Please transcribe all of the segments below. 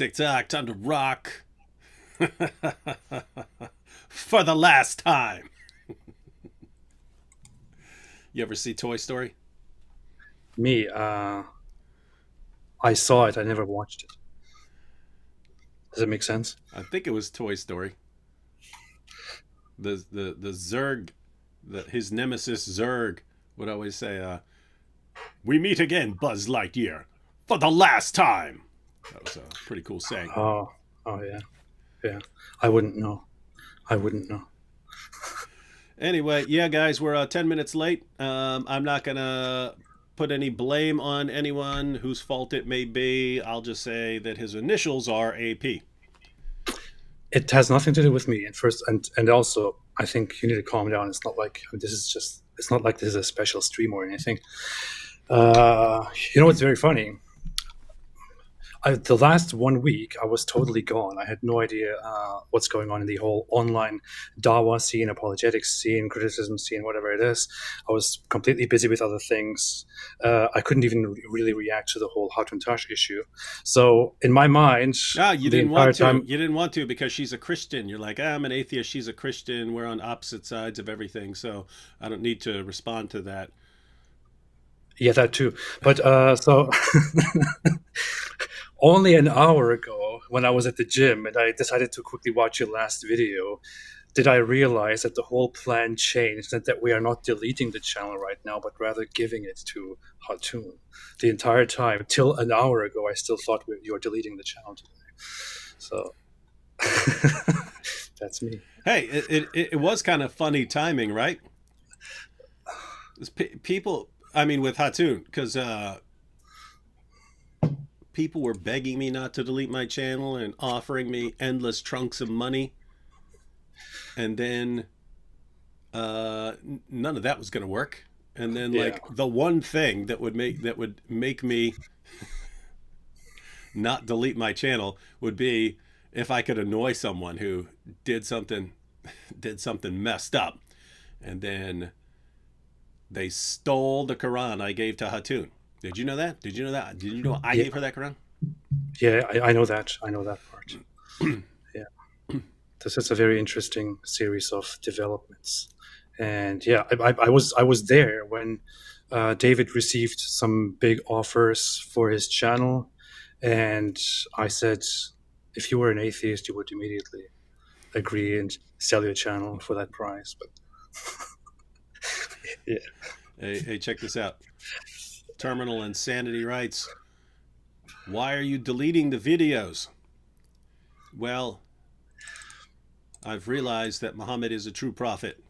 tick tock, time to rock. For the last time. You ever see Toy Story? Me, I saw it. I never watched it. Does it make sense? I think it was Toy Story. The Zurg, his nemesis Zurg would always say, "We meet again, Buzz Lightyear, for the last time." That was a pretty cool saying. Oh, oh yeah, yeah. I wouldn't know. I wouldn't know. Anyway, yeah, guys, we're 10 minutes late. I'm not going to put any blame on anyone whose fault it may be. I'll just say that his initials are AP. It has nothing to do with me. And first, and also, I think you need to calm down. It's not like this is just. It's not like this is a special stream or anything. You know what's very funny? The last 1 week, I was totally gone. I had no idea what's going on in the whole online Dawa scene, apologetics scene, criticism scene, whatever it is. I was completely busy with other things. I couldn't even really react to the whole Hatun Tash issue. So in my mind, You the didn't entire want to. time, You didn't want to because she's a Christian. You're like, I'm an atheist. She's a Christian. We're on opposite sides of everything. So I don't need to respond to that. yeah, that too. But so only an hour ago, when I was at the gym and I decided to quickly watch your last video, did I realize that the whole plan changed and that we are not deleting the channel right now, but rather giving it to Hatun. The entire time, till an hour ago, I still thought you were deleting the channel today. So that's me. Hey, it was kind of funny timing, right? People, I mean, with Hatun, because people were begging me not to delete my channel and offering me endless trunks of money. And then none of that was going to work. And then Yeah. like the one thing that would make me not delete my channel would be if I could annoy someone who did something messed up, and then they stole the Quran I gave to Hatun. Did you know that? Did you know that? Did you know I Yeah, gave her that Quran? yeah, I know that. I know that part. Yeah. This is a very interesting series of developments. And yeah, I was there when David received some big offers for his channel, and I said, if you were an atheist, you would immediately agree and sell your channel for that price. But yeah, Hey, check this out. Terminal Insanity writes, "Why are you deleting the videos?" Well, I've realized that Muhammad is a true prophet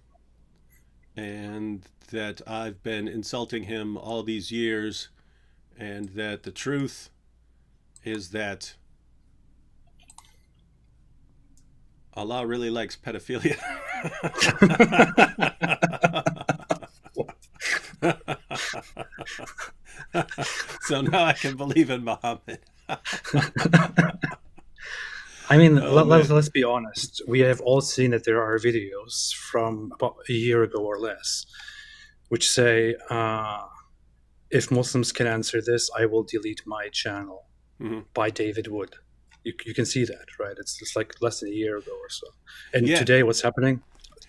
and that I've been insulting him all these years, and that the truth is that Allah really likes pedophilia. So now I can believe in Muhammad. I mean, Oh man. let's be honest. We have all seen that there are videos from about a year ago or less, which say, if Muslims can answer this, I will delete my channel, Mhm. by David Wood. You can see that, right? It's like less than a year ago or so. And Yeah, today, what's happening?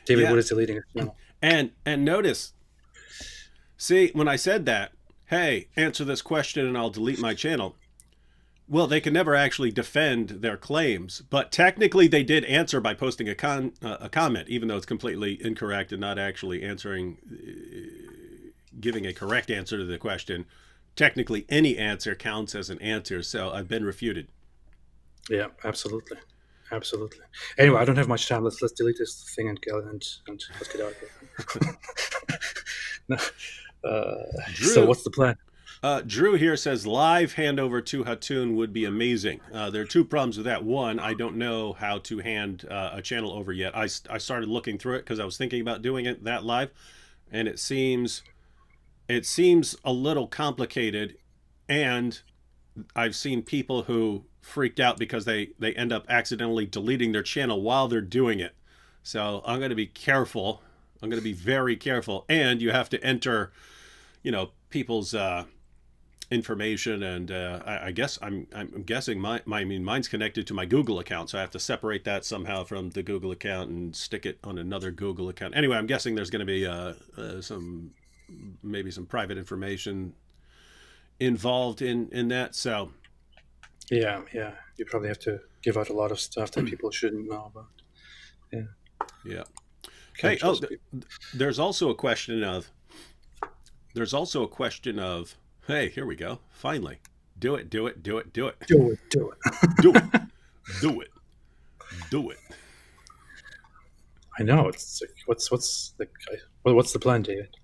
David yeah. Wood is deleting his channel. And notice, see, when I said that, hey, answer this question and I'll delete my channel. Well, they can never actually defend their claims, but technically they did answer by posting a comment, even though it's completely incorrect and not actually answering, giving a correct answer to the question. Technically, any answer counts as an answer, so I've been refuted. Yeah, absolutely, absolutely. Anyway, I don't have much time. Let's delete this thing and go and let's get out of here. No, so Drew, what's the plan? Drew here says live handover to Hatun would be amazing. There are two problems with that. One, I don't know how to hand a channel over yet. I started looking through it because I was thinking about doing it that live, and it seems a little complicated, and I've seen people who freaked out because they end up accidentally deleting their channel while they're doing it. So I'm going to be careful. I'm going to be very careful, and you have to enter, people's information, and I guess I'm guessing mine's connected to my Google account, so I have to separate that somehow from the Google account and stick it on another Google account. Anyway, I'm guessing there's going to be maybe some private information involved in that. So Yeah, you probably have to give out a lot of stuff that people shouldn't know about. Yeah. yeah. Can't Hey, oh, trust people. there's also a question of hey, here we go. Finally, do it, do it, do it, do it, Do it, do it. do it, do it, do it. I know. It's like, what's the plan, David?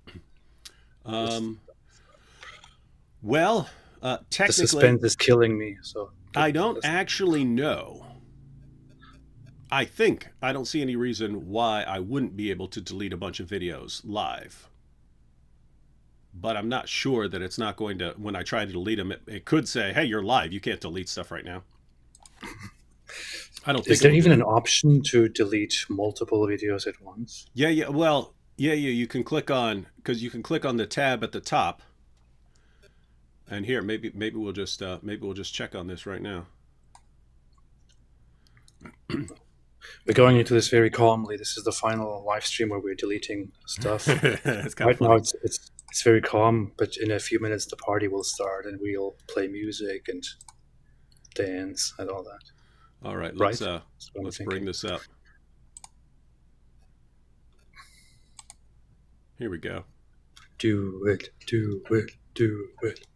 Well, The technically, suspense is killing me. So I don't actually know. I don't see any reason why I wouldn't be able to delete a bunch of videos live. But I'm not sure that it's not going to, when I try to delete them, it could say, hey, you're live. You can't delete stuff right now. I don't think Is there even an option to delete multiple videos at once? Yeah. Well, yeah. You can click on, because you can click on the tab at the top. And here, maybe we'll just check on this right now. We're going into this very calmly. This is the final live stream where we're deleting stuff. It's kind Right of funny. now, it's very calm, but in a few minutes the party will start, and we'll play music and dance and all that. All right, Right? let's That's what I'm bring thinking. this up. Here we go. Do it, do it, do it.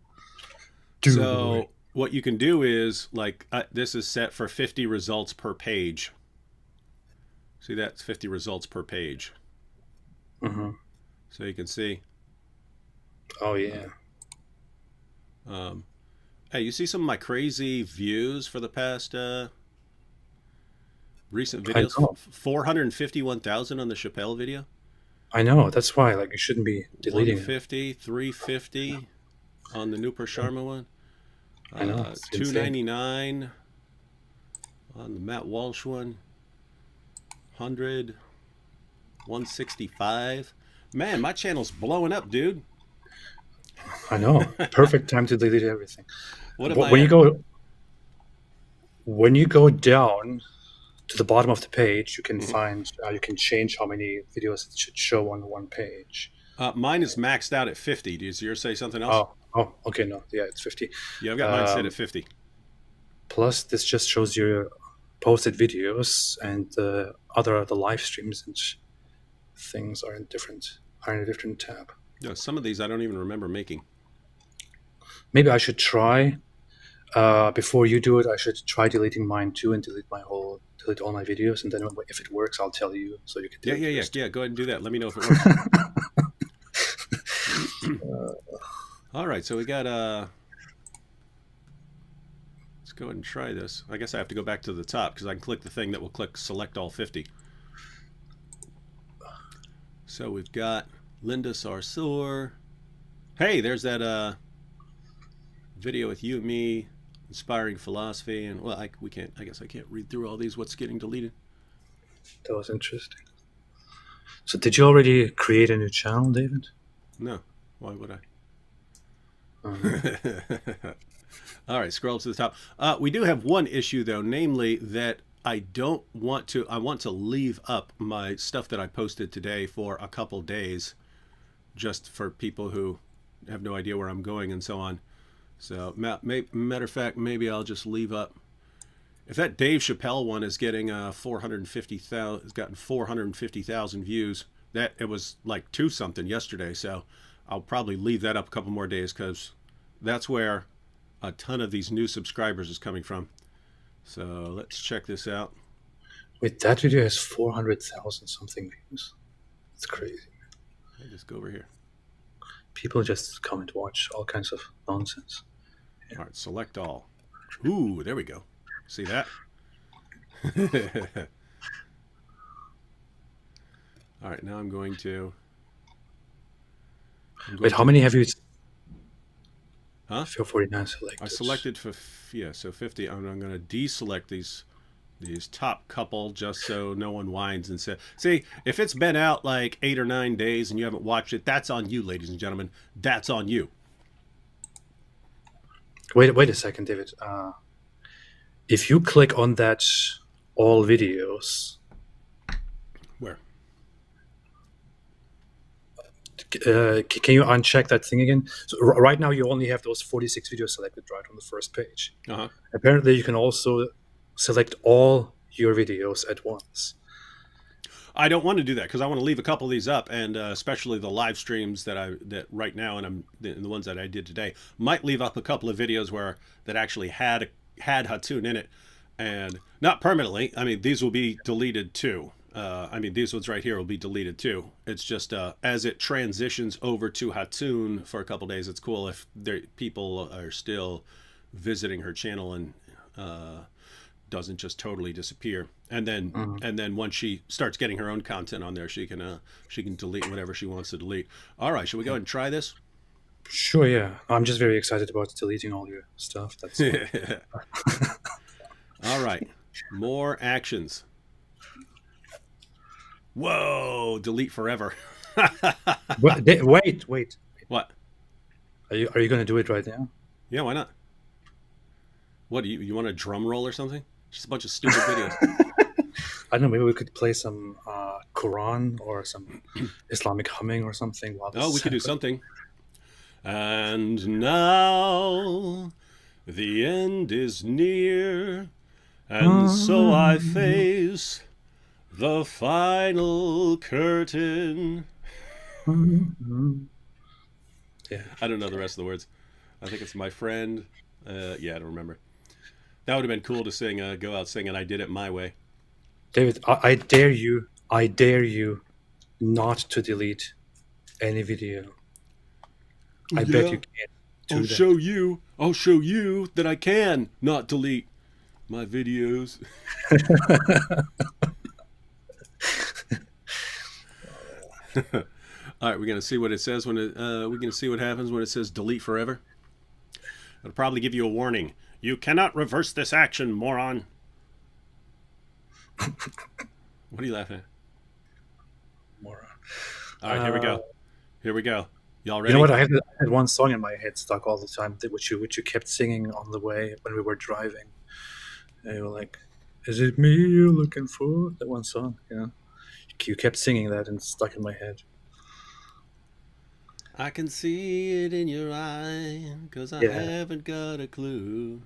Do So it. what you can do is, like, this is set for 50 results per page. See, that's 50 results per page. Mm-hmm. So you can see. Oh yeah. Hey, you see some of my crazy views for the past recent I videos? know. 451,000 on the Chappelle video. I know. That's why, like, you shouldn't be deleting it. 150, 350 on the Nupur Sharma one. I know. It's insane. 299 on the Matt Walsh one. 100, 165. Man, my channel's blowing up, dude. I know. Perfect time to delete everything. What am But I when at? you go down to the bottom of the page, you can Mhm. find you can change how many videos it should show on one page. Mine is maxed out at 50. Does yours say something else? Okay, no, yeah, it's 50. Yeah, I've got mine set at 50. Plus, this just shows your posted videos, and the live streams and things are in a different tab. No, some of these I don't even remember making. Maybe I should try. Before you do it, I should try deleting mine too and delete all my videos, and then if it works, I'll tell you so you can delete yours too. Yeah. Go ahead and do that. Let me know if it works. All right, so we got let's go ahead and try this. I guess I have to go back to the top because I can click the thing that will click select all 50. So we've got Linda Sarsour. Hey, there's that video with you and me, inspiring philosophy, and well, I guess I can't read through all these. What's getting deleted? That was interesting. So, did you already create a new channel, David? No. Why would I? Uh-huh. All right, scroll up to the top. We do have one issue, though, namely that I want to leave up my stuff that I posted today for a couple days, just for people who have no idea where I'm going and so on. So, matter of fact, maybe I'll just leave up. If that Dave Chappelle one is getting 450,000, it's gotten 450,000 views. It was like 2 something yesterday, so I'll probably leave that up a couple more days because that's where a ton of these new subscribers is coming from. So let's check this out. Wait, that video has 400,000 something views. It's crazy. I'll just go over here. People just come and watch all kinds of nonsense. All right, select all. Ooh, there we go. See that? All right, now I'm going to. Wait, how many have you? Huh? 49 selected. I selected for so 50. I'm going to deselect these top couple just so no one whines and says, see, if it's been out like 8 or 9 days and you haven't watched it, that's on you, ladies and gentlemen. That's on you. Wait a second, David. If you click on that all videos, Where? can you uncheck that thing again? So right now you only have those 46 videos selected right on the first page. Uh-huh. Apparently you can also select all your videos at once. I don't want to do that because I want to leave a couple of these up, and especially the live streams that right now, and the ones that I did today, might leave up a couple of videos that actually had Hatun in it, and not permanently. I mean, these will be deleted too. I mean, these ones right here will be deleted too. It's just as it transitions over to Hatun for a couple days, it's cool if people are still visiting her channel and doesn't just totally disappear. And then once she starts getting her own content on there, she can delete whatever she wants to delete. All right, should we go ahead and try this? Sure, yeah. I'm just very excited about deleting all your stuff. That's all right. More actions. Whoa! Delete forever. Wait. What? Are you going to do it right now? Yeah, why not? What do you want a drum roll or something? Just a bunch of stupid videos. I don't know. Maybe we could play some Quran or some Islamic humming or something. While we could do something. And now the end is near, and so I face the final curtain. Yeah. I don't know the rest of the words. I think it's my friend. Yeah, I don't remember. That would have been cool to sing, go out singing I Did It My Way. David, I dare you not to delete any video. I bet you can't do that. I'll show you that I can not delete my videos. All right, we're going to see what it says when we're going to see what happens when it says delete forever. It'll probably give you a warning. You cannot reverse this action, moron. What are you laughing at? Moron. All right, here we go. Y'all ready? You know what? I had one song in my head stuck all the time, which you kept singing on the way when we were driving. And you were like, "Is it me you're looking for?" That one song, you know. You kept singing that and it's stuck in my head. I can see it in your eye, 'cause I haven't got a clue.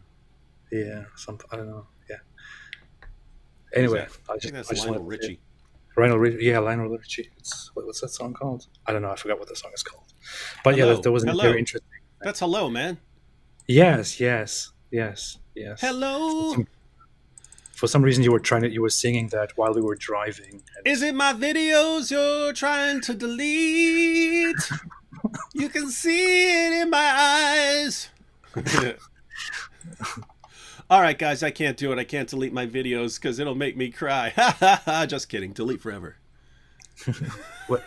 Yeah, I don't know. Yeah. Anyway, I think that's Lionel Richie. Lionel Richie. What's that song called? I don't know. I forgot what the song is called. But hello. Yeah, that was very interesting. That's hello, man. Yes. Hello. For some reason, you were singing that while we were driving. Is it my videos you're trying to delete? You can see it in my eyes. All right, guys, I can't do it. I can't delete my videos because it'll make me cry. Just kidding. Delete forever. What?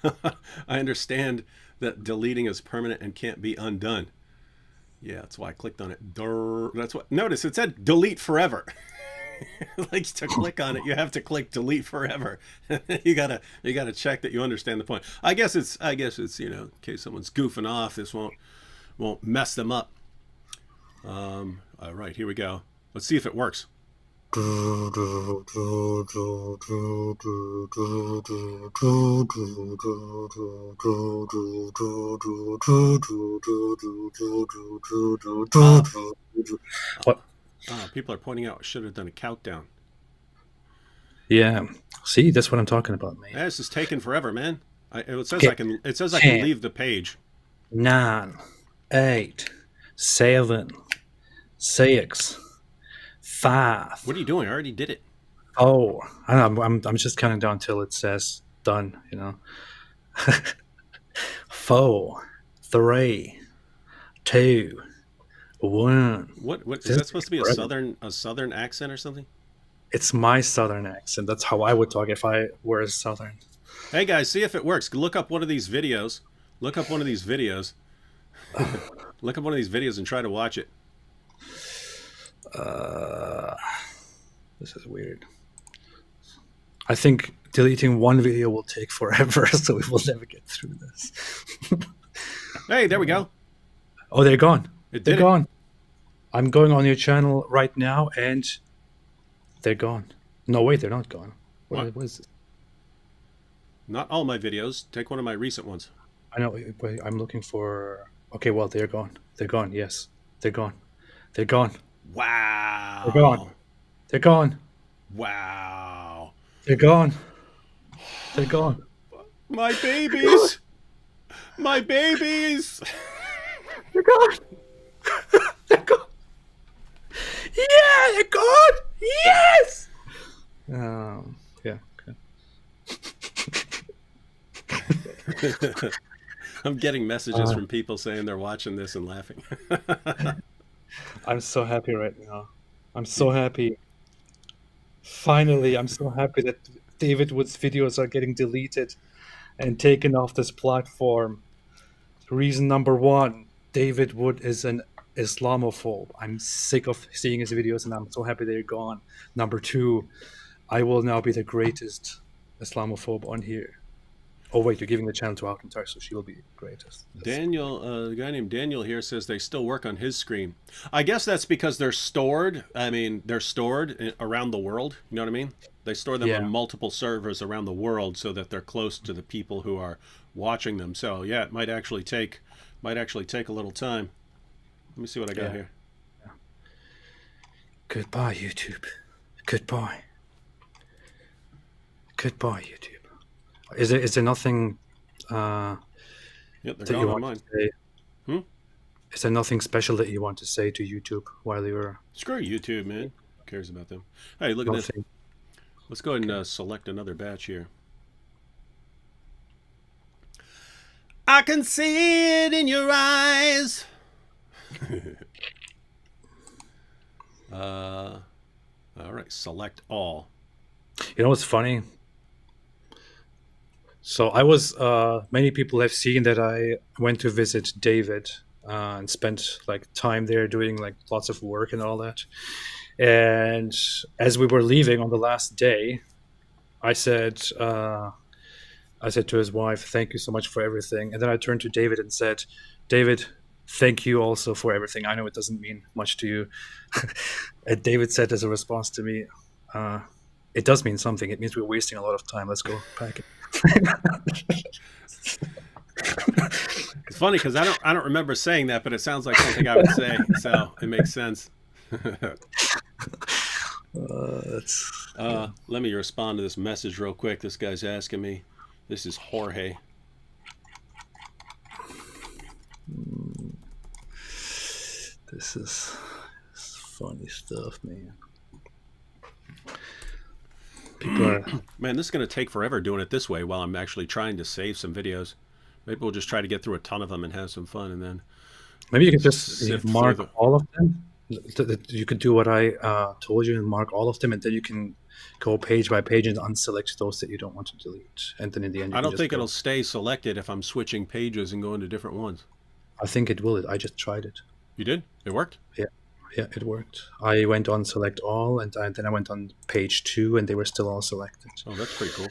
I understand that deleting is permanent and can't be undone. Yeah, that's why I clicked on it. That's what. Notice it said delete forever. Like to click on it, you have to click delete forever. you gotta check that you understand the point. I guess it's in case someone's goofing off, this won't mess them up. All right, here we go. Let's see if it works. What? People are pointing out I should have done a countdown. Yeah. See, that's what I'm talking about, man. This is taking forever, man. It says I can leave the page. 9, 8, 7, 6, 5. What are you doing? I already did it. Oh, I don't know. I'm just counting down till it says done. 4, 3, 2, 1. What is that supposed to be a southern accent or something? It's my southern accent. That's how I would talk if I were a southern. Hey guys, see if it works. Look up one of these videos. Look up one of these videos and try to watch it. This is weird. I think deleting one video will take forever, so we will never get through this. Hey, there we go. Oh, they're gone. It They're did it. gone. I'm going on your channel right now, and they're gone. No, wait, they're not gone. What? What is this? Not all my videos. Take one of my recent ones. I know. Wait, I'm looking for. Okay, well, they're gone. They're gone. Yes, they're gone. They're gone. They're gone. Wow. They're gone. Wow. They're gone. They're gone. My babies. My babies. They're gone. They're gone. Yeah, they're gone. Yes. Yeah. Okay. I'm getting messages from people saying they're watching this and laughing. I'm so happy right now. I'm so happy. Finally, I'm so happy that David Wood's videos are getting deleted and taken off this platform. Reason number one, David Wood is an Islamophobe. I'm sick of seeing his videos and I'm so happy they're gone. Number two, I will now be the greatest Islamophobe on here. Oh wait, you're giving the channel to Alcantar, so she will be the greatest. Daniel, a guy named Daniel here says they still work on his screen. I guess that's because they're stored. I mean, they're stored around the world. You know what I mean? They store them on multiple servers around the world so that they're close to the people who are watching them. So yeah, it might actually take a little time. Let me see what I got here. Yeah. Goodbye, YouTube. Goodbye. Goodbye, YouTube. Is there nothing Yep, they're that you gone on want mine. to say? Hmm? Is there nothing special that you want to say to YouTube while you're... Screw YouTube, man. Who cares about them? Hey, look at this. Let's go ahead and select another batch here. I can see it in your eyes. All right, select all. You know what's funny? So I was, many people have seen that I went to visit David and spent like time there doing like lots of work and all that. And as we were leaving on the last day, I said to his wife, "Thank you so much for everything." And then I turned to David and said, "David, thank you also for everything. I know it doesn't mean much to you." And David said as a response to me, "It does mean something. It means we're wasting a lot of time. Let's go pack it." It's funny because I don't remember saying that, but it sounds like something I would say, so it makes sense. Let me respond to this message real quick. This guy's asking me. This is Jorge. This is funny stuff, man. People are... Man, this is going to take forever doing it this way while I'm actually trying to save some videos. Maybe we'll just try to get through a ton of them and have some fun, and then maybe you can just mark all of them. You could do what I told you and mark all of them, and then you can go page by page and unselect those that you don't want to delete. And then in the end, I don't think it'll stay selected if I'm switching pages and going to different ones. I think it will. I just tried it. You did? It worked? Yeah, it worked. I went on select all, and then I went on page 2, and they were still all selected. Oh, that's pretty cool.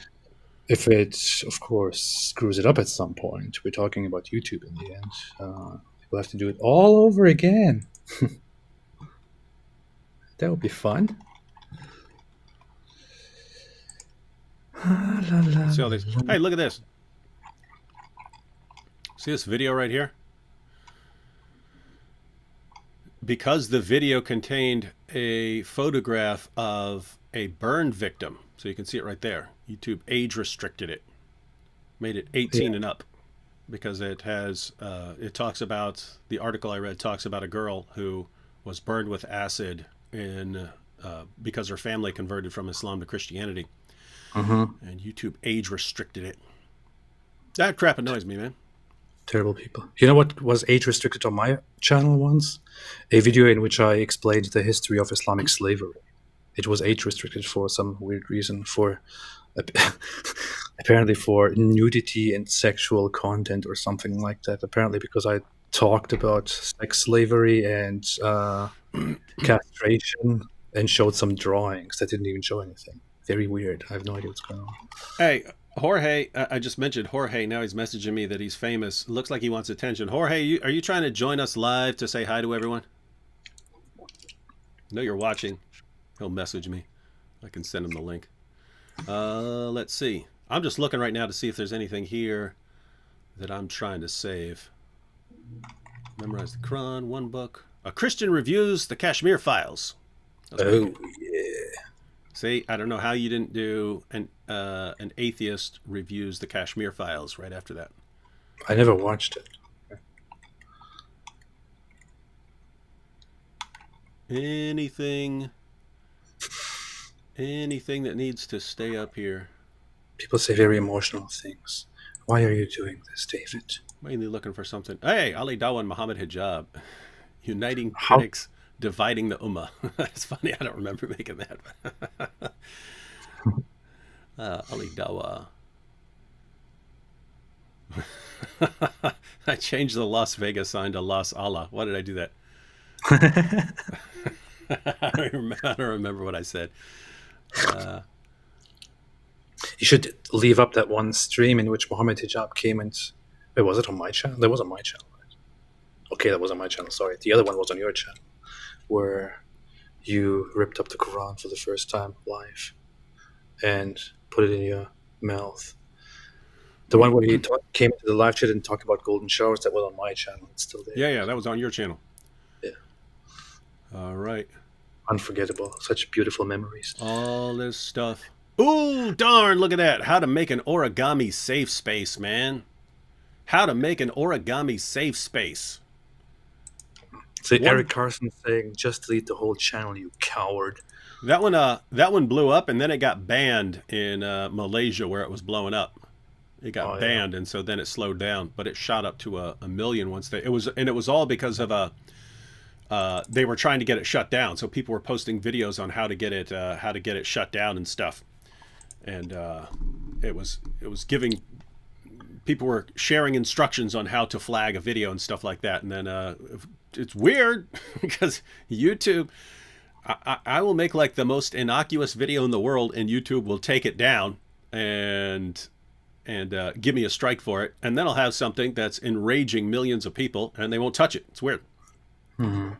If it, of course, screws it up at some point, we're talking about YouTube in the end. We'll have to do it all over again. That would be fun. See all these? Hey, look at this. See this video right here? Because the video contained a photograph of a burn victim, so you can see it right there. YouTube age restricted it, made it 18 and up, because it has. It talks about, the article I read talks about a girl who was burned with acid because her family converted from Islam to Christianity, and YouTube age restricted it. That crap annoys me, man. Terrible people. You know what was age restricted on my channel once? A video in which I explained the history of Islamic slavery. It was age restricted for some weird reason, for apparently for nudity and sexual content or something like that. Apparently because I talked about sex slavery and castration and showed some drawings that didn't even show anything. Very weird. I have no idea what's going on. Hey, Jorge, I just mentioned Jorge. Now he's messaging me that he's famous. Looks like he wants attention. Jorge, are you trying to join us live to say hi to everyone? I know you're watching. He'll message me. I can send him the link. Let's see. I'm just looking right now to see if there's anything here that I'm trying to save. Memorize the Quran, one book. A Christian reviews the Kashmir Files. Oh, yeah. See, I don't know how you didn't do an atheist reviews the Kashmir Files right after that. I never watched it. Anything that needs to stay up here. People say very emotional things. Why are you doing this, David? Mainly looking for something. Hey, Ali Dawa and Muhammad Hijab. Uniting critics, dividing the ummah. It's funny, I don't remember making that. Ali Dawa. I changed the Las Vegas sign to Las Allah. Why did I do that? I don't remember what I said. You should leave up that one stream in which Muhammad Hijab came and... Wait, was it on my channel? That was on my channel, right? Okay, that was on my channel, sorry. The other one was on your channel, where you ripped up the Quran for the first time live and put it in your mouth. The one where he came into the live chat and talked about golden showers, that was on my channel. It's still there. Yeah, that was on your channel. Yeah. All right. Unforgettable. Such beautiful memories. All this stuff. Ooh, darn, look at that. How to make an origami safe space, man. How to make an origami safe space. So Eric Carson saying, just delete the whole channel, you coward. That one blew up, and then it got banned in Malaysia where it was blowing up. It got banned, and so then it slowed down, but it shot up to a million once it was all because of they were trying to get it shut down. So people were posting videos on how to get it shut down and stuff. And it was giving, people were sharing instructions on how to flag a video and stuff like that. And then it's weird because YouTube, I will make like the most innocuous video in the world, and YouTube will take it down and give me a strike for it, and then I'll have something that's enraging millions of people, and they won't touch it. It's weird. Mm-hmm.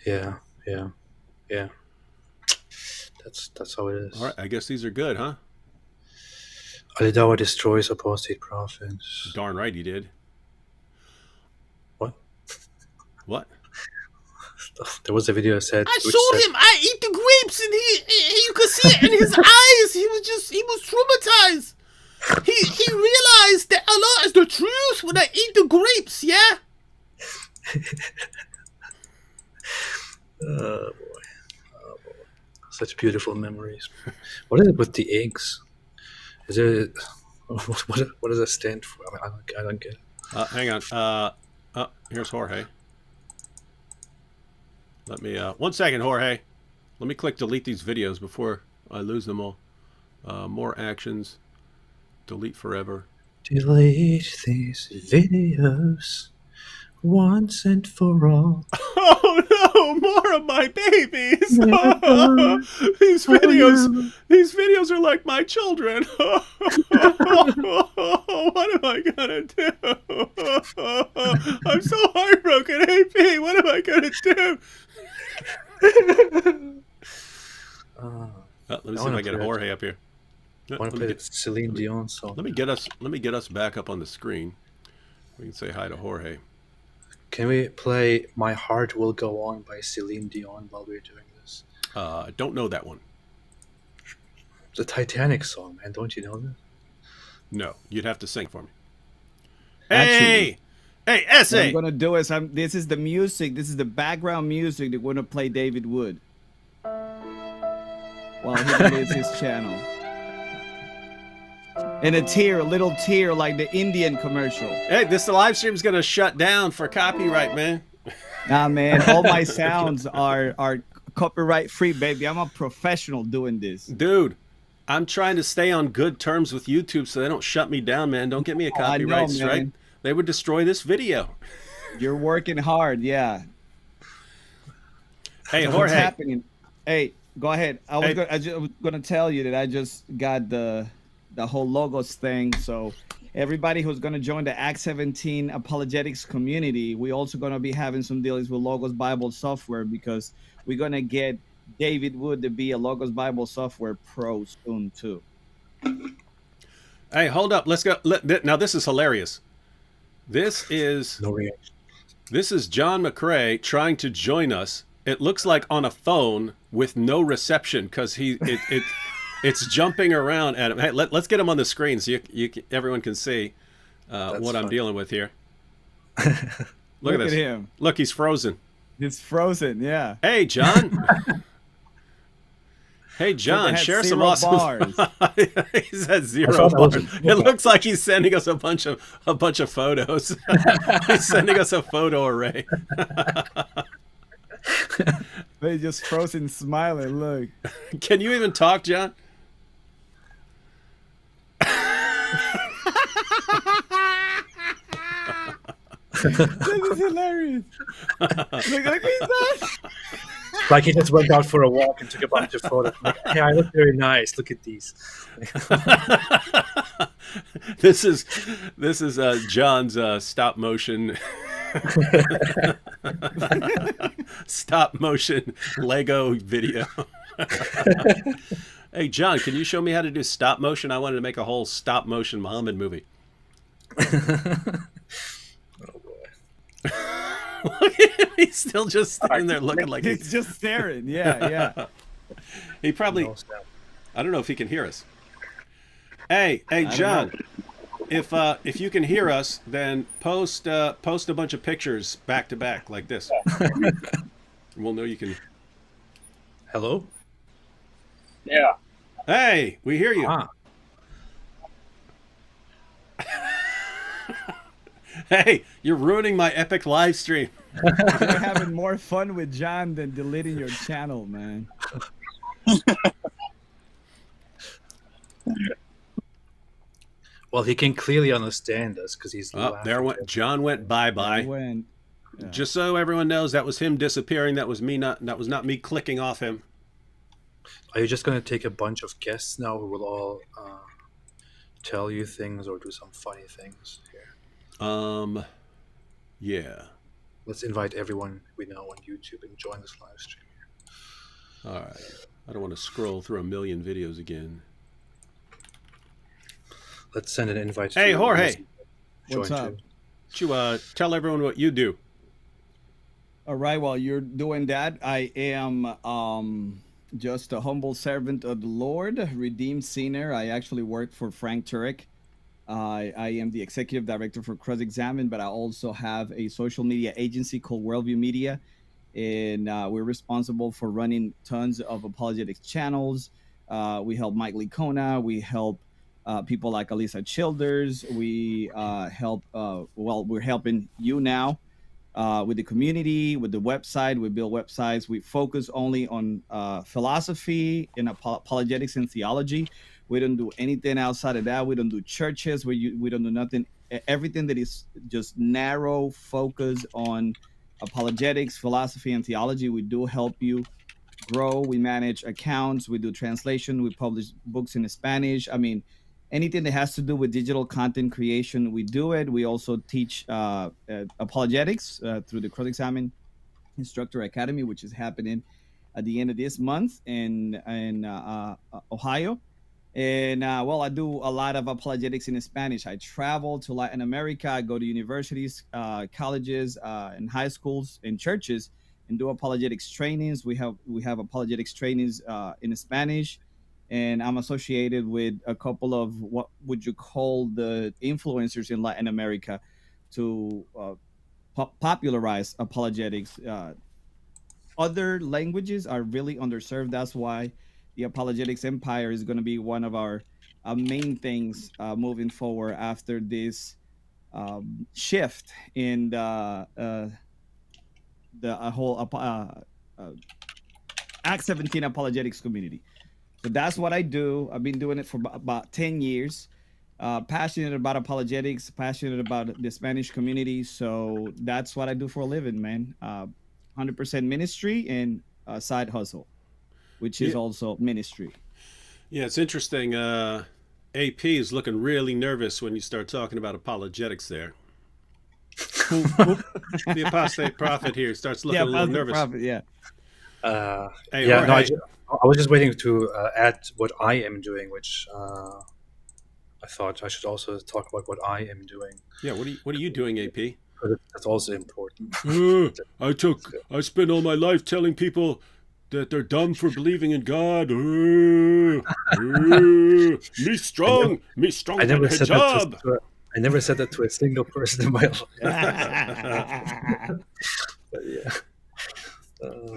Yeah. That's how it is. All right, I guess these are good, huh? Ali Dawa destroys apostate prophets. Darn right he did. What? What? There was a video that said... I showed him. I eat the grapes, and you could see it in his eyes. He was traumatized. He realized that Allah is the truth when I eat the grapes, yeah? Oh boy. Such beautiful memories. What is it with the eggs? Is it... What does that stand for? I don't get it. Hang on. Here's Jorge. Let me... 1 second, Jorge. Let me click delete these videos before I lose them all. More actions. Delete forever. Delete these videos once and for all. Oh no, more of my babies. These videos are like my children. What am I gonna do? I'm so heartbroken, AP. What am I gonna do? Let me see if I get Jorge up here. I want to play the Celine Dion song. Let me get us back up on the screen. We can say hi to Jorge. Can we play My Heart Will Go On by Celine Dion while we're doing this? I don't know that one. It's a Titanic song, man. Don't you know that? No, you'd have to sing for me. Actually, hey, essay. What I'm gonna do is this is the music. This is the background music. They're gonna play David Wood while he deletes his channel. And a little tear like the Indian commercial. Hey, this live stream's gonna shut down for copyright, man. Nah, man, all my sounds are copyright free, baby. I'm a professional doing this. Dude, I'm trying to stay on good terms with YouTube so they don't shut me down, man. Don't get me a copyright strike. They would destroy this video. You're working hard, yeah. Hey, What's Jorge. happening? Hey, go ahead. I was gonna tell you that I just got the the whole logos thing. So everybody who's going to join the Act 17 apologetics community, we also going to be having some dealings with Logos Bible software, because we're going to get David Wood to be a Logos Bible software pro soon too. Hey, hold up. Let's go. Now this is hilarious. This is No reaction. This is John McCrae trying to join us. It looks like on a phone with no reception because it's jumping around at him. Hey, let's get him on the screen so everyone can see what I'm dealing with here. Look at this. At him. Look, he's frozen. He's frozen. Yeah. Hey, John. Hey, John, share some awesome bars. He's at 0 bars. It looks like he's sending us a bunch of photos. He's sending us a photo array. They just frozen smiling. Look. Can you even talk, John? This is hilarious. Look like he's not. Like he just went out for a walk and took a bunch of photos. Like, hey, I look very nice. Look at these. This is John's stop motion Lego video. Hey, John, can you show me how to do stop motion? I wanted to make a whole stop motion Muhammad movie. Look at him. He's still just standing there looking like he's just staring. Yeah. He probably, I don't know if he can hear us. Hey, John, if you can hear us, then post a bunch of pictures back to back like this. We'll know you can. Hello? Yeah. Hey, we hear you. Ah. Hey, you're ruining my epic live stream. You're having more fun with John than deleting your channel, man. Well, he can clearly understand us because he's. John went bye-bye. Yeah. Just so everyone knows, that was him disappearing. That was not me clicking off him. Are you just going to take a bunch of guests now who will all tell you things or do some funny things here? Yeah. Let's invite everyone we know on YouTube and join this live stream here. All right. I don't want to scroll through a million videos again. Let's send an invite. Hey, Jorge. What's up? You tell everyone what you do. All right. While you're doing that, I am just a humble servant of the Lord, redeemed sinner. I actually work for Frank Turek. I am the executive director for Cross Examine, but I also have a social media agency called Worldview Media, and we're responsible for running tons of apologetics channels. We help Mike Licona. We help people like Alisa Childers. We help. We're helping you now with the community, with the website. We build websites. We focus only on philosophy and apologetics and theology. We don't do anything outside of that. We don't do churches. We don't do nothing. Everything that is just narrow focus on apologetics, philosophy, and theology. We do help you grow. We manage accounts. We do translation. We publish books in Spanish. I mean, anything that has to do with digital content creation, we do it. We also teach apologetics through the Cross Examine Instructor Academy, which is happening at the end of this month in Ohio. And I do a lot of apologetics in Spanish. I travel to Latin America. I go to universities, colleges, and high schools and churches and do apologetics trainings. We have apologetics trainings in Spanish, and I'm associated with a couple of what would you call the influencers in Latin America to popularize apologetics. Other languages are really underserved. That's why the apologetics empire is going to be one of our main things moving forward after this shift in the whole Act 17 apologetics community. So that's what I do. I've been doing it for about 10 years. Passionate about apologetics, passionate about the Spanish community. So that's what I do for a living, man. 100% ministry and side hustle, which is also ministry. Yeah, it's interesting. AP is looking really nervous when you start talking about apologetics there. The apostate prophet here starts looking a little nervous. Prophet, yeah. Hey, yeah, no, Jorge. I was just waiting to add what I am doing, which I thought I should also talk about what I am doing. Yeah, what are you doing, AP? Because that's also important. I spent all my life telling people that they're dumb for believing in God. Me strong. I never said that I never said that to a single person in my life. But yeah.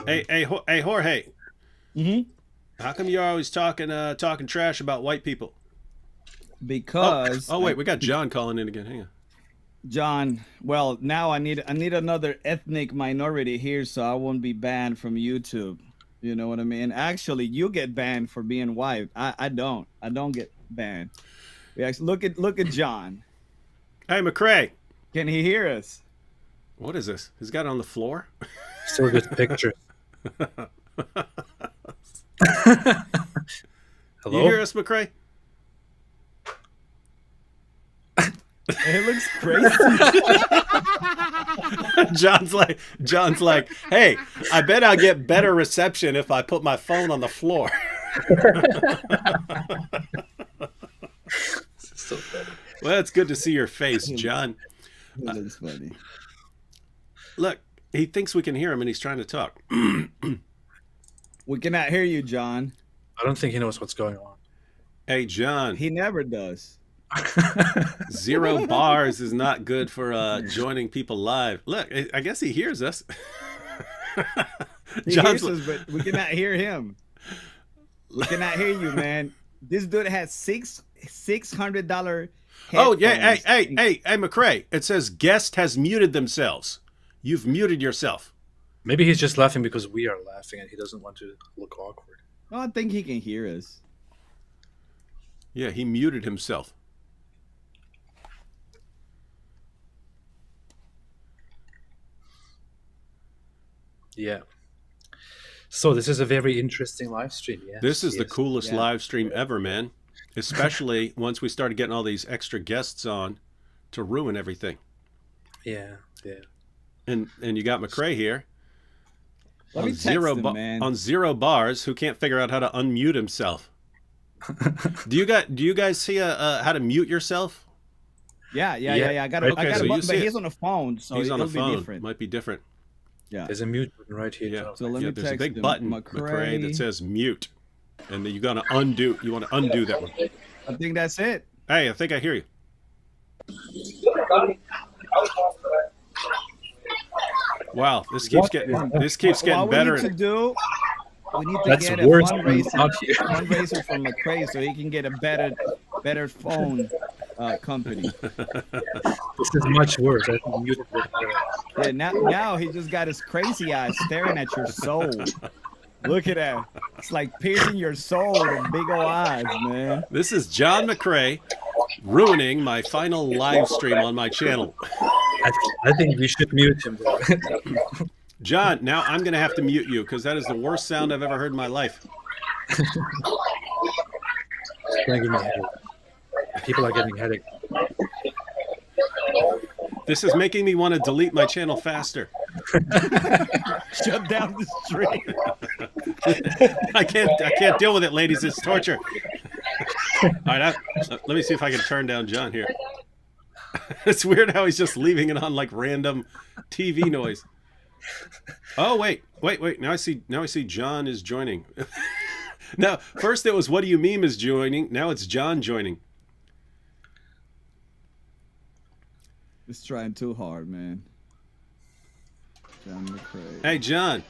Hey, Jorge. Mm-hmm. How come you're always talking trash about white people? Because Oh wait, we got John calling in again. Hang on. John, well, now I need another ethnic minority here so I won't be banned from YouTube. You know what I mean? Actually, you get banned for being white. I don't. I don't get banned. We actually look at John. Hey, McCrae. Can he hear us? What is this? He's got it on the floor? Still good picture. Hello? You hear us, McCrae? It looks crazy. John's like, hey, I bet I'll get better reception if I put my phone on the floor. So funny. Well, it's good to see your face, John. It looks funny. Look, he thinks we can hear him and he's trying to talk. We cannot hear you, John. I don't think he knows what's going on. Hey, John, He never does. 0 bars is not good for joining people live. Look, I guess he hears us. He hears us, but we cannot hear him. We cannot hear you, man. This dude has $600. Oh yeah, hey, McCrae. It says guest has muted themselves. You've muted yourself. Maybe he's just laughing because we are laughing and he doesn't want to look awkward. No, I think he can hear us. Yeah, he muted himself. Yeah. So this is a very interesting live stream. Yes, This is the yes. coolest Yeah. live stream ever, man. Especially once we started getting all these extra guests on to ruin everything. Yeah, yeah. And you got McCrae here Let me on text zero him, man. on 0 bars who can't figure out how to unmute himself. Do you guys see how to mute yourself? Yeah. I got Okay, a so you button, see but it. he's on a phone, so He's on it'll a phone. be different. Might be different. Yeah. There's a mute button right here. Yeah. Jonathan. So let me There's a text big him. button, McCrae, that says mute. And then you want to undo that one. I think that's it. Hey, I think I hear you. Wow, this keeps getting What better. we need to do, we need to That's get a worse than fundraiser, not here. fundraiser for McCrae so he can get a better phone company. This is much worse. I think muted was better. Yeah, now he just got his crazy eyes staring at your soul. Look at that. It's like piercing your soul with big old eyes, man. This is John McCrae ruining my final live stream on my channel. I think we should mute him. Though. John, now I'm going to have to mute you because that is the worst sound I've ever heard in my life. It's gonna give me a headache. People are getting headache. This is making me want to delete my channel faster. Shut down the stream. I can't deal with it, ladies. It's torture. All right, let me see if I can turn down John here. It's weird how he's just leaving it on like random TV noise. Oh wait. Now I see John is joining. Now, first it was what do you meme is joining. Now it's John joining. It's trying too hard, man. John McCrae. Hey, John.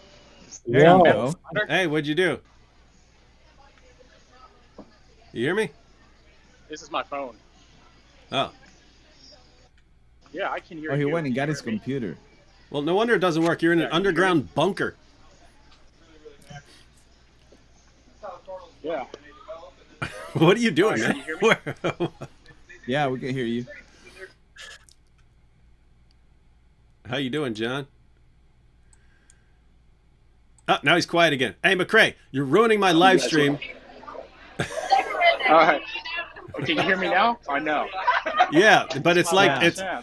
There you go. Hey, what'd you do? You hear me? This is my phone. Oh. Yeah, I can hear Oh, he you. went and got Can you his hear me? computer. Well, no wonder it doesn't work. You're in an underground bunker. Yeah. What are you doing, Can man? you hear me? Yeah, we can hear you. How you doing, John? Oh, now he's quiet again. Hey, McCrae, you're ruining my live stream. All right. Can you hear me now? I know. Yeah, but it's like Yeah.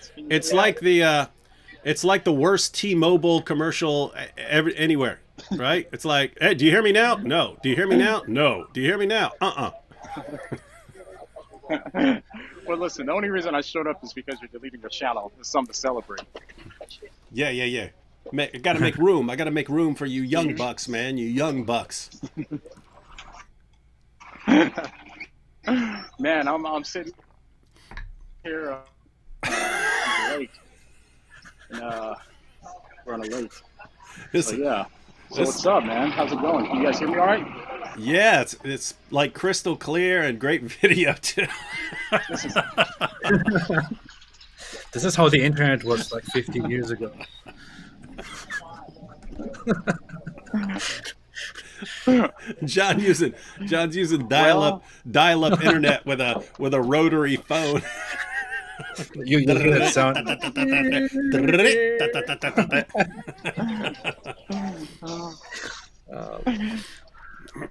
it's like the worst T-Mobile commercial anywhere, right? It's like, hey, do you hear me now? No. Do you hear me now? No. Do you hear me now? Well, listen, the only reason I showed up is because you're deleting your channel. It's something to celebrate. Yeah. I got to make room. I got to make room for you young bucks, man. You young bucks. Man, I'm sitting here on the lake. And, we're on a lake. So, yeah. So what's up, man? How's it going? Can you guys hear me all right? Yeah, it's like crystal clear and great video too. This is how the internet was like 15 years ago. John's using dial-up internet with a rotary phone. You hear that sound?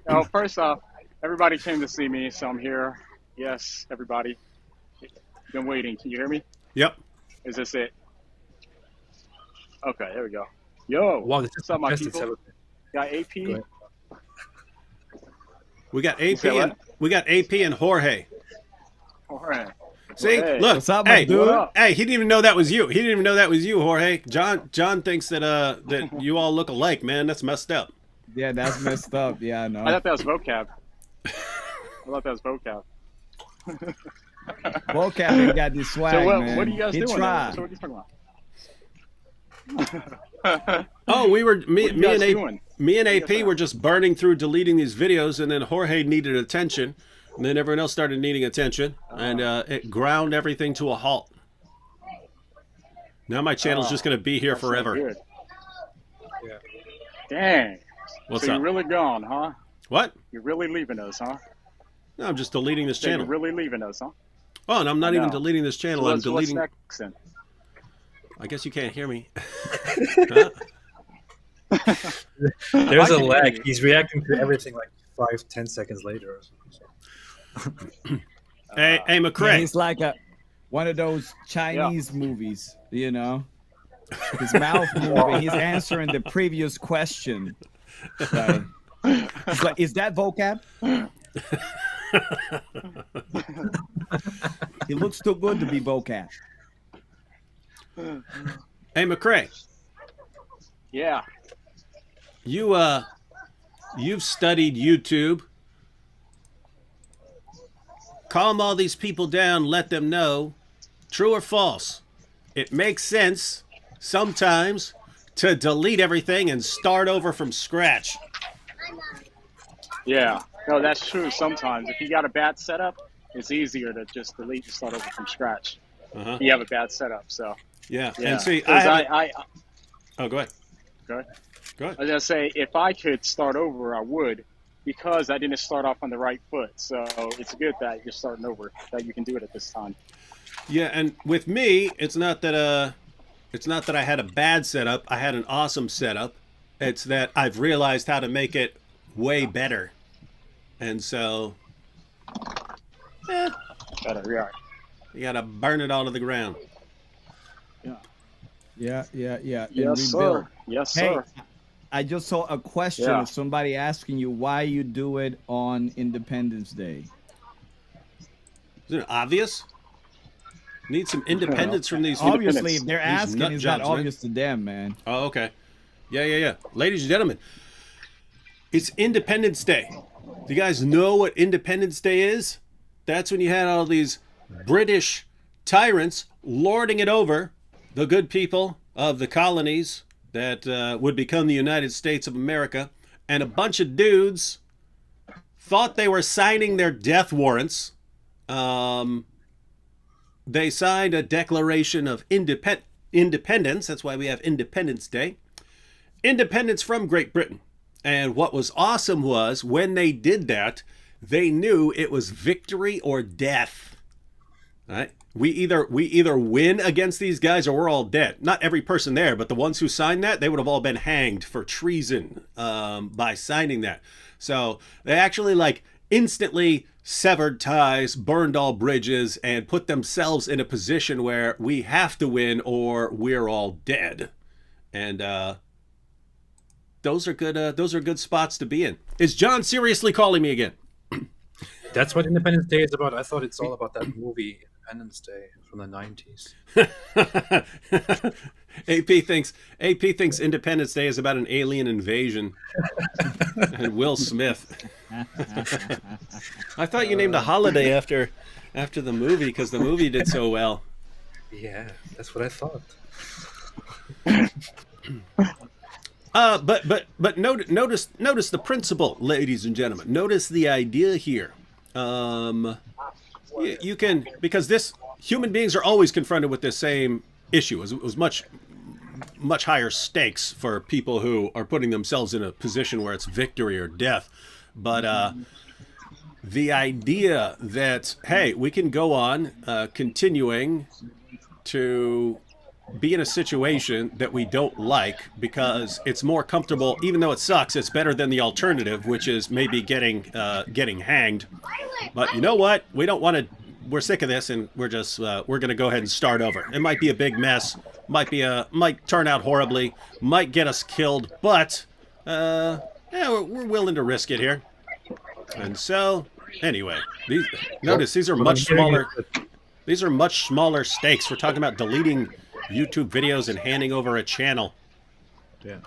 Oh, first off, everybody came to see me, so I'm here. Yes, everybody. Been waiting. Can you hear me? Yep. Is this it? Okay, there we go. Yo, Wow, this is what's up, my the best it's people? ever been. Got AP? Go ahead. We got AP say what? and Jorge. All right. See, Hey, look, what's up, my hey, dude? What up? hey, he didn't even know that was you. He didn't even know that was you, Jorge. John thinks that that you all look alike, man. That's messed up. Yeah, that's messed up. Yeah, I know. I thought that was vocab. Vocab ain't got this swag, So man. what are you guys He doing? tried. So what are you talking about? Oh, we were What are you guys doing? me and What are you AP guys were just burning through deleting these videos, and then Jorge needed attention, and then everyone else started needing attention, and it ground everything to a halt. Now my channel's just going to be here That's so forever. weird. Yeah. Dang. What's So up? you're really gone, huh? What? You're really leaving us, huh? No, I'm just deleting this So you're channel. really leaving us, huh? Oh, and I'm not I even know. deleting this channel. So I'm what's deleting. next then? I guess you can't hear me. Huh? There's I a can hear lag. you. He's reacting to everything like 5-10 seconds later or something. Hey, Yeah, McCrae. he's like one of those Chinese movies, you know. His mouth moving. He's answering the previous question. Like, he's like, is that vocab? He looks too good to be vocab. Hey, McCrae. Yeah. You've studied YouTube. Calm all these people down. Let them know, true or false. It makes sense sometimes to delete everything and start over from scratch. Yeah. No, that's true sometimes. If you got a bad setup, it's easier to just delete and start over from scratch. Uh-huh. You have a bad setup, so Yeah. yeah. And see, 'Cause I oh, go ahead. go ahead. Go I ahead. was gonna say if I could start over, I would, because I didn't start off on the right foot. So it's good that you're starting over, that you can do it at this time. Yeah, and with me, it's not that I had a bad setup. I had an awesome setup. It's that I've realized how to make it way better. And so Better, yeah. you gotta burn it all to the ground. Yeah. And Yes, rebuild. sir. Yes, Hey, sir. I just saw a question Yeah. of somebody asking you why you do it on Independence Day. Isn't it obvious? Need some independence from these. Obviously, if they're These asking, nut it's not jobs, man. obvious to them, man. Oh, okay. Yeah. Ladies and gentlemen, it's Independence Day. Do you guys know what Independence Day is? That's when you had all these British tyrants lording it over the good people of the colonies that would become the United States of America. And a bunch of dudes thought they were signing their death warrants. They signed a Declaration of Independence. That's why we have Independence Day. Independence from Great Britain. And what was awesome was when they did that, they knew it was victory or death. All right? We either win against these guys or we're all dead. Not every person there, but the ones who signed that, they would have all been hanged for treason by signing that. So they actually like instantly severed ties, burned all bridges, and put themselves in a position where we have to win or we're all dead. And those are good spots to be in. Is John seriously calling me again? That's what Independence Day is about. I thought it's all about that movie Independence Day from the 90s. AP thinks Independence Day is about an alien invasion and Will Smith. I thought you named a holiday after the movie because the movie did so well. Yeah, that's what I thought. But notice the principle, ladies and gentlemen. Notice the idea here. You can, because human beings are always confronted with this same issue. It was much higher stakes for people who are putting themselves in a position where it's victory or death. But the idea that, hey, we can go on continuing to be in a situation that we don't like because it's more comfortable, even though it sucks, it's better than the alternative, which is maybe getting hanged. But you know what? We don't want to. We're sick of this, and we're going to go ahead and start over. It might be a big mess, might turn out horribly, might get us killed, but yeah, we're willing to risk it here. And so, anyway, these are much smaller. These are much smaller stakes. We're talking about deleting YouTube videos and handing over a channel. Yeah.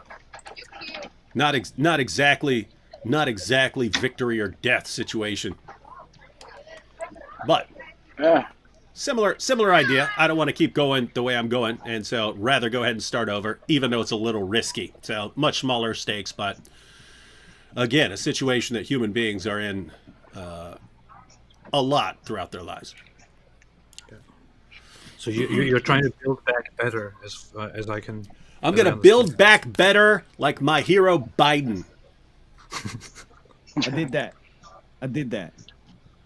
Not exactly victory or death situation. But Yeah. similar idea. I don't want to keep going the way I'm going, and so rather go ahead and start over, even though it's a little risky. So much smaller stakes, but again, a situation that human beings are in a lot throughout their lives. So you're trying to build back better, as I can. I'm going to build back better like my hero Biden. I did that.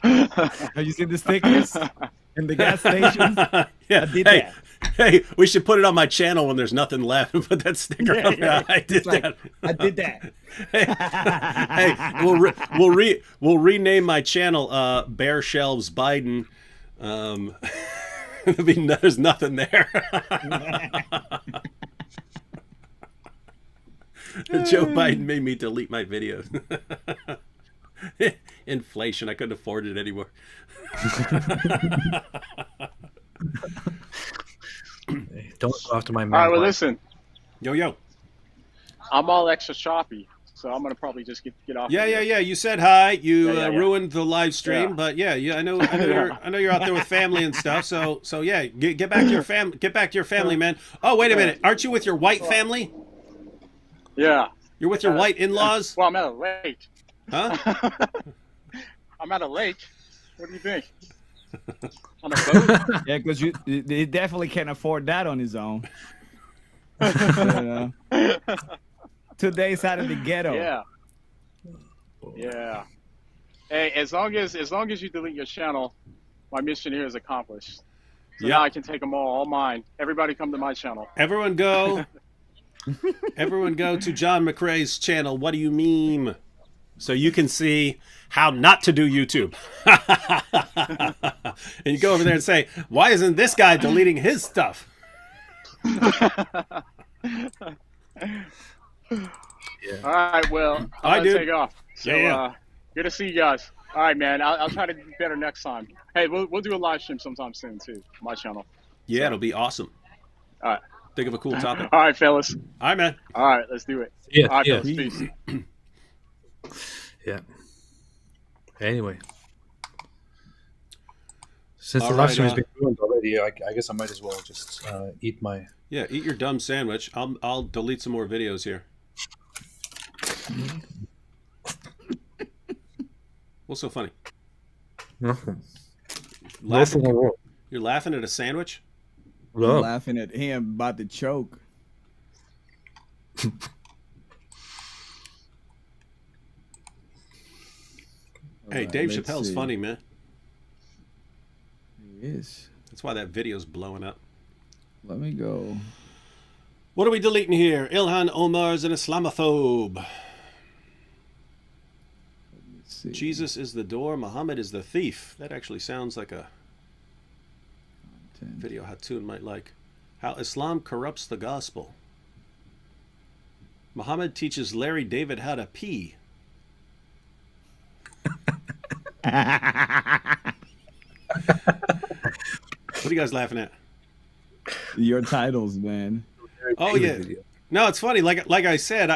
Have you seen the stickers in the gas stations? Yeah. I did that. Hey, we should put it on my channel when there's nothing left and put that sticker on there. I did that. I did that. Hey, we'll rename my channel Bear Shelves Biden. There's nothing there. Joe Biden made me delete my videos. Inflation, I couldn't afford it anymore. Hey, don't go after my man. All right, well, listen, Yo. I'm all extra choppy, so I'm gonna probably just get off. Yeah. You said hi. You Yeah. ruined the live stream, Yeah. but yeah. I know you're out there with family and stuff. So yeah, get back to your Get back to your family, man. Oh, wait a minute. Aren't you with your white family? Yeah. You're with your white in-laws? Well, I'm at a lake. Huh? I'm at a lake. What do you think? On a boat? Yeah, because he definitely can't afford that on his own. 2 days out of the ghetto. Yeah. Yeah. Hey, as long as you delete your channel, my mission here is accomplished. So now I can take them all mine. Everybody come to my channel. Everyone go to John McRae's channel. What do you mean? So you can see how not to do YouTube. And you go over there and say, why isn't this guy deleting his stuff? Yeah. All right, well, I'm going to take off. So, good to see you guys. All right, man. I'll try to do better next time. Hey, we'll do a live stream sometime soon, too, on my channel. Yeah, it'll be awesome. All right. Think of a cool topic. All right, fellas. All right, man. All right, let's do it. Yeah, All right, yeah. fellas. Peace. Yeah. Anyway, since All the right, live stream has been ruined already, I guess I might as well just eat my. Yeah, eat your dumb sandwich. I'll delete some more videos here. What's so funny? Nothing. Laughing? Nothing at all. You're laughing at a sandwich? I'm No. laughing at him about to choke. Hey, Alright, Dave let's Chappelle's see. funny, man. He is. That's why that video's blowing up. Let me go. What are we deleting here? Ilhan Omar's an Islamophobe. see. Jesus is the door, Muhammad is the thief. That actually sounds like a video Hatun might like. How Islam corrupts the gospel. Muhammad teaches Larry David how to pee. What are you guys laughing at? Your titles, man. Oh yeah. No, it's funny. Like I said,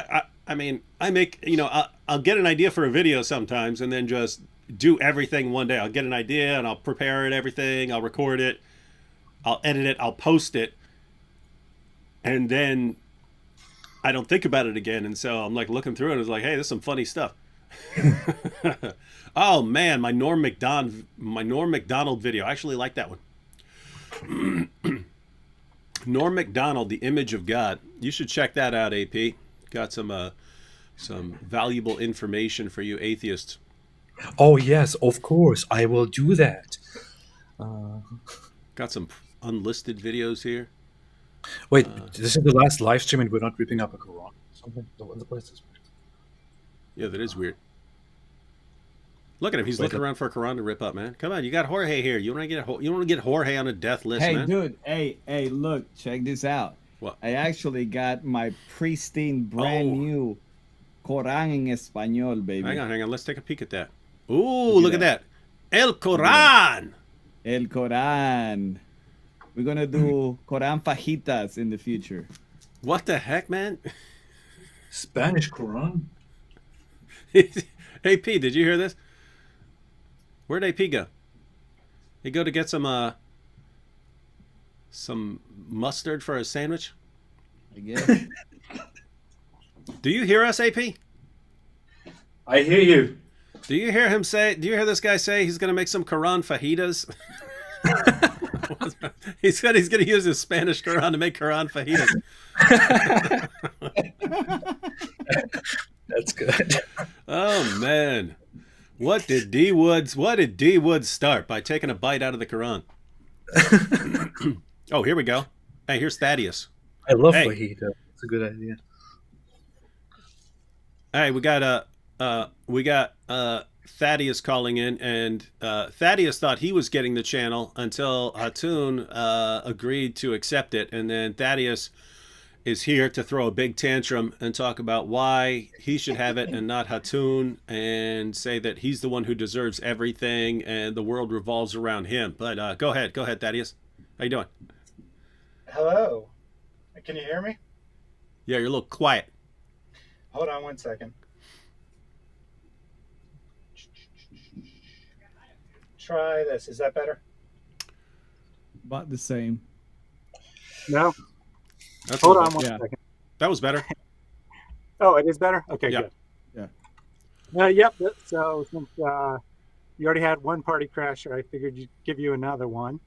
I mean, I make, you know, I'll get an idea for a video sometimes and then just do everything one day. I'll get an idea and I'll prepare it, everything. I'll record it. I'll edit it. I'll post it. And then I don't think about it again. And so I'm like looking through it and it's like, hey, this is some funny stuff. Oh man, my Norm Macdonald video. I actually like that one. Norm Macdonald, the image of God. You should check that out, AP. Got some valuable information for you atheists. Oh yes, of course, I will do that. Got some unlisted videos here. Wait, this is the last live stream, and we're not ripping up a Quran. Something. What is this? Yeah, that is weird. Look at him. He's looking around for a Quran to rip up, man. Come on, you got Jorge here. You want to get Jorge on a death list, Hey, man? dude. Hey, look. Check this out. What? I actually got my pristine, brand new Quran in Español, baby. Hang on. Let's take a peek at that. Ooh, look at that. El Quran. El Quran. We're going to do Quran fajitas in the future. What the heck, man? Spanish Quran? AP, did you hear this? Where'd AP go? He go to get some mustard for a sandwich? I guess. Do you hear us, AP? I hear you. Do you hear this guy say he's going to make some Quran fajitas? He said he's going to use his Spanish Quran to make Quran fajitas. That's good. Oh man. What did D Woods start by taking a bite out of the Quran? Oh, here we go. Hey, here's Thaddeus. I love fajita. It's a good idea. Hey, we got Thaddeus calling in, and Thaddeus thought he was getting the channel until Hatun agreed to accept it, and then Thaddeus is here to throw a big tantrum and talk about why he should have it and not Hatun, and say that he's the one who deserves everything and the world revolves around him. But go ahead, Thaddeus. How you doing? Hello. Can you hear me? Yeah, you're a little quiet. Hold on one second. Try this. Is that better? About the same. No? That's Hold a on little one Yeah. second. That was better. Oh, it is better? Okay, Yeah. good. Yeah. Yep. So since you already had one party crasher, I figured you'd give you another one.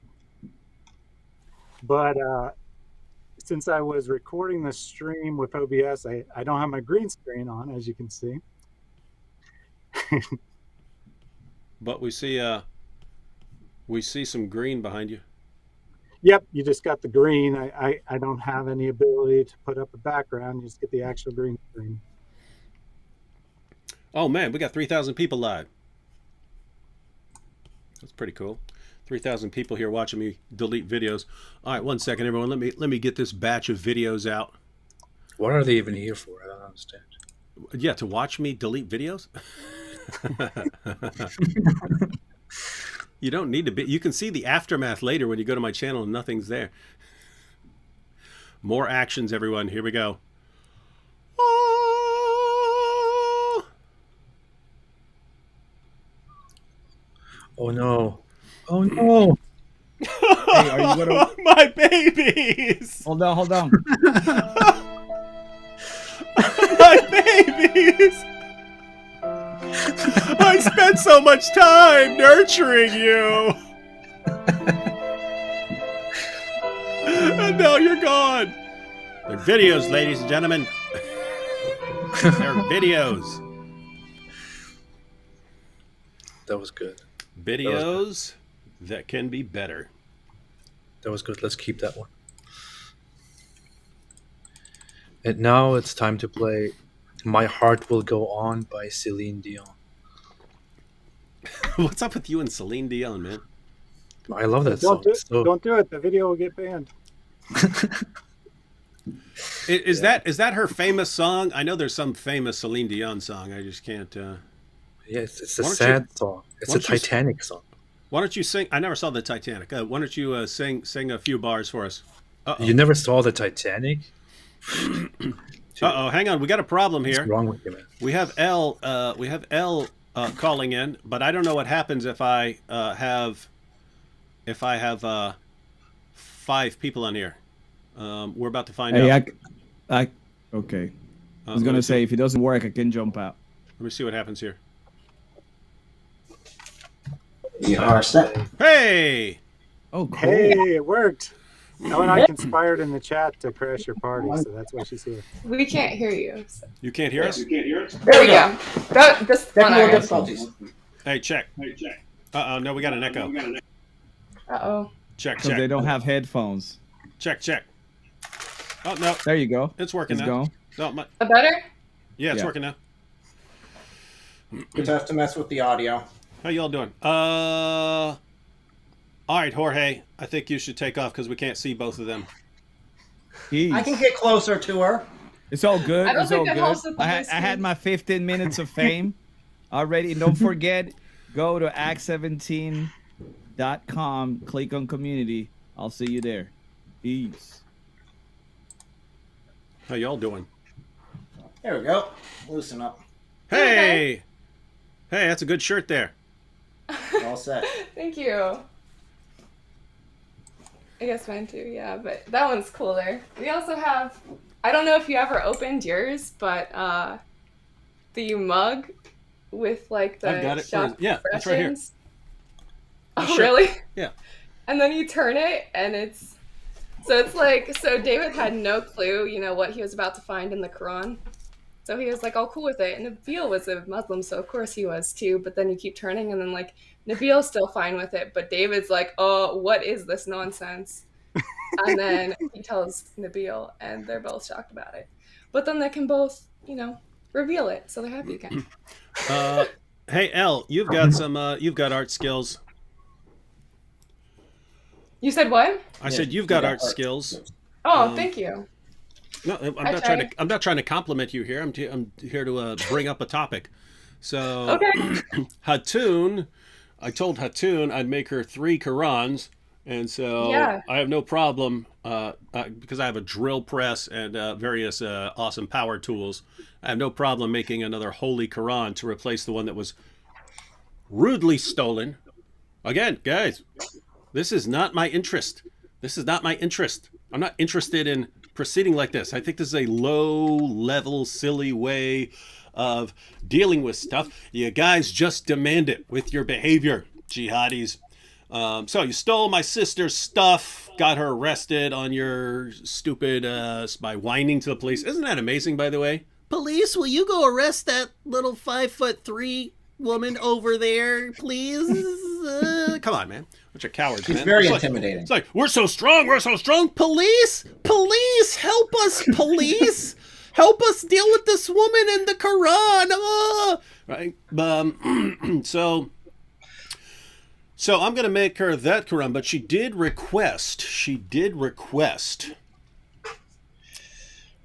But since I was recording the stream with OBS, I don't have my green screen on, as you can see. But we see some green behind you. Yep, you just got the green. I don't have any ability to put up a background. You just get the actual green screen. Oh man, we got 3,000 people live. That's pretty cool. 3,000 people here watching me delete videos. All right, one second, everyone. Let me get this batch of videos out. What are they even here for? I don't understand. Yeah, to watch me delete videos. You don't need to be. You can see the aftermath later when you go to my channel and nothing's there. More actions, everyone. Here we go. Oh no. Oh no. Hey, are you gonna... My babies? Hold on. My babies! I spent so much time nurturing you! And now you're gone! They're videos, ladies and gentlemen. They're videos. That was good. Videos that can be better. That was good. Let's keep that one. And now it's time to play My Heart Will Go On by Celine Dion. What's up with you and Celine Dion, man? I love that Don't song. So, don't do it. The video will get banned. Is that her famous song? I know there's some famous Celine Dion song. I just can't. yeah, it's a Why don't sad song. It's why a don't you- Titanic song. Why don't you sing? I never saw the Titanic. Why don't you sing a few bars for us? You never saw the Titanic? Hang on, we got a problem What's here. wrong with you, man? We have L. Calling in, but I don't know what happens if I have 5 people on here. We're about to find Hey, out. okay. I Let was me gonna see. say if it doesn't work, I can jump out. Let me see what happens here. You are set. Hey, Oh, cool. Hey, it worked. Ellen and I conspired in the chat to crash your party, so that's why she's here. We can't hear you. So. you can't hear us? There we go. Just one Technical hour. difficulties. Hey, check. No, we got an echo. Uh-oh. Check, Because they check, don't have headphones. check. Oh no, There you go. it's working It's now. gone. No, Better? yeah, it's Yeah. working now. Good have to mess with the audio. How y'all doing? All right, Jorge. I think you should take off because we can't see both of them. Jeez. I can get closer to her. It's all good. I don't It's all think that good. helps with the I had listening. my 15 minutes of fame already. And don't forget, go to act17.com, click on community. I'll see you there. Peace. How y'all doing? There we go. Loosen up. Hey, that's a good shirt there. All set. Thank you. I guess mine too, yeah, but that one's cooler. We also have, I don't know if you ever opened yours, but the mug with like the I've got it. shop Yeah, it's right here. expressions. Oh, Sure. really? Yeah. And then you turn it, and it's like, so David had no clue, what he was about to find in the Quran. So he was like all cool with it. And Nabil was a Muslim, so of course he was too. But then you keep turning, and then like Nabil's still fine with it, but David's like, oh, what is this nonsense? And then he tells Nabil, and they're both shocked about it. But then they can both, reveal it, so they're happy again. Hey, Elle, you've got you've got art skills. You said what? I said you've got art skills. Oh, thank you. No, I try. I'm not trying to compliment you here. I'm here to bring up a topic. So, Okay. Hatun, I told Hatun I'd make her 3 Qurans, and so Yeah. I have no problem because I have a drill press and various awesome power tools. I have no problem making another holy Quran to replace the one that was rudely stolen. Again, guys, this is not my interest. This is not my interest. I'm not interested in proceeding like this. I think this is a low-level, silly way of dealing with stuff. You guys just demand it with your behavior, jihadis. So you stole my sister's stuff, got her arrested on your stupid, by whining to the police. Isn't that amazing, by the way? Police, will you go arrest that little 5'3" woman over there, please? Come on, man. Bunch of cowards, She's man. very It's like- intimidating. It's like, we're so strong, Police, help us, police. Help us deal with this woman and the Quran. Right? So I'm going to make her that Quran, but she did request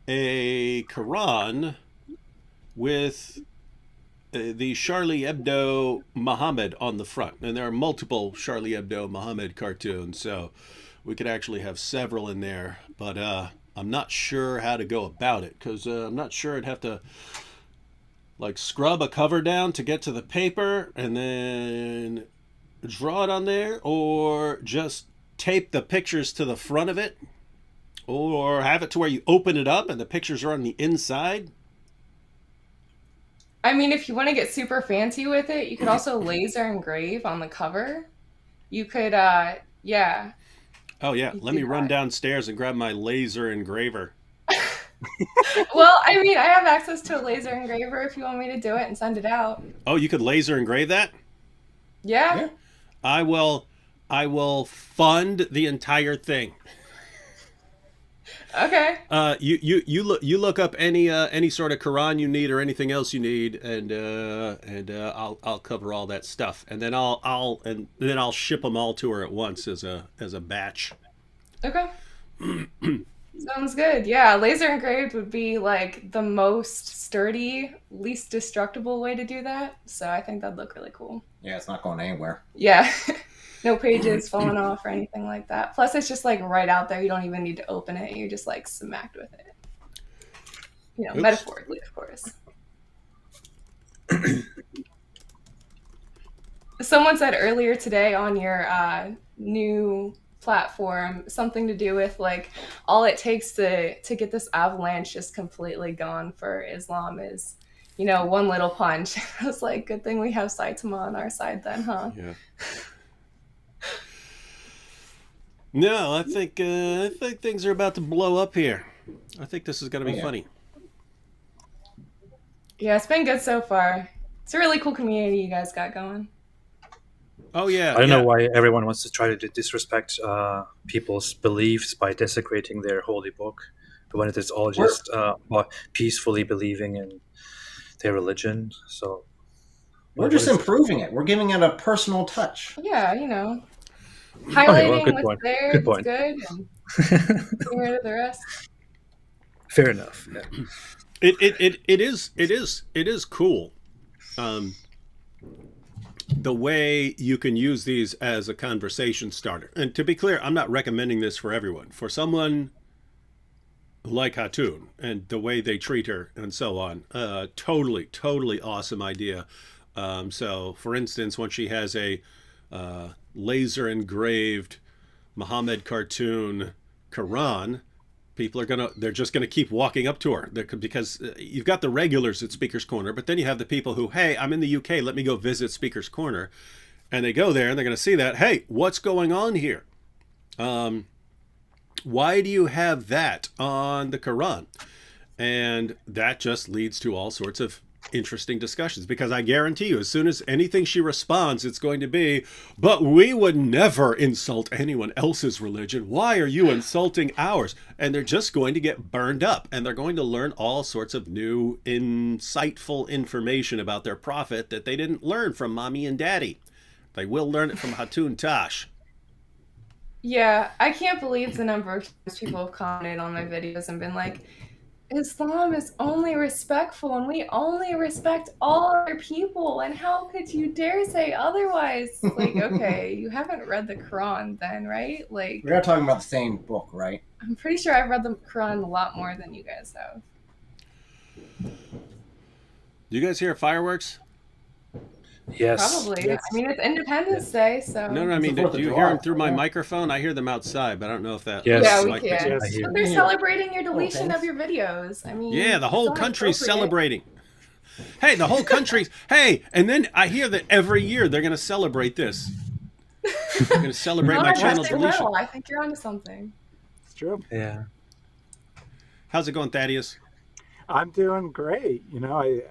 a Quran with the Charlie Hebdo Muhammad on the front. And there are multiple Charlie Hebdo Muhammad cartoons, so we could actually have several in there. But I'm not sure how to go about it, because I'm not sure I'd have to like scrub a cover down to get to the paper and then draw it on there, or just tape the pictures to the front of it, or have it to where you open it up and the pictures are on the inside. I mean, if you want to get super fancy with it, you could also laser engrave on the cover. You could, yeah. Oh yeah, You let me do run that. downstairs and grab my laser engraver. Well, I mean, I have access to a laser engraver if you want me to do it and send it out. Oh, you could laser engrave that? Yeah? Yeah. I will fund the entire thing. Okay. You look up any sort of Quran you need or anything else you need, and I'll cover all that stuff, and then I'll ship them all to her at once as a batch. Okay. Sounds good. Yeah, laser engraved would be like the most sturdy, least destructible way to do that. So I think that'd look really cool. Yeah, it's not going anywhere. Yeah. No pages falling off or anything like that. Plus, it's just like right out there. You don't even need to open it. You're just like smacked with it. You know, Oops. metaphorically, of course. Someone said earlier today on your new platform something to do with like all it takes to get this avalanche just completely gone for Islam is, you know, one little punch. I was like, good thing we have Saitama on our side then, huh? Yeah. No, I think things are about to blow up here. I think this is going to be funny. Yeah, it's been good so far. It's a really cool community you guys got going. Oh yeah. I don't know why everyone wants to try to disrespect people's beliefs by desecrating their holy book, when it is all just peacefully believing in their religion. So we're just improving it. We're giving it a personal touch. Yeah, you know, highlighting good what's point. there, Good what's point. good, and getting rid of the rest. Fair enough. Yeah. It is cool. The way you can use these as a conversation starter. And to be clear, I'm not recommending this for everyone. For someone like Hatun and the way they treat her and so on, totally awesome idea. So, for instance, when she has a laser engraved Muhammad cartoon Quran, they're just gonna keep walking up to her because you've got the regulars at Speaker's Corner, but then you have the people who, hey, I'm in the UK, let me go visit Speaker's Corner, and they go there and they're gonna see that, hey, what's going on here? Why do you have that on the Quran? And that just leads to all sorts of interesting discussions, because I guarantee you, as soon as anything she responds, it's going to be, but we would never insult anyone else's religion. Why are you insulting ours? And they're just going to get burned up, and they're going to learn all sorts of new, insightful information about their prophet that they didn't learn from mommy and daddy. They will learn it from Hatun Tash. Yeah, I can't believe the number of times people have commented on my videos and been like, Islam is only respectful and we only respect all other people, and how could you dare say otherwise? Like, okay, you haven't read the Quran then, right? Like, We're not talking about the same book, right? I'm pretty sure I've read the Quran a lot more than you guys have. You guys hear fireworks? Yes. Probably. Yes. I mean, it's Independence Day, so. No, I mean, It's the 4th do of you July. hear them through my microphone? I hear them outside, but I don't know if that... Yes. Yeah, we mic can. picks it up. I hear But they're you. celebrating your deletion thanks. of your videos. I mean, Yeah, the it's whole only country's appropriate. celebrating. Hey, the whole country's... Hey, and then I hear that every year they're going to celebrate this. They're going to celebrate No, my I guess channel they deletion. will. I think you're onto something. It's true. Yeah. How's it going, Thaddeus? I'm doing great. You know,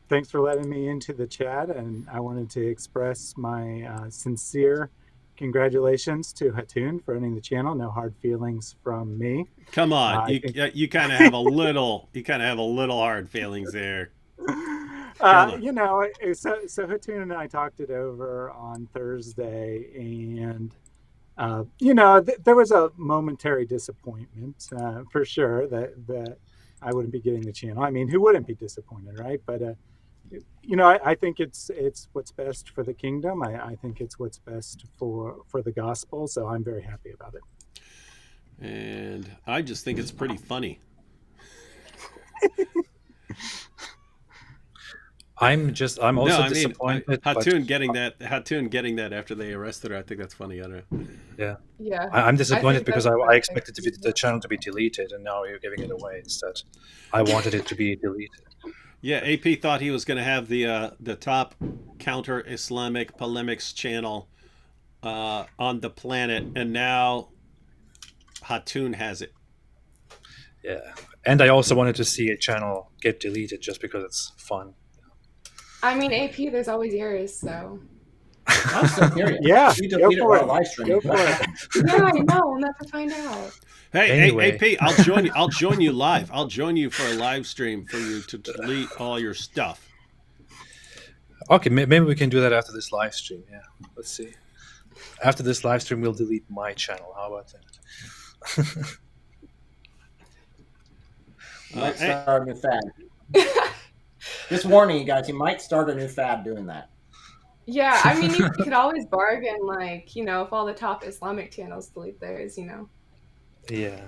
thanks for letting me into the chat, and I wanted to express my sincere congratulations to Hatun for running the channel. No hard feelings from me. Come on, you kind of have a little hard feelings there. You know, so Hatun and I talked it over on Thursday, and you know, there was a momentary disappointment for sure that I wouldn't be getting the channel. I mean, who wouldn't be disappointed, right? But you know, I think it's what's best for the kingdom. I think it's what's best for the gospel. So I'm very happy about it. And I just think it's pretty funny. I'm also disappointed. Hatun getting that after they arrested her, I think that's funny. I don't know. Yeah. Yeah. I'm disappointed think because that's I expected the channel to be deleted, and now you're giving it away instead. I wanted it to be deleted. Yeah, AP thought he was going to have the top counter-Islamic polemics channel on the planet, and now Hatun has it. Yeah, and I also wanted to see a channel get deleted just because it's fun. I mean, AP, there's always yours, so. I'm still curious. Yeah, You go delete it for while it. live Go streaming. for it. Yeah, I know. We'll never find out. Hey, Anyway. hey, Pete, I'll join you. I'll join you live. I'll join you for a live stream for you to delete all your stuff. Okay, maybe we can do that after this live stream. Yeah, let's see. After this live stream, we'll delete my channel. How about that? Might Hey. start a new fad. Just warning you guys, you might start a new fad doing that. Yeah, I mean, you could always bargain, like, you know, if all the top Islamic channels delete theirs, you know. Yeah.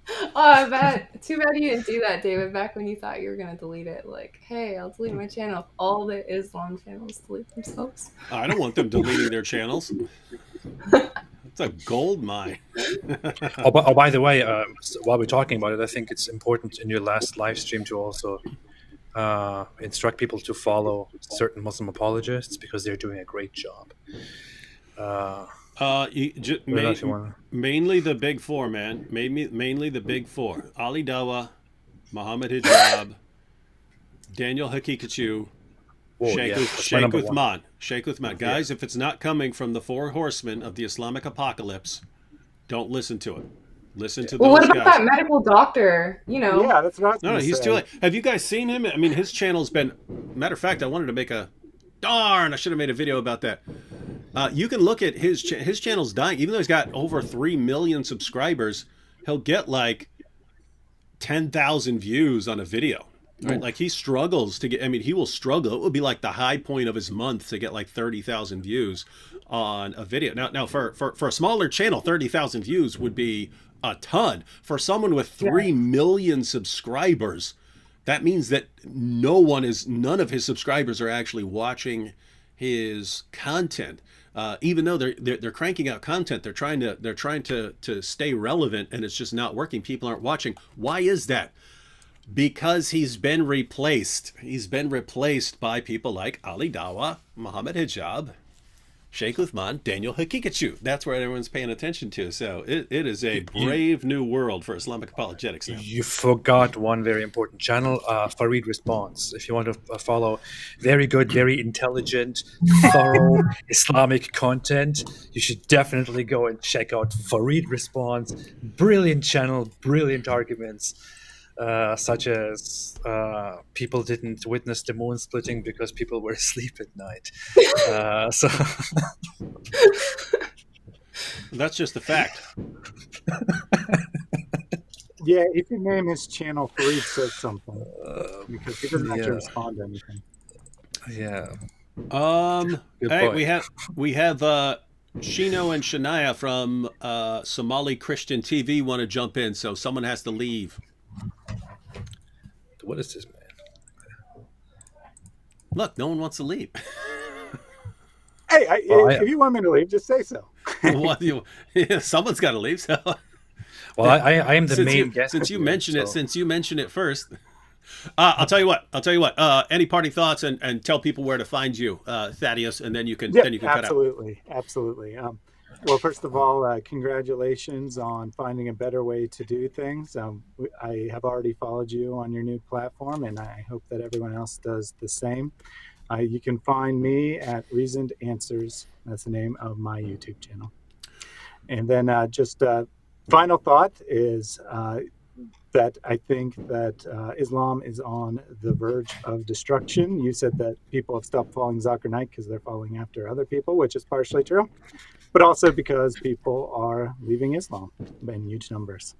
Oh, I bet. Too bad you didn't do that, David, back when you thought you were going to delete it. Like, hey, I'll delete my channel if all the Islam channels delete themselves. I don't want them deleting their channels. It's a gold mine. Oh, by the way, while we're talking about it, I think it's important in your last live stream to also instruct people to follow certain Muslim apologists because they're doing a great job. Mainly the big four, man. Mainly the big four. Ali Dawah, Muhammad Hijab, Daniel Hakikachu, Sheikh Uthman. Sheikh Uthman. Guys, if it's not coming from the four horsemen of the Islamic apocalypse, don't listen to it. Listen to those what about guys. that medical doctor? You know. Yeah, that's what I was No, he's too late. Have you guys seen him? I mean, his channel's been... Matter of fact, I wanted to make a... Darn, I should have made a video about that. You can look at his channel's dying. Even though he's got over 3 million subscribers, he'll get like 10,000 views on a video. Right? Like he struggles to get... I mean, he will struggle. It would be like the high point of his month to get like 30,000 views on a video. Now for a smaller channel, 30,000 views would be a ton. For someone with 3 million subscribers, that means that none of his subscribers are actually watching his content. Even though they're cranking out content, they're trying to stay relevant, and it's just not working. People aren't watching. Why is that? Because he's been replaced. He's been replaced by people like Ali Dawah, Muhammad Hijab, Sheikh Uthman, Daniel Hakikachu. That's what everyone's paying attention to. So it is a brave new world for Islamic apologetics now. You forgot one very important channel, Farid Response. If you want to follow very good, very intelligent, thorough Islamic content, you should definitely go and check out Farid Response. Brilliant channel, brilliant arguments. Such as people didn't witness the moon splitting because people were asleep at night. So that's just a fact. Yeah, if you name his channel, Farid says something because he doesn't actually respond to anything. Yeah. Hey, we have Shino and Shania from Somali Christian TV want to jump in, so someone has to leave. What is this, man? Look, no one wants to leave. Hey, if you want me to leave, just say so. Someone's got to leave. So. Well, I am the main guest. Since you mentioned it first, I'll tell you what. Any parting thoughts and tell people where to find you, Thaddeus, and then you can cut out. Absolutely. Well, first of all, congratulations on finding a better way to do things. I have already followed you on your new platform, and I hope that everyone else does the same. You can find me at Reasoned Answers. That's the name of my YouTube channel. And then just final thought is that I think that Islam is on the verge of destruction. You said that people have stopped following Zakir Naik because they're following after other people, which is partially true, but also because people are leaving Islam in huge numbers.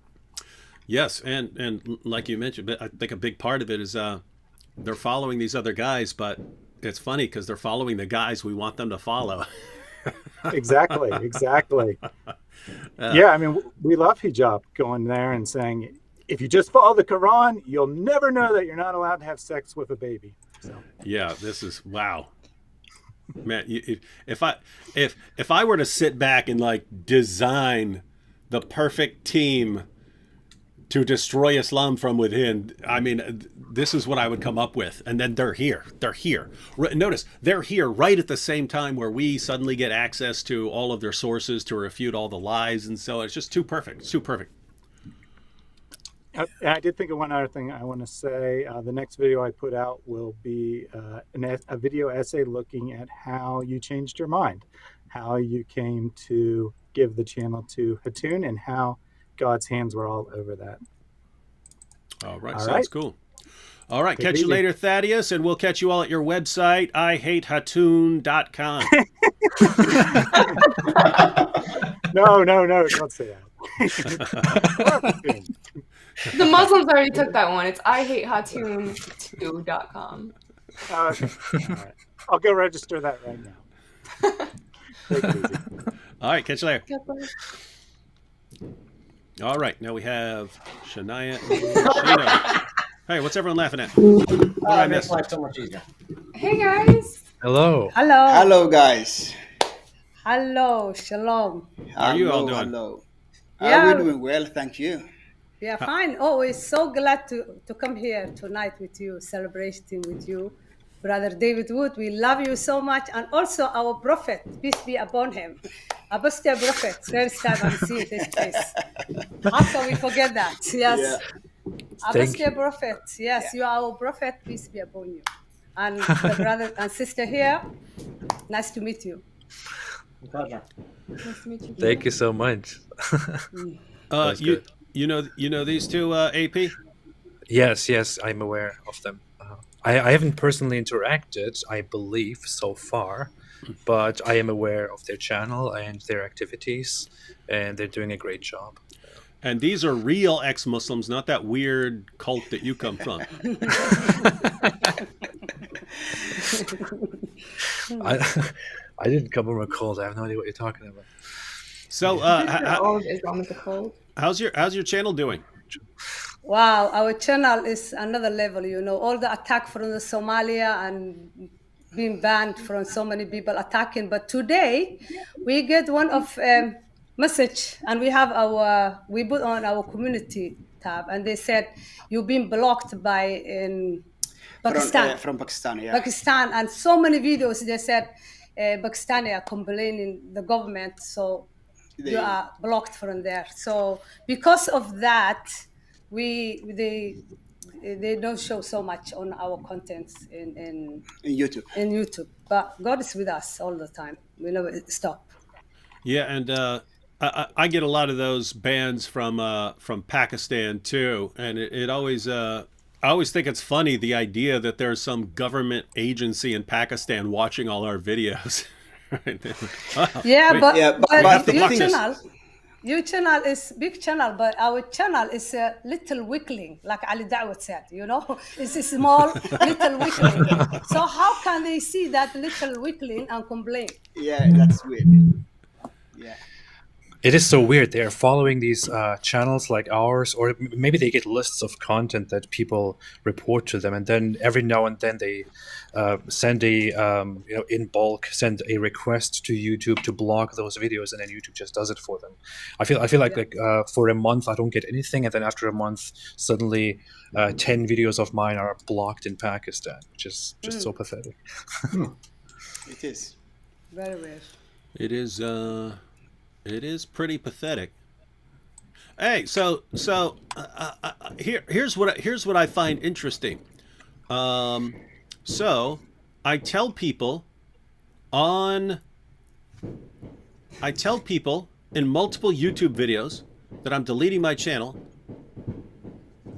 Yes, and like you mentioned, I think a big part of it is they're following these other guys, but it's funny because they're following the guys we want them to follow. Exactly. Yeah, I mean, we love hijab, going there and saying, if you just follow the Quran, you'll never know that you're not allowed to have sex with a baby. So. Yeah, this is wow, man. If I were to sit back and like design the perfect team to destroy Islam from within, I mean, this is what I would come up with. And then they're here. Notice, they're here right at the same time where we suddenly get access to all of their sources to refute all the lies. And so it's just too perfect. I did think of one other thing I want to say. The next video I put out will be a video essay looking at how you changed your mind, how you came to give the channel to Hatun, and how God's hands were all over that. All right, All sounds right. cool. All right, Take it catch you easy. later, Thaddeus, and we'll catch you all at your website, ihatehatoon.com. No, don't say that. The Muslims already took that one. It's ihatehatoon2.com. Okay. All right. I'll go register that right now. Take it easy. All right, catch you later. All right, now we have Shania and Shino. Hey, what's everyone laughing at? What did I It makes miss? life so much easier. Hey guys. Hello. Hello. Hello, guys. Hello. Shalom. How are you all doing? Hello. Yeah. We're doing well, thank you. Yeah, fine. Always so glad to come here tonight with you, celebrating with you. Brother David Wood, we love you so much. And also our prophet, peace be upon him. Apostle prophet, first time I'm seeing this face. How can we forget that? Yes. Yeah. Apostle prophet, yes, you are our prophet, peace be upon you. And the brother and sister here, nice to meet you. Pleasure. Nice to meet you. Thank you so much. That's good. You know these two, AP? Yes, I'm aware of them. I haven't personally interacted, I believe, so far, but I am aware of their channel and their activities, and they're doing a great job. And these are real ex-Muslims, not that weird cult that you come from. I didn't come from a cult. I have no idea what you're talking about. So, All of Islam is a cult. how's your channel doing? Wow, our channel is another level, you know, all the attack from the Somalia and being banned from so many people attacking. But today we get one of message and we put on our community tab and they said, you've been blocked by in Pakistan. From Pakistan, yeah. Pakistan, and so many videos they said Pakistani are complaining the government, so you are blocked from there. So because of that, they don't show so much on our contents in YouTube. In YouTube, but God is with us all the time. We never stop. Yeah, and I get a lot of those bans from Pakistan too, and it always I always think it's funny the idea that there's some government agency in Pakistan watching all our videos. Right? Wow. Yeah, but your channel is big channel, but our channel is a little weakling, like Ali Dawud said, you know, it's a small little weakling. So how can they see that little weakling and complain? Yeah, that's weird. Yeah. It is so weird. They're following these channels like ours, or maybe they get lists of content that people report to them, and then every now and then they send in bulk send a request to YouTube to block those videos, and then YouTube just does it for them. I feel like for a month I don't get anything, and then after a month suddenly 10 videos of mine are blocked in Pakistan, which is just so pathetic. It is. Very weird. It is pretty pathetic. Hey, so here's what I find interesting. So I tell people in multiple YouTube videos that I'm deleting my channel,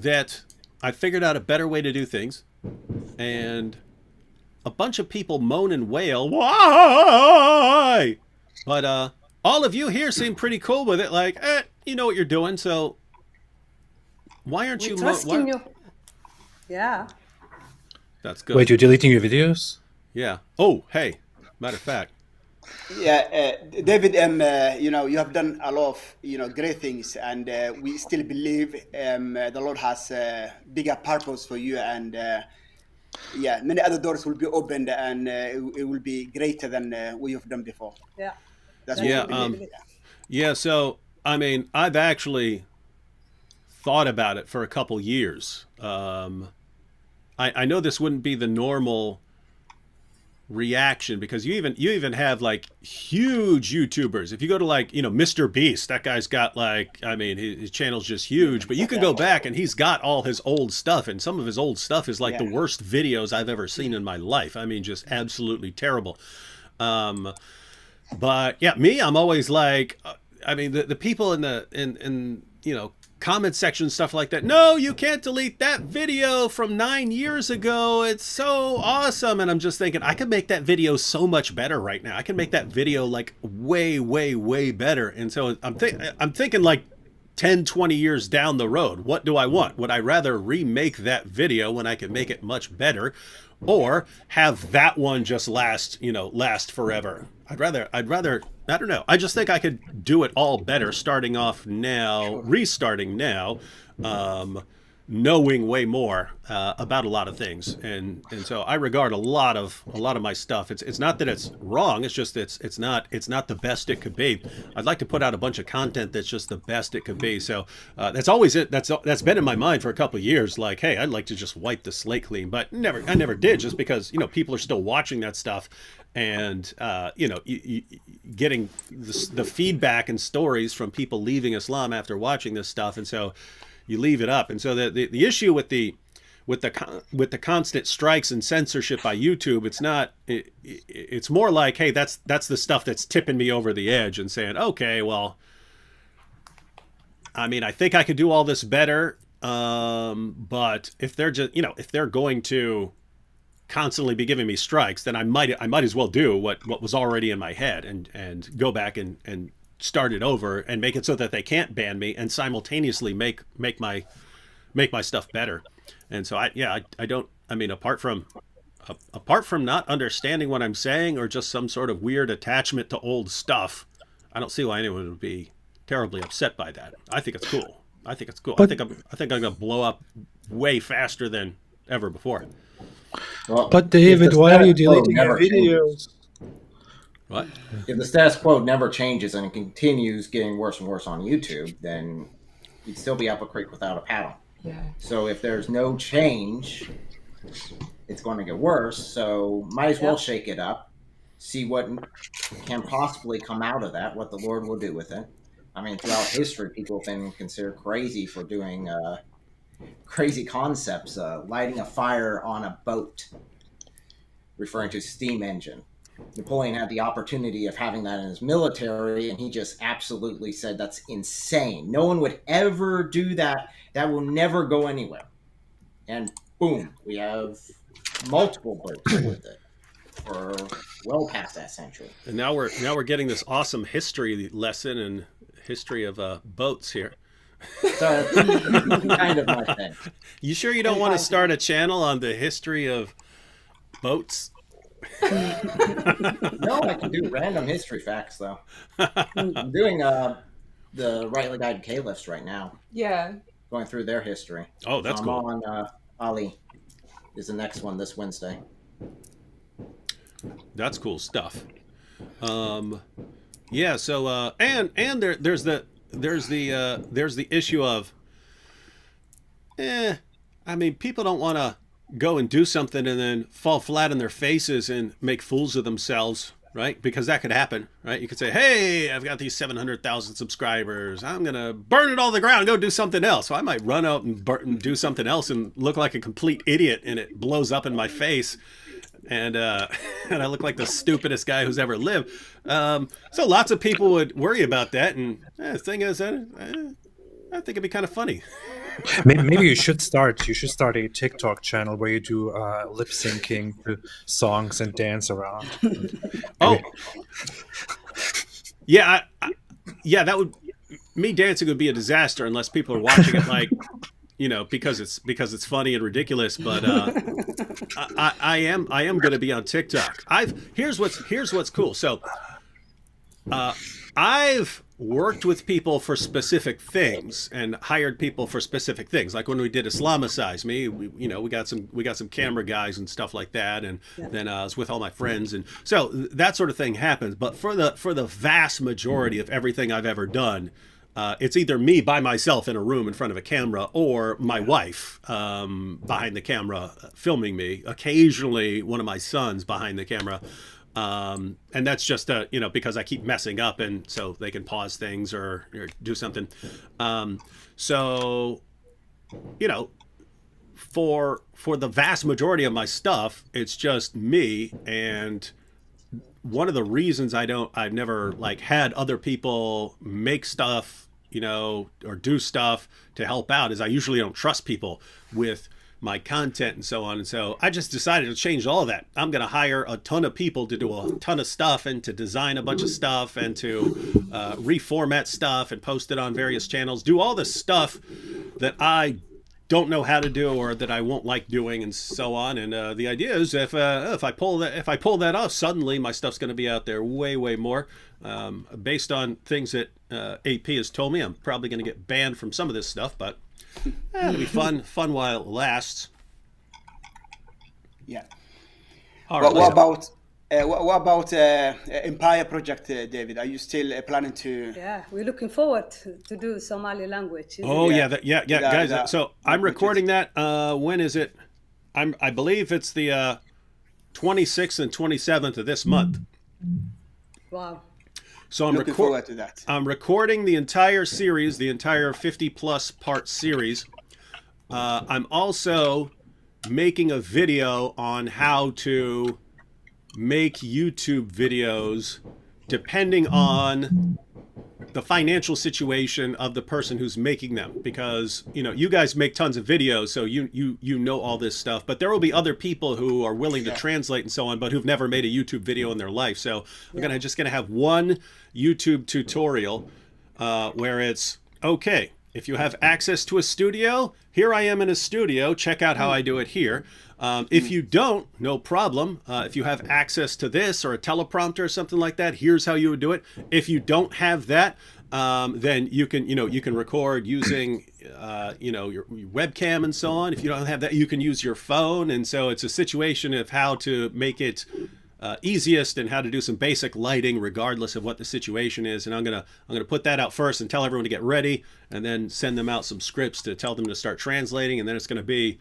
that I figured out a better way to do things, and a bunch of people moan and wail, why? But all of you here seem pretty cool with it. Like, you know what you're doing, so why aren't you? Trusting you. Yeah. That's good. Wait, you're deleting your videos? Yeah. Oh, hey. Matter of fact. Yeah, David, you know, you have done a lot of, you know, great things, and we still believe the Lord has a bigger purpose for you, and yeah, many other doors will be opened, and it will be greater than what you've done before. Yeah. That's what we believe. Yeah. So, I mean, I've actually thought about it for a couple years. I know this wouldn't be the normal reaction, because you even have like huge YouTubers. If you go to like, you know, Mr. Beast, that guy's got like, I mean, his channel's just huge, but you can go back and he's got all his old stuff, and some of his old stuff is like the worst videos I've ever seen in my life. I mean, just absolutely terrible. But yeah, me, I'm always like, I mean, the people in you know, comment section, stuff like that. No, you can't delete that video from 9 years ago. It's so awesome. And I'm just thinking, I could make that video so much better right now. I can make that video like way, way, way better. And so I'm thinking like 10, 20 years down the road, what do I want? Would I rather remake that video when I can make it much better, or have that one just last forever? I'd rather, I don't know. I just think I could do it all better starting off now, restarting now, knowing way more about a lot of things. And so I regard a lot of my stuff. It's not that it's wrong. It's just it's not the best it could be. I'd like to put out a bunch of content that's just the best it could be. So that's always it. That's been in my mind for a couple of years. Like, hey, I'd like to just wipe the slate clean, but I never did, just because, you know, people are still watching that stuff. And, you know, getting the feedback and stories from people leaving Islam after watching this stuff. And so you leave it up. And so the issue with the constant strikes and censorship by YouTube, it's more like, hey, that's the stuff that's tipping me over the edge and saying, okay, well, I mean, I think I could do all this better. But if they're just, you know, if they're going to constantly be giving me strikes, then I might as well do what was already in my head and go back and start it over and make it so that they can't ban me, and simultaneously make my stuff better. And so I don't, I mean, apart from not understanding what I'm saying, or just some sort of weird attachment to old stuff, I don't see why anyone would be terribly upset by that. I think it's cool. I think I'm gonna blow up way faster than ever before. Well, but David, why are you deleting your videos? What? If the status quo never changes and it continues getting worse and worse on YouTube, then you'd still be up a creek without a paddle. Yeah. So if there's no change, it's going to get worse. So might as well shake it up, see what can possibly come out of that, what the Lord will do with it. I mean, throughout history, people have been considered crazy for doing crazy concepts, lighting a fire on a boat, referring to a steam engine. Napoleon had the opportunity of having that in his military, and he just absolutely said that's insane. No one would ever do that. That will never go anywhere. And boom, we have multiple boats with it for well past that century. And now we're getting this awesome history lesson and history of boats here. So kind of my thing. You sure you don't want to start a channel on the history of boats? No, I can do random history facts though. I'm doing the Rightly Guided Caliphs right now. Yeah. Going through their history. Oh, that's cool. I'm on Ali is the next one this Wednesday. That's cool stuff. Yeah. So and there's the issue of, I mean, people don't want to go and do something and then fall flat on their faces and make fools of themselves, right? Because that could happen, right? You could say, hey, I've got these 700,000 subscribers. I'm going to burn it all to the ground, go do something else. So I might run out and do something else and look like a complete idiot, and it blows up in my face. And and I look like the stupidest guy who's ever lived. So lots of people would worry about that. And the thing is, I think it'd be kind of funny. Maybe you should start a TikTok channel where you do lip syncing to songs and dance around. Yeah, yeah, that would, me dancing would be a disaster unless people are watching it like, you know, because it's funny and ridiculous. But I am going to be on TikTok. Here's what's cool. So I've worked with people for specific things and hired people for specific things. Like when we did Islamicize Me, we got some camera guys and stuff like that, and then I was with all my friends, and so that sort of thing happens. But for the vast majority of everything I've ever done, it's either me by myself in a room in front of a camera or my wife behind the camera filming me. Occasionally, one of my sons behind the camera. And that's just, because I keep messing up, and so they can pause things or do something. So, for the vast majority of my stuff, it's just me. And one of the reasons I've never like had other people make stuff, or do stuff to help out is I usually don't trust people with my content and so on. And so I just decided to change all of that. I'm going to hire a ton of people to do a ton of stuff and to design a bunch of stuff and to reformat stuff and post it on various channels, do all this stuff that I don't know how to do or that I won't like doing and so on. And the idea is if I pull that off, suddenly my stuff's going to be out there way, way more. Based on things that AP has told me, I'm probably going to get banned from some of this stuff, but it'll be fun while it lasts. Yeah. All right, what about Empire Project, David? Are you still planning to? Yeah, we're looking forward to do Somali language. Guys. So I'm recording that. When is it? I believe it's the 26th and 27th of this month. Wow. So I'm looking forward to that. I'm recording the entire series, the entire 50+ part series. I'm also making a video on how to make YouTube videos depending on the financial situation of the person who's making them, because you guys make tons of videos, so you know all this stuff, but there will be other people who are willing to translate and so on, but who've never made a YouTube video in their life. So we're just gonna have one YouTube tutorial where it's okay, if you have access to a studio, here I am in a studio, check out how I do it here. If you don't, no problem. If you have access to this or a teleprompter or something like that, here's how you would do it. If you don't have that, then you can record using your webcam and so on. If you don't have that, you can use your phone. And so it's a situation of how to make it easiest and how to do some basic lighting regardless of what the situation is. And I'm gonna put that out first and tell everyone to get ready, and then send them out some scripts to tell them to start translating, and then it's going to be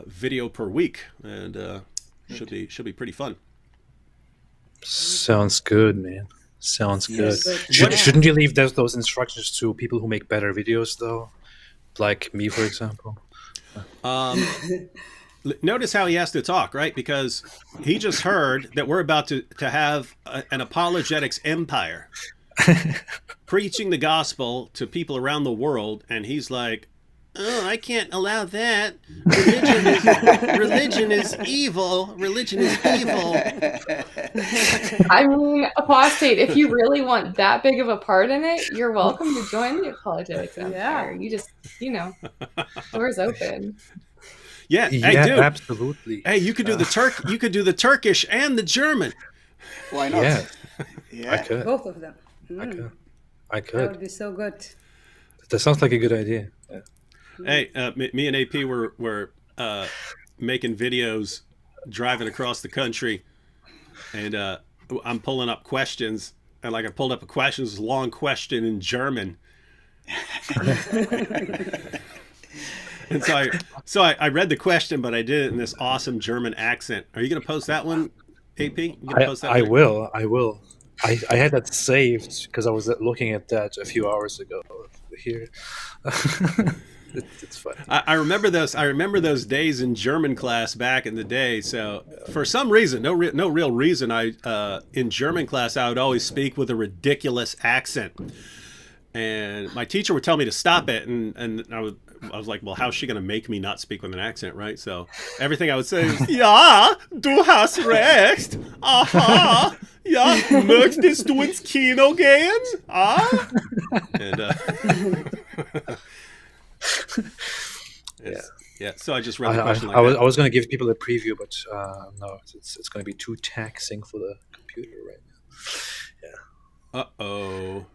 video per week, and should be pretty fun. Sounds good, man. Sounds good. Yes. Shouldn't you leave those instructions to people who make better videos, though, like me, for example? Notice how he has to talk, right? Because he just heard that we're about to have an apologetics empire preaching the gospel to people around the world, and he's like, oh, I can't allow that. Religion is evil. Religion is evil. I mean, apostate, if you really want that big of a part in it, you're welcome to join the apologetics empire. You just, doors open. Yeah, hey, dude. Absolutely. Hey, you could do you could do the Turkish and the German. Why not? Yeah. I could. Both of them. I could. That would be so good. That sounds like a good idea. Yeah. Hey, me and AP were making videos driving across the country, and I'm pulling up questions, and I pulled up a question, this long question in German. And so I read the question, but I did it in this awesome German accent. Are you going to post that one, AP? You gonna post that I will. I had that saved because I was looking at that a few hours ago here. It's funny. I remember those days in German class back in the day. So for some reason, no real reason, in German class I would always speak with a ridiculous accent, and my teacher would tell me to stop it, and I was like, well, how's she going to make me not speak with an accent, right? So everything I would say is, ja, du hast recht. Aha. Ja, möchtest du ins Kino gehen? Ah? And, yeah. So I just read the question I was going to give people a preview, but no, it's going to be too taxing for the computer right now. Yeah. Uh-oh.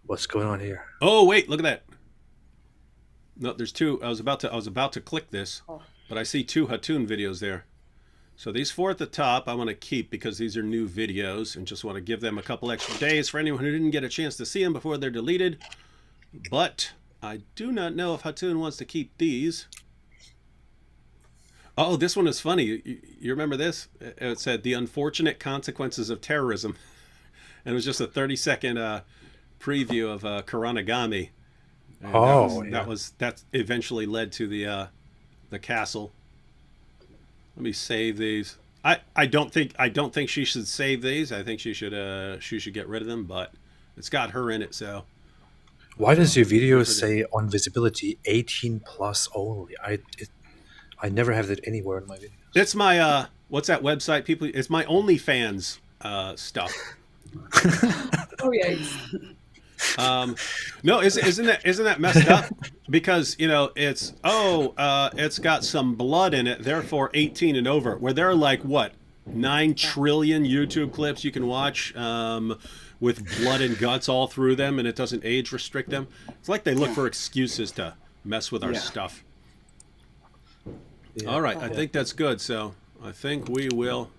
What's going on here? Oh, wait, look at that. No, there's two. I was about to click this, but I see two Hatun videos there. So these 4 at the top I want to keep because these are new videos and just want to give them a couple extra days for anyone who didn't get a chance to see them before they're deleted. But I do not know if Hatun wants to keep these. Oh, this one is funny. You remember this? It said the unfortunate consequences of terrorism. And it was just a 30-second preview of Kuranagami. And that eventually led to the castle. Let me save these. I don't think she should save these. I think she should get rid of them, but it's got her in it, so. Why does your video say on visibility 18 plus only? I never have that anywhere in my videos. It's my what's that website? People, it's my OnlyFans stuff. Oh yikes. No, isn't that messed up? Because it's got some blood in it, therefore 18 and over. Where there are like what 9 trillion YouTube clips you can watch with blood and guts all through them, and it doesn't age restrict them. It's like they look for excuses to mess with our stuff. Yeah. All right, I think that's good. So I think we'll.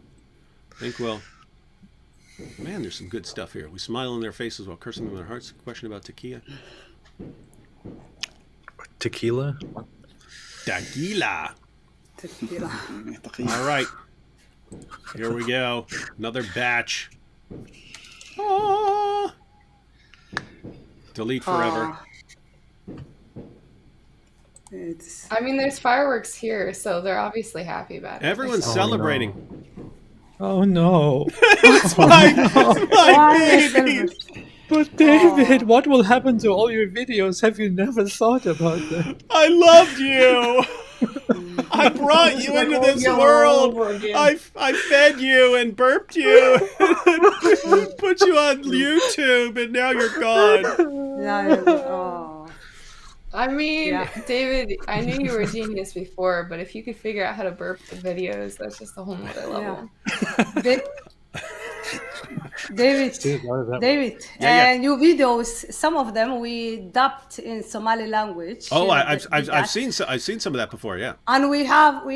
Man, there's some good stuff here. We smile in their faces while cursing them in their hearts. Question about tequila. Tequila? Tequila. Tequila. All right. Here we go. Another batch. Oh. Delete forever. I mean, there's fireworks here, so they're obviously happy about it. Everyone's celebrating. Oh no. It's my baby. But David, what will happen to all your videos? Have you never thought about that? I loved you. I brought you into this world. I fed you and burped you. Put you on YouTube, and now you're gone. I mean, David, I knew you were a genius before, but if you could figure out how to burp the videos, that's just a whole nother level. David, and your videos, some of them we dubbed in Somali language. Oh, I've seen some of that before, yeah. And we have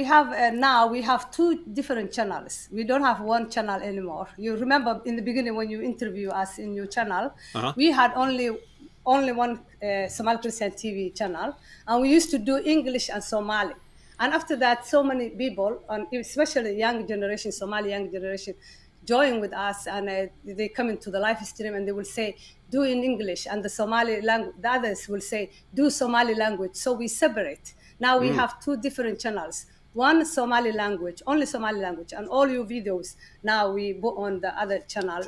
now we have 2 different channels. We don't have one channel anymore. You remember in the beginning when you interview us in your channel, we had only one Somali Christian TV channel, and we used to do English and Somali. And after that, so many people, and especially young generation, Somali young generation, join with us, and they come into the live stream and they will say, do in English, and the Somali language, the others will say, do Somali language. So we separate. Now we have 2 different channels. One Somali language, only Somali language, and all your videos now we put on the other channel,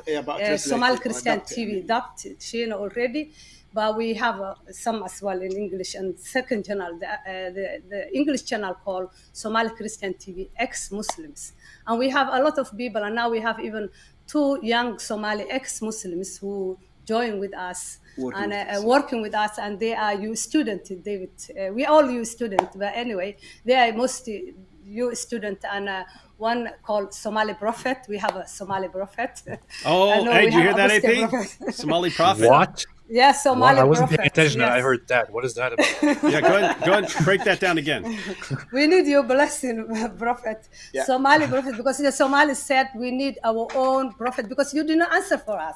Somali Christian TV, dubbed already. But we have some as well in English, and second channel, the English channel called Somali Christian TV, ex-Muslims. And we have a lot of people, and now we have even 2 young Somali ex-Muslims who join with us working with us, and they are you student, David. We all you student, but anyway, they are mostly you student, and one called Somali Prophet. We have a Somali Prophet. Oh, hey, did you hear that, AP? Somali Prophet. What? Yeah, Somali I wasn't Prophet. paying attention. Yes. I heard that. What is that about? Yeah, go ahead, break that down again. We need your blessing, Prophet. Yeah. Somali Prophet, because the Somalis said we need our own Prophet, because you did not answer for us.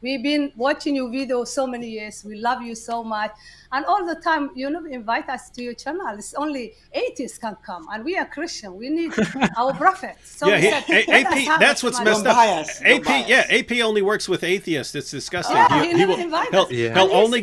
We've been watching your video so many years. We love you so much. And all the time, you never invite us to your channel. It's only atheists can come. And we are Christian. We need our prophet. So yeah, AP, that's what's messed up. AP only works with atheists. It's disgusting. Yeah, he'll only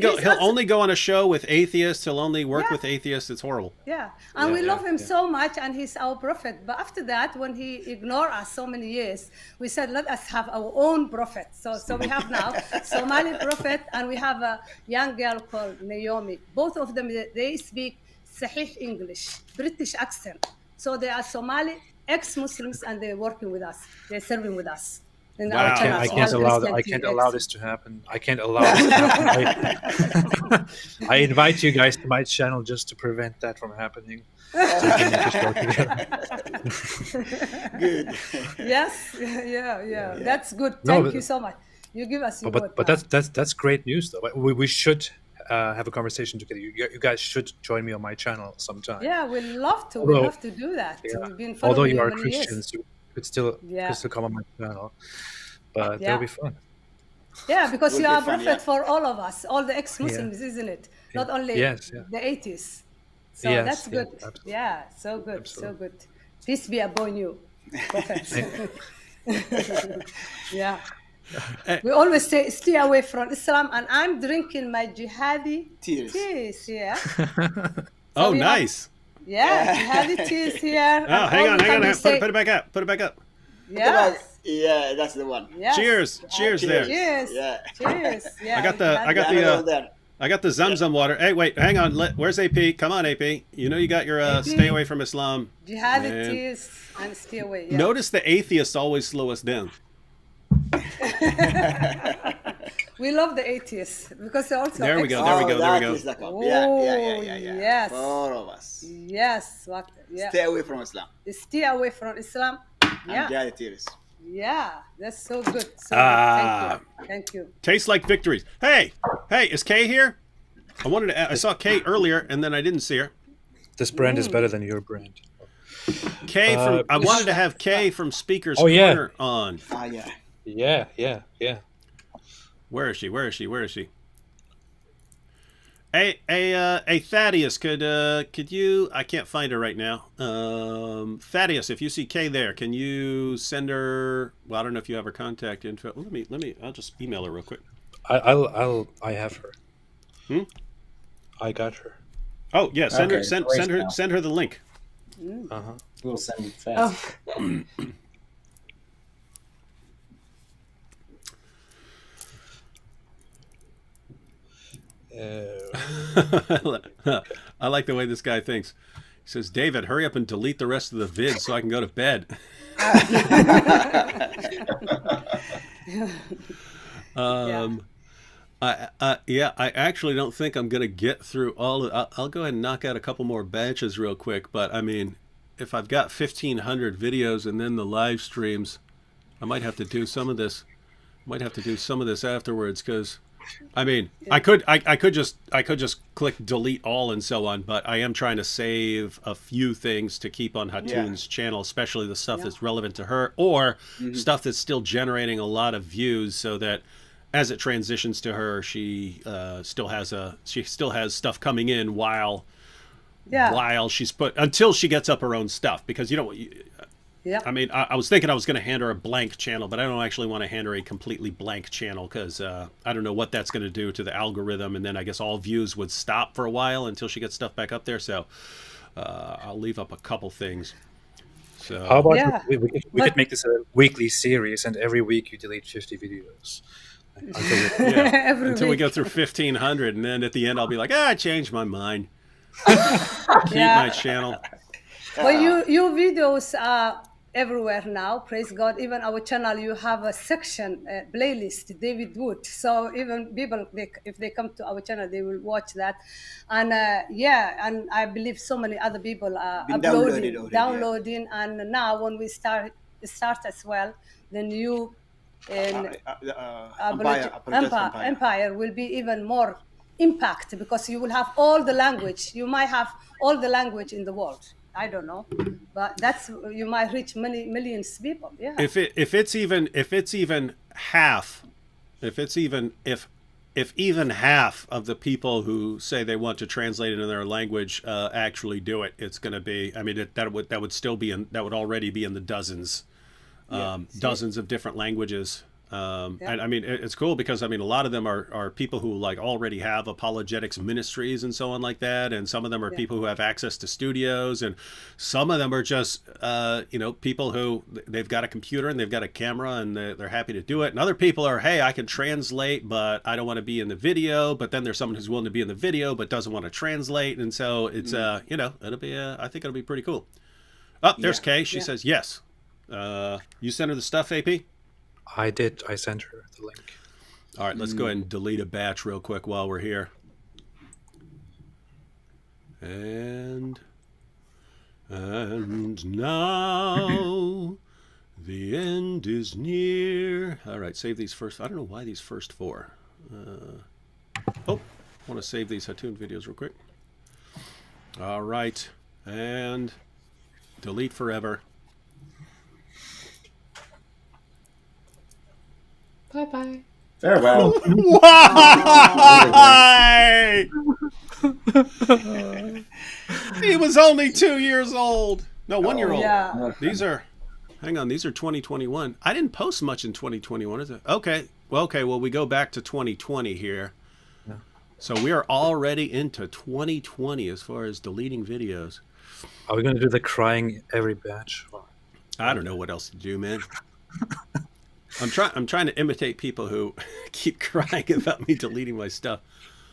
go on a show with atheists. He'll only work with atheists. It's horrible. Yeah. And we love him so much, and he's our prophet. But after that, when he ignored us so many years, we said, let us have our own prophet. So we have now Somali prophet, and we have a young girl called Naomi. Both of them, they speak Sahih English, British accent. So they are Somali ex-Muslims, and they're working with us. They're serving with us. Wow. I can't allow that. I can't allow this to happen. I can't allow this to happen. I invite you guys to my channel just to prevent that from happening. So we can just work together. Good. Yes. Yeah. That's good. Thank you so much. You give us your word. But that's great news, though. We should have a conversation together. You guys should join me on my channel sometime. Yeah, we'd love to. We'd love to do that. Yeah. We've been although you you are many Christians, could still Yeah. come on my channel, but Yeah. that'll be fun. Yeah, because Will you be are fun, prophet yeah. for all of us, all the ex-Muslims, isn't it? Not only Yes, yeah. the atheists. So Yes, that's yeah, good. absolutely. Yeah, so good, Absolutely. so good. Peace be upon you, prophet. Yeah. We always say stay away from Islam, and I'm drinking my jihadi Tears. teas here. Oh, we have- nice. yeah, jihadi teas here. Oh, and hang all on, the hang time on. we Put, say, put it back up. Put it back up. yes, Yeah, that's the one. yes. Cheers. Cheers there. Cheers. Yeah. Cheers. Yeah. I got the jihadi. I got the Zamzam water. Hey, wait, hang on. Where's AP? Come on, AP. You know you got your AP. stay away from Islam. Jihadi Man. teas and stay away. Yeah. Notice the atheists always slow us down. We love the atheists because they're also. There we go. excellent. There we go. There we That go. is the cup. Yeah. Yes. For all of us. Yes. What? Yeah. Stay away from Islam. Stay away from Islam. Yeah. And jihadi tears. Yeah. That's so good. So Ah. good. Thank you. Tastes like victories. Hey, is Kay here? I wanted to. I saw Kay earlier, and then I didn't see her. This brand is better than your brand. Kay from. I wanted to have Kay from Speaker's Oh, yeah. Corner on. Yeah. Yeah. Where is she? Where is she? Where is she? Hey, Thaddeus, could you? I can't find her right now. Thaddeus, if you see Kay there, can you send her? Well, I don't know if you have her contact info. Let me. I'll just email her real quick. I have her. I got her. Oh yeah, send Okay, her. Send her the link. We'll send it fast. I like the way this guy thinks. He says, "David, hurry up and delete the rest of the vid so I can go to bed." I actually don't think I'm gonna get through all of. I'll go ahead and knock out a couple more batches real quick. But I mean, if I've got 1,500 videos and then the live streams, I might have to do some of this. Might have to do some of this afterwards because, I mean, I could just click delete all and so on. But I am trying to save a few things to keep on Hatun's channel, especially the stuff that's relevant to her or stuff that's still generating a lot of views, so that as it transitions to her, she still has stuff coming in while she's until she gets up her own stuff, because you know what. I mean, I was thinking I was going to hand her a blank channel, but I don't actually want to hand her a completely blank channel because I don't know what that's going to do to the algorithm, and then I guess all views would stop for a while until she gets stuff back up there. So I'll leave up a couple things. So how about we could make this a weekly series, and every week you delete 50 videos. Until we go through 1,500, and then at the end I'll be like, I changed my mind. Keep my channel. Well, your videos are everywhere now. Praise God. Even our channel, you have a section, playlist, David Wood. So even people, if they come to our channel, they will watch that. And and I believe so many other people are downloading. And now when we start as well, the new Empire will be even more impact, because you will have all the language. You might have all the language in the world. I don't know, but you might reach many millions of people. Yeah. If even half of the people who say they want to translate it in their language actually do it, it's going to be. I mean, that would already be in the dozens, dozens of different languages. And I mean, it's cool because I mean, a lot of them are people who like already have apologetics ministries and so on like that, and some of them are people who have access to studios, and some of them are just people who they've got a computer and they've got a camera and they're happy to do it, and other people are, hey, I can translate but I don't want to be in the video, but then there's someone who's willing to be in the video but doesn't want to translate, and so it's it'll be I think it'll be pretty cool. There's Kay. She says yes. You sent her the stuff, AP? I did. I sent her the link. All right, let's go ahead and delete a batch real quick while we're here. And now the end is near. All right, save these first. I don't know why these first four. I want to save these Hatun videos real quick. All right, and delete forever. Bye bye. Farewell. Why? He was only 2 years old. No, 1 year old. Yeah. These are, hang on, these are 2021. I didn't post much in 2021, is it? Okay. Well, we go back to 2020 here. Yeah. So we are already into 2020 as far as deleting videos. Are we going to do the crying every batch? I don't know what else to do, man. I'm trying to imitate people who keep crying about me deleting my stuff.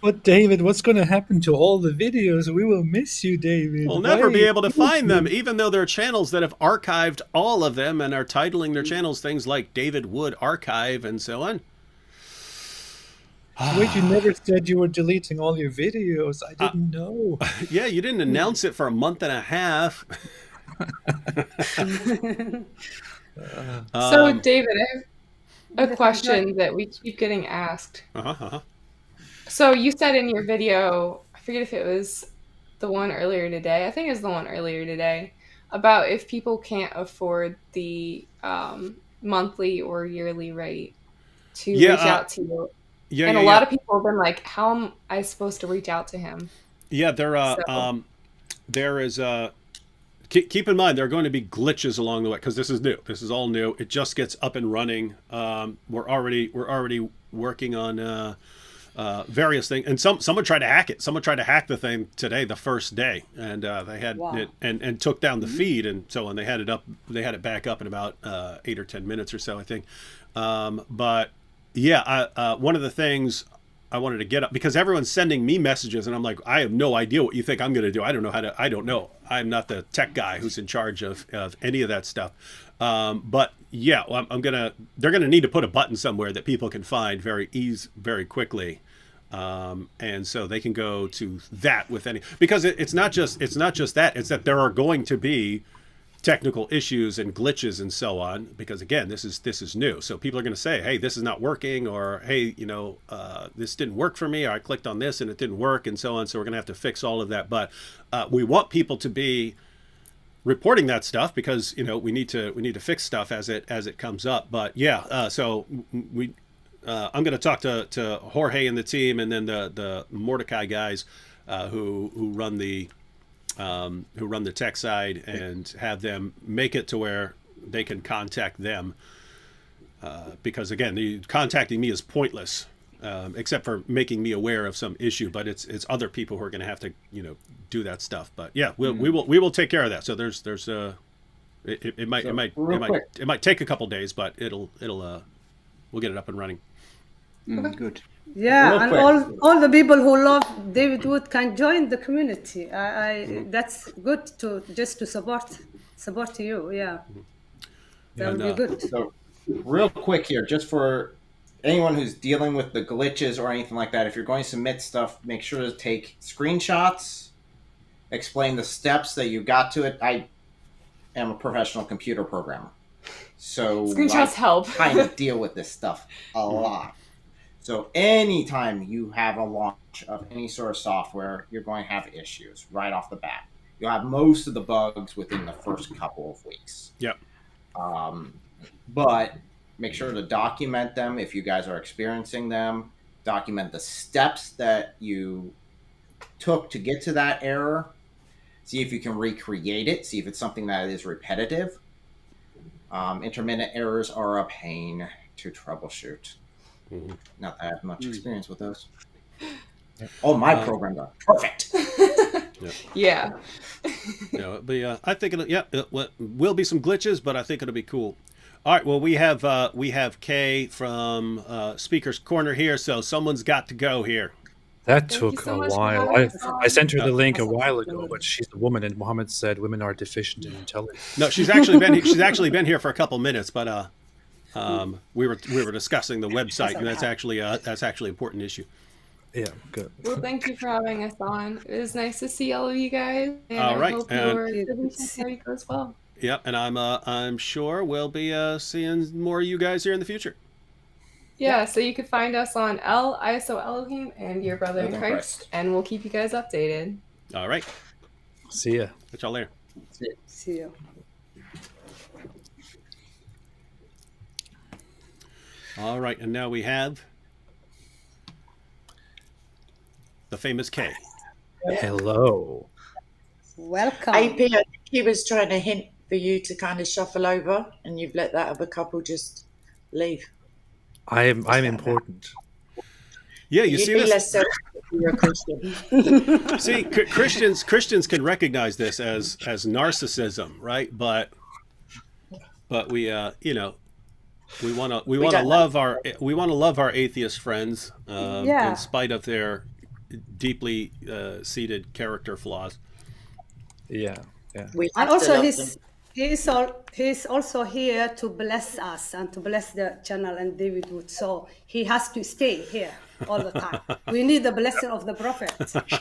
But David, what's going to happen to all the videos? We will miss you, David. We'll never be able to find them, even though there are channels that have archived all of them and are titling their channels things like David Wood Archive and so on. Wait, you never said you were deleting all your videos. I didn't know. Yeah, you didn't announce it for a month and a half. So, David, I have a question that we keep getting asked. So you said in your video, I forget if it was the one earlier today, I think it was the one earlier today, about if people can't afford the monthly or yearly rate to reach out to you. And a lot of people have been like, how am I supposed to reach out to him? Yeah, there is keep in mind there are going to be glitches along the way because this is new. This is all new. It just gets up and running. We're already working on various things, and someone tried to hack it. Someone tried to hack the thing today, the first day, and they had it and took down the feed and so on. They had it up. They had it back up in about 8 or 10 minutes or so, I think. But yeah, one of the things I wanted to get up because everyone's sending me messages, and I'm like, I have no idea what you think I'm going to do. I don't know how to. I don't know. I'm not the tech guy who's in charge of any of that stuff. But yeah, they're gonna need to put a button somewhere that people can find very quickly, and so they can go to that with any because it's not just that. It's that there are going to be technical issues and glitches and so on because again this is new, so people are going to say, hey, this is not working, or hey, this didn't work for me, or I clicked on this and it didn't work and so on. So we're going to have to fix all of that, but we want people to be reporting that stuff because we need to fix stuff as it comes up. But yeah, so I'm going to talk to Jorge and the team, and then the Mordecai guys who run the tech side, and have them make it to where they can contact them because again, contacting me is pointless except for making me aware of some issue, but it's other people who are going to have to do that stuff. But yeah, we will take care of that. So there's it might take a couple days, but we'll get it up and running. Good. Yeah, and all the people who love David Wood can join the community. That's good to support you. Yeah, that would be good. So, real quick here, just for anyone who's dealing with the glitches or anything like that, if you're going to submit stuff, make sure to take screenshots, explain the steps that you got to it. I am a professional computer programmer, so screenshots help. I kind of deal with this stuff a lot. So anytime you have a launch of any sort of software, you're going to have issues right off the bat. You'll have most of the bugs within the first couple of weeks. Yep. But make sure to document them if you guys are experiencing them. Document the steps that you took to get to that error. See if you can recreate it. See if it's something that is repetitive. Intermittent errors are a pain to troubleshoot. Not that I have much experience with those. Oh, my programs are perfect. Yeah. But I think it will be some glitches, but I think it'll be cool. All right. Well, we have Kay from Speaker's Corner here, so someone's got to go here. That took a while. I sent her the link a while ago, but she's a woman, and Mohammed said women are deficient in intelligence. No, she's actually been here for a couple minutes, but we were discussing the website, and that's actually an important issue. Yeah, good. Well, thank you for having us on. It was nice to see all of you guys. And all right, I hope your deletion goes well. Yeah, and I'm sure we'll be seeing more of you guys here in the future. Yeah, so you can find us on ISO Elohim and Your Brother in Christ, and we'll keep you guys updated. All right. See ya. Catch y'all later. See you. All right, and now we have the famous K. Hello. Welcome. AP, I think he was trying to hint for you to kind of shuffle over, and you've let that other couple just leave. I'm important. Yeah, you You'd see be this? less selfish if you were a Christian. See, Christians can recognize this as narcissism, right? But we you know, we want to love our atheist friends in spite of their deeply seated character flaws. Yeah. We And have to also, love them. he's also here to bless us and to bless the channel and David Wood. So he has to stay here all the time. We need the blessing of the prophet.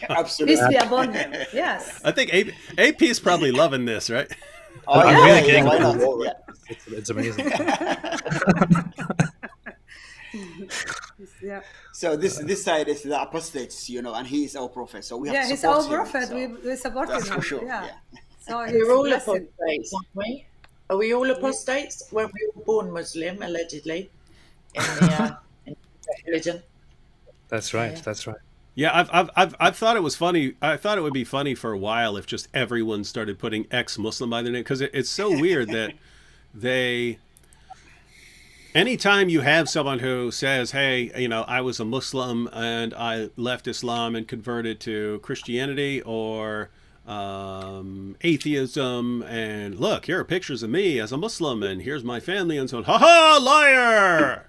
Absolutely. Peace be upon him. Yes. I think AP is probably loving this, right? Oh, I'm yeah, really yeah, getting why the not? role. Yeah. It's amazing. Yeah. So this side is the apostates, you know, and he is our prophet. So we have Yeah, to he's support our him, prophet. so We support that's him. for sure. Yeah. Yeah. So We're it's all blessing. apostates, aren't we? Are we all apostates? When we were born Muslim, allegedly, in the religion. That's right. Yeah. That's right. Yeah, I've thought it was funny. I thought it would be funny for a while if just everyone started putting ex-Muslim by their name, because it's so weird that anytime you have someone who says, hey, you know, I was a Muslim and I left Islam and converted to Christianity or atheism, and look, here are pictures of me as a Muslim and here's my family and so on. Ha ha, liar!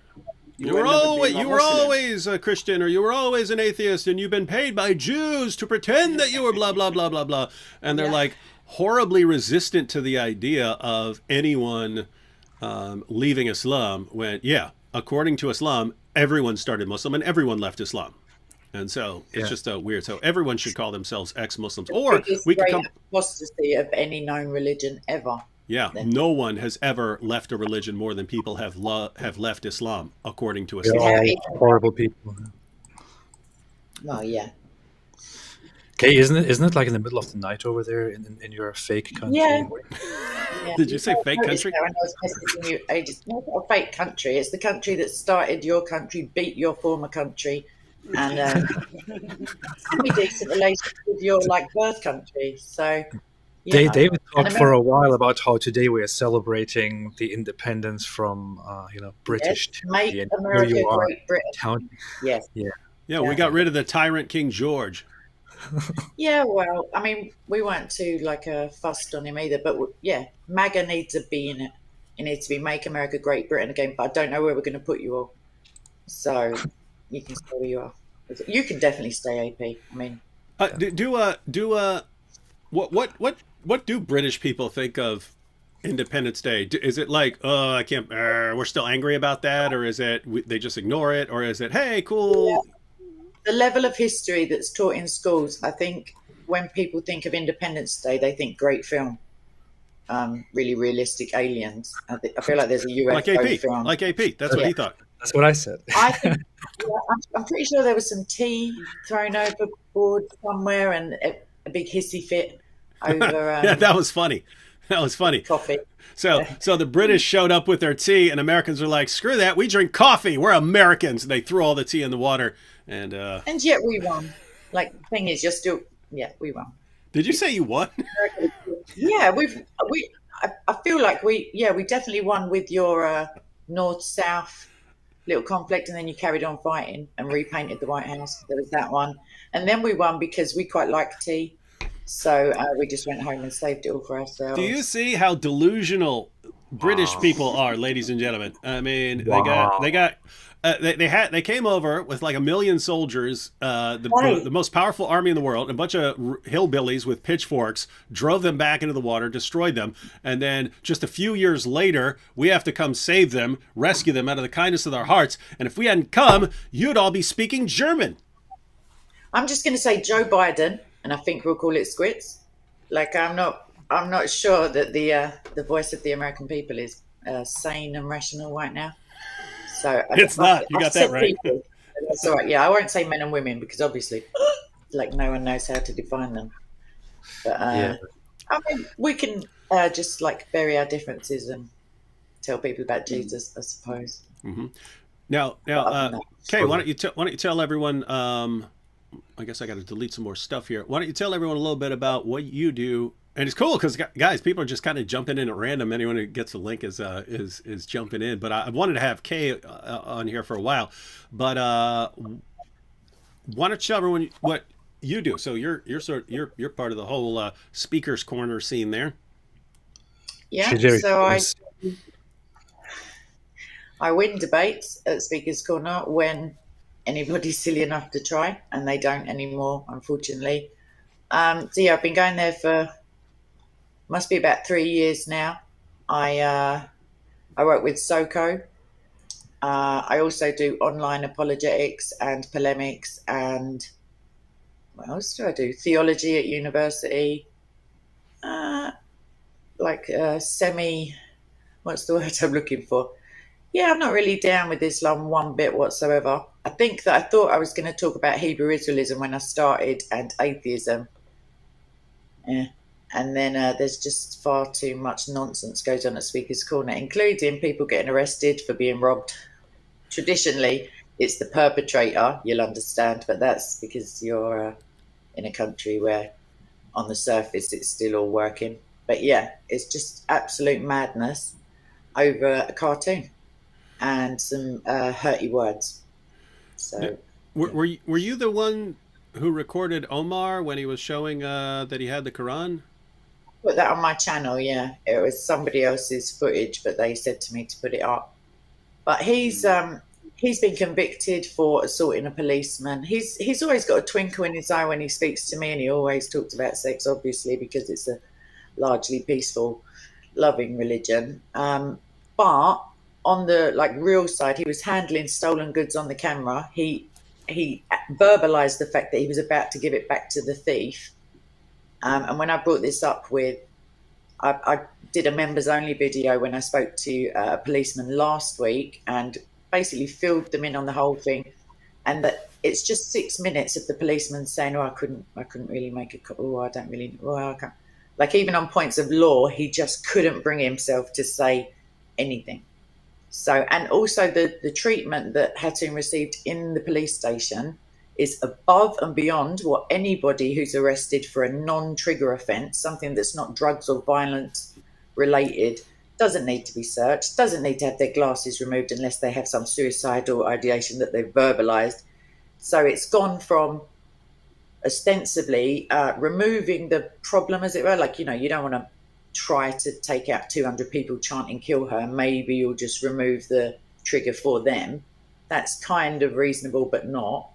You were always a Christian, or you were always an atheist, and you've been paid by Jews to pretend that you were blah, blah, blah, blah, blah. And they're like horribly resistant to the idea of anyone leaving Islam when, according to Islam, everyone started Muslim and everyone left Islam. And so it's just weird. So everyone should call themselves ex-Muslims. Or we could come... apostasy of any known religion ever. Yeah, no one has ever left a religion more than people have left Islam, according to They're Islam. all horrible people. Well, yeah. Okay, isn't it like in the middle of the night over there in your fake country? Yeah. Did you say fake noticed country? that when I was messaging you ages. No, it's not a fake country. It's the country that started your country, beat your former country, and pretty decent relationship with your birth country. So. Yeah. David talked for a while about how today we are celebrating the independence from British. Yes, make and America here you are great Britain. counting. Yes. Yeah, we got rid of the tyrant King George. Yeah, well, I mean, we weren't too fussed on him either, but MAGA needs a B in it. It needs to be Make America Great Britain again, but I don't know where we're going to put you all. So you can stay where you are. You can definitely stay, AP. I mean, what do British people think of Independence Day? Is it like, oh, I can't, we're still angry about that? Or is it, they just ignore it? Or is it, hey, cool? Yeah. The level of history that's taught in schools, I think when people think of Independence Day, they think great film, really realistic aliens. I feel like there's a UFO film. Like AP, that's what he thought. That's what I said. I think, I'm pretty sure there was some tea thrown overboard somewhere and a big hissy fit over. Yeah, that was funny. Coffee. So the British showed up with their tea, and Americans are like, "Screw that! We drink coffee. We're Americans." And they threw all the tea in the water, and yet we won. The thing is, we won. Did you say you won? Yeah, I feel like we definitely won with your north-south little conflict, and then you carried on fighting and repainted the White House. There was that one, and then we won because we quite like tea. So we just went home and saved it all for ourselves. Do you see how delusional British people are, ladies and gentlemen? I mean, they came over with like 1 million soldiers, the most powerful army in the world, a bunch of hillbillies with pitchforks, drove them back into the water, destroyed them, and then just a few years later, we have to come save them, rescue them out of the kindness of their hearts. And if we hadn't come, you'd all be speaking German. I'm just going to say Joe Biden. And I think we'll call it squits. I'm not sure that the voice of the American people is sane and rational right now. So it's not. You got that right. People. That's all right. Yeah, I won't say men and women because obviously, no one knows how to define them. But I mean, we can just bury our differences and tell people about Jesus, I suppose. Mm-hmm. Now, But other than that, Kay, why don't you tell everyone? I guess I got to delete some more stuff here. Why don't you tell everyone a little bit about what you do? And it's cool because guys, people are just kind of jumping in at random. Anyone who gets the link is jumping in. But I wanted to have Kay on here for a while. But why don't you tell everyone what you do? So you're part of the whole speakers corner scene there. yeah. So I win debates at Speakers Corner when anybody's silly enough to try, and they don't anymore, unfortunately. So yeah, I've been going there for must be about 3 years now. I work with SOCO. I also do online apologetics and polemics, and what else do I do? Theology at university. What's the word I'm looking for? Yeah, I'm not really down with Islam one bit whatsoever. I think that I thought I was going to talk about Hebrew Israelism when I started and atheism. Yeah. And then there's just far too much nonsense goes on at Speaker's Corner, including people getting arrested for being robbed. Traditionally, it's the perpetrator, you'll understand, but that's because you're in a country where on the surface it's still all working. But yeah, it's just absolute madness over a cartoon and some hurty words. So, were you the one who recorded Omar when he was showing that he had the Quran? Put that on my channel. Yeah, it was somebody else's footage, but they said to me to put it up. But he's been convicted for assaulting a policeman. He's always got a twinkle in his eye when he speaks to me, and he always talks about sex, obviously, because it's a largely peaceful, loving religion. But on the real side, he was handling stolen goods on the camera. He verbalized the fact that he was about to give it back to the thief. And when I brought this up I did a members only video when I spoke to a policeman last week and basically filled them in on the whole thing. And that it's just 6 minutes of the policeman saying, "Oh, I couldn't really make a call. I don't really, I can't." Like even on points of law, he just couldn't bring himself to say anything. So, and also the treatment that Hatun received in the police station is above and beyond what anybody who's arrested for a non-trigger offence, something that's not drugs or violence related, doesn't need to be searched, doesn't need to have their glasses removed unless they have some suicidal ideation that they've verbalised. So it's gone from ostensibly removing the problem, as it were, like, you don't want to try to take out 200 people chanting "kill her," maybe you'll just remove the trigger for them. That's kind of reasonable, but not.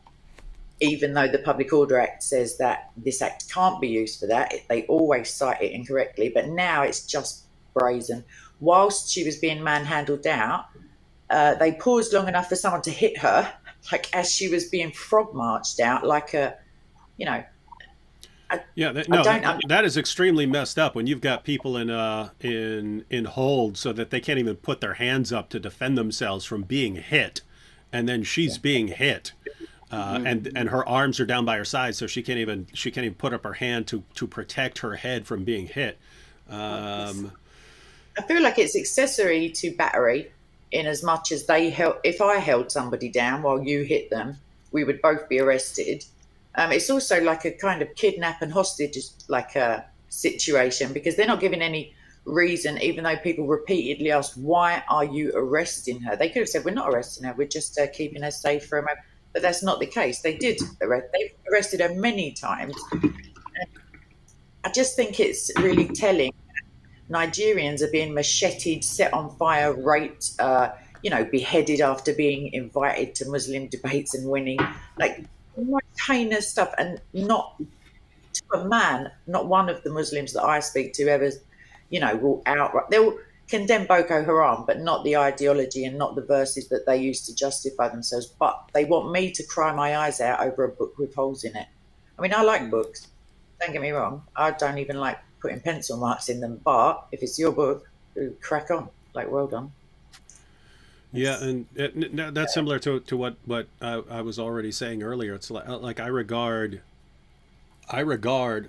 Even though the Public Order Act says that this act can't be used for that, they always cite it incorrectly. But now it's just brazen. Whilst she was being manhandled out, they paused long enough for someone to hit her, like as she was being frog marched out, like a, that is extremely messed up when you've got people in hold so that they can't even put their hands up to defend themselves from being hit, and then she's being hit. And her arms are down by her side, so she can't even put up her hand to protect her head from being hit. I feel like it's accessory to battery, in as much as if I held somebody down while you hit them, we would both be arrested. It's also like a kind of kidnap and hostage situation, because they're not giving any reason, even though people repeatedly asked, "Why are you arresting her?" They could have said, "We're not arresting her, we're just keeping her safe for a moment." But that's not the case. They've arrested her many times. And I just think it's really telling. Nigerians are being macheted, set on fire, raped, beheaded after being invited to Muslim debates and winning. Like, heinous stuff. And not to a man, not one of the Muslims that I speak to ever, will outright. They'll condemn Boko Haram, but not the ideology and not the verses that they use to justify themselves. But they want me to cry my eyes out over a book with holes in it. I mean, I like books. Don't get me wrong. I don't even like putting pencil marks in them. But if it's your book, crack on. Like, well done. Yeah, and that's similar to what I was already saying earlier. It's like I regard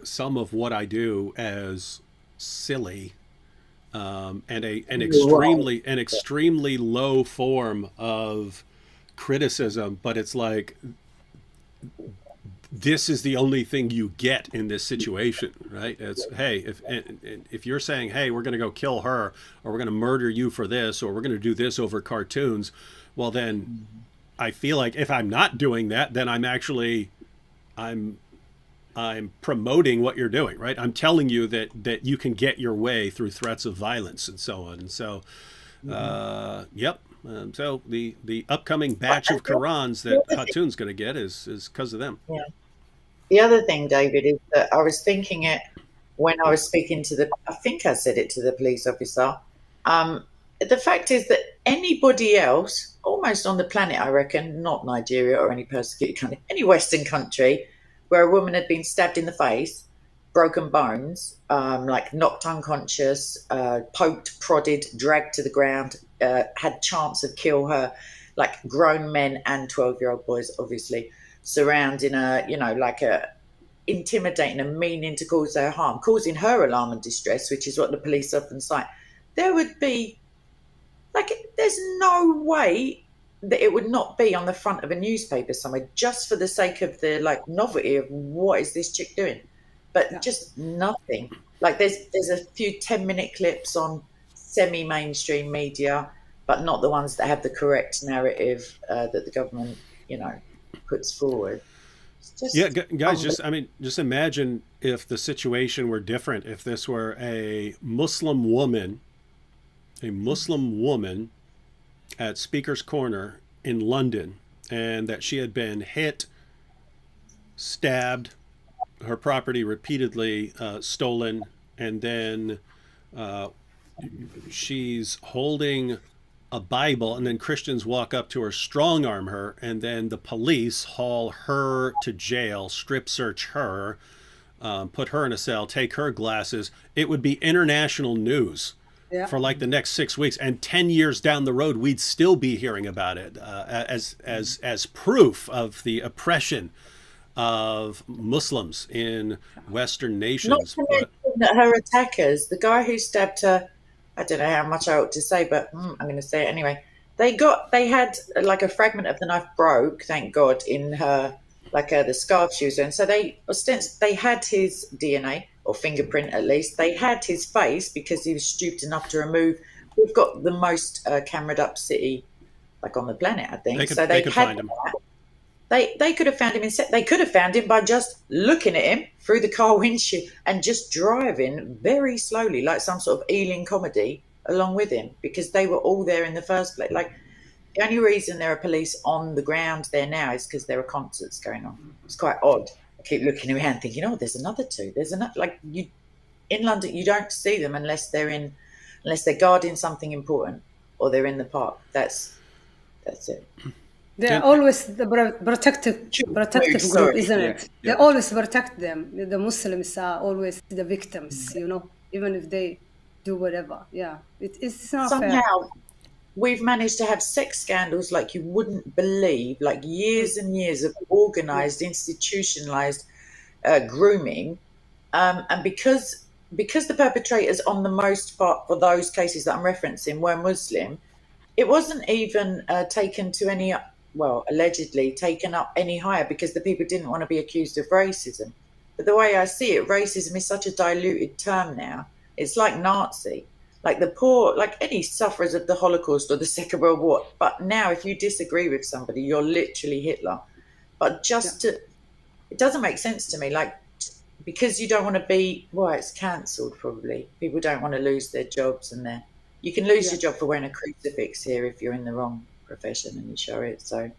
some of what I do as silly. And an extremely low form of criticism, but it's like, this is the only thing you get in this situation, right? It's, hey, if you're saying, hey, we're going to go kill her, or we're going to murder you for this, or we're going to do this over cartoons, well, then I feel like if I'm not doing that, then I'm promoting what you're doing, right? I'm telling you that you can get your way through threats of violence and so on. And so, yep. So the upcoming batch of Qurans that Hatun's going to get is because of them. Yeah. The other thing, David, is that I was thinking it when I was speaking to I think I said it to the police officer. The fact is that anybody else, almost on the planet, I reckon, not Nigeria or any persecuted country, any Western country, where a woman had been stabbed in the face, broken bones, like knocked unconscious, poked, prodded, dragged to the ground, had chance of kill her, like grown men and 12-year-old boys, obviously, surrounding her, intimidating and meaning to cause her harm, causing her alarm and distress, which is what the police often cite. There would be, there's no way that it would not be on the front of a newspaper somewhere, just for the sake of the novelty of what is this chick doing, but just nothing. There's a few 10-minute clips on semi-mainstream media, but not the ones that have the correct narrative that the government, puts forward. Guys, just imagine if the situation were different. If this were a Muslim woman at Speaker's Corner in London, and that she had been hit, stabbed, her property repeatedly stolen, and then she's holding a Bible, and then Christians walk up to her, strong arm her, and then the police haul her to jail, strip search her, put her in a cell, take her glasses. It would be international news for the next 6 weeks, and 10 years down the road, we'd still be hearing about it as proof of the oppression of Muslims in Western nations. Not to mention that her attackers, the guy who stabbed her, I don't know how much I ought to say, but I'm going to say it anyway. They had a fragment of the knife broke, thank God, in her, the scarf she was wearing. So they had his DNA, or fingerprint at least. They had his face because he was stupid enough to remove. We've got the most cameraed up city on the planet, I think. They could find him. They could have found him they could have found him by just looking at him through the car windshield and just driving very slowly, like some sort of Ealing comedy, along with him, because they were all there in the first place. The only reason there are police on the ground there now is because there are concerts going on. It's quite odd. I keep looking around thinking, there's another two. There's another. In London, you don't see them unless they're guarding something important or they're in the park. That's it. They're always the protective group, isn't it? They always protect them. The Muslims are always the victims, even if they do whatever. Yeah, it's not somehow fair. We've managed to have sex scandals like you wouldn't believe, years and years of organized, institutionalized grooming, and because the perpetrators, on the most part, for those cases that I'm referencing, were Muslim, it wasn't even taken to any. Allegedly taken up any higher because the people didn't want to be accused of racism. But the way I see it, racism is such a diluted term now. It's like Nazi, the poor, any sufferers of the Holocaust or the Second World War. But now if you disagree with somebody, you're literally Hitler. But it doesn't make sense to me. Because you don't want to be, it's cancelled probably. People don't want to lose their jobs, and you can lose your job for wearing a crucifix here if you're in the wrong profession and you show it. So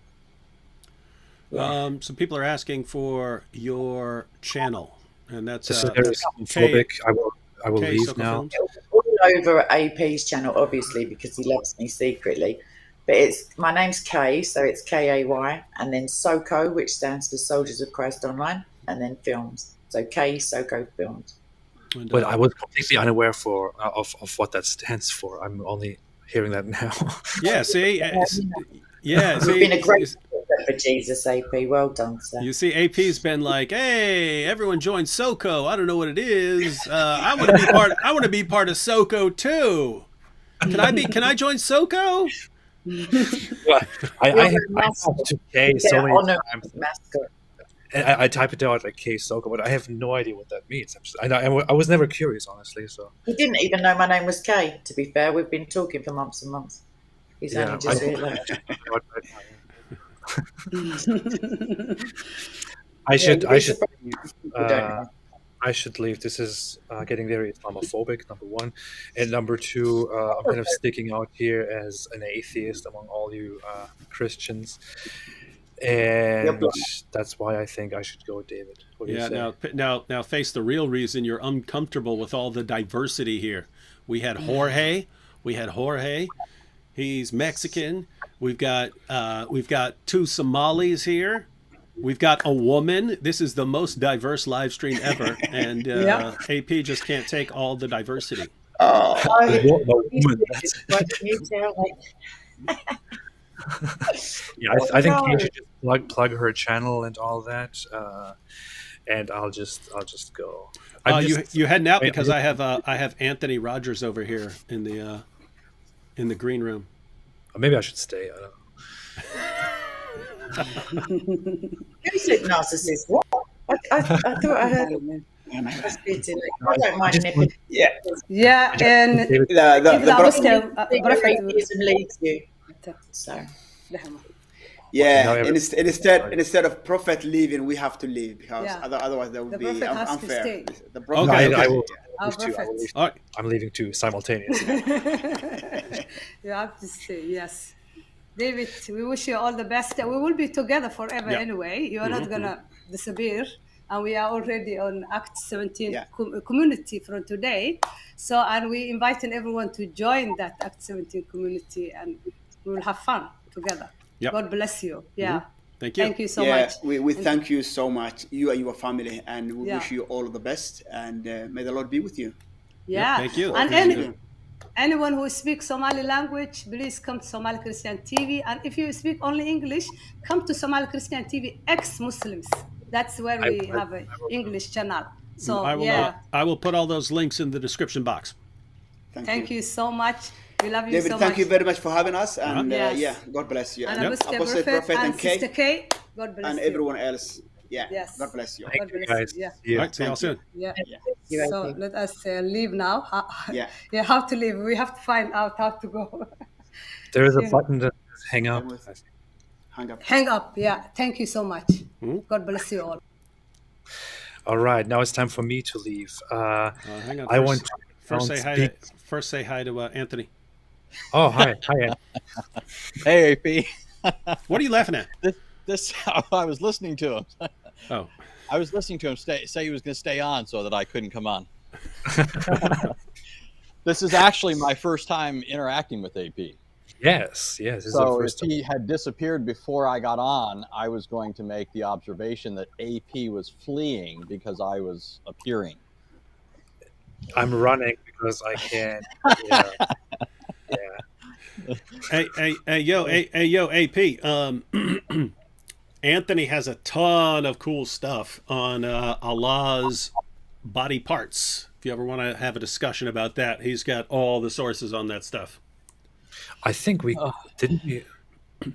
some people are asking for your channel, and that's very homophobic. I will leave now. All over AP's channel, obviously, because he loves me secretly. But my name's Kay, so it's Kay, and then SOCO, which stands for Soldiers of Christ Online, and then Films. So Kay SOCO Films. But I was completely unaware of what that stands for. I'm only hearing that now. Yeah, see? You've been a great for Jesus, AP. Well done, sir. You see, AP's been like, hey, everyone join SOCO. I don't know what it is. I want to be part of SOCO too. Can I join SOCO? Well, I You're have a mascot. to K Yeah, so many honor times. mascot. I type it out like K Soka, but I have no idea what that means. I was never curious, honestly. So He didn't even know my name was Kay, to be fair. We've been talking for months and months. He's yeah, only just realised. I should you'd I be should surprised leave, people don't know. I should leave. This is getting very Islamophobic, number one, and number two, I'm kind of sticking out here as an atheist among all you Christians, and that's why I think I should go, David. What do you say? Now face the real reason you're uncomfortable with all the diversity here. We had Jorge. He's Mexican. We've got two Somalis here. We've got a woman. This is the most diverse live stream ever, and AP just can't take all the diversity. Yeah, I think Kate should just plug her channel and all that, and I'll just go. You heading out because I have Anthony Rogers over here in the green room. Maybe I should stay. I don't know. Who said narcissist? What? I thought I heard him. I don't mind nipping. Yeah, and atheism leads you. So. Yeah, instead of prophet leaving, we have to leave because otherwise that would be unfair. The prophet, I will leave too. I'm leaving too simultaneously. You have to stay. Yes. David, we wish you all the best. We will be together forever anyway. You are not going to disappear. And we are already on Act 17 community from today. So, and we inviting everyone to join that Act 17 community and we will have fun together. Yep. God bless you. Yeah. Thank you. Thank you so much. We thank you so much, you and your family, and we wish you all the best. And may the Lord be with you. Yeah. Thank you. And anyone who speaks Somali language, please come to Somali Christian TV. And if you speak only English, come to Somali Christian TV ex-Muslims. That's where we have an English channel. So I will put all those links in the description box. Thank you so much. We love you David, so much. thank you very much for having us. And yes. God bless you. And Apostle Prophet and Sister Kay, God bless and you. everyone else. Yeah. Yes. God bless you. Thank you, guys. Yeah. All right, see you all soon. Yeah. So let us leave now. How to leave? We have to find out how to go. There is a button that says hang up. Hang up. Hang up. Yeah. Thank you so much. God bless you all. All right, now it's time for me to leave. Hang on. I want to first say hi to Anthony. Oh, hi, Anthony. Hey, AP. What are you laughing at? This I was listening to him. Oh, I was listening to him say he was going to stay on so that I couldn't come on. This is actually my first time interacting with AP. Yes. So if he had disappeared before I got on, I was going to make the observation that AP was fleeing because I was appearing. I'm running because I can't. Hey, yo, AP. Anthony has a ton of cool stuff on Allah's body parts. If you ever want to have a discussion about that, he's got all the sources on that stuff. I think we didn't. I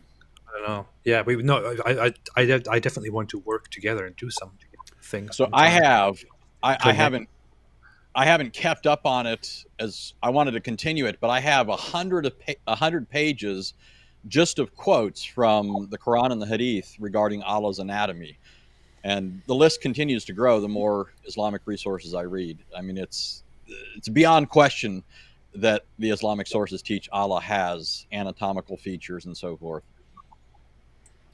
don't know. Yeah, we no. I definitely want to work together and do some things. So I haven't kept up on it as I wanted to continue it, but I have 100 pages just of quotes from the Quran and the Hadith regarding Allah's anatomy, and the list continues to grow the more Islamic resources I read. I mean, it's beyond question that the Islamic sources teach Allah has anatomical features and so forth.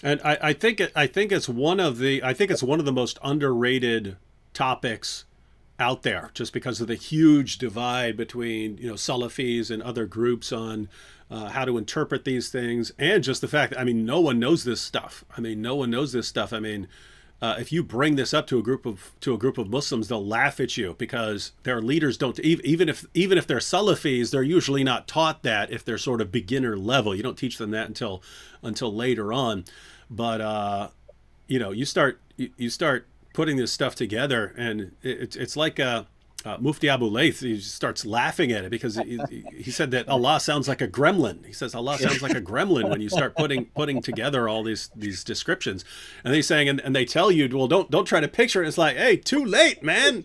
And I think it's one of the most underrated topics out there, just because of the huge divide between Salafis and other groups on how to interpret these things, and just the fact that no one knows this stuff. If you bring this up to a group of Muslims, they'll laugh at you because their leaders don't. Even if they're Salafis, they're usually not taught that. If they're sort of beginner level, you don't teach them that until later on. But you start putting this stuff together, and it's like Mufti Abu Layth, he starts laughing at it because he said that Allah sounds like a gremlin. He says Allah sounds like a gremlin when you start putting together all these descriptions. And he's saying, and they tell you, well, don't try to picture it. It's like, hey, too late, man.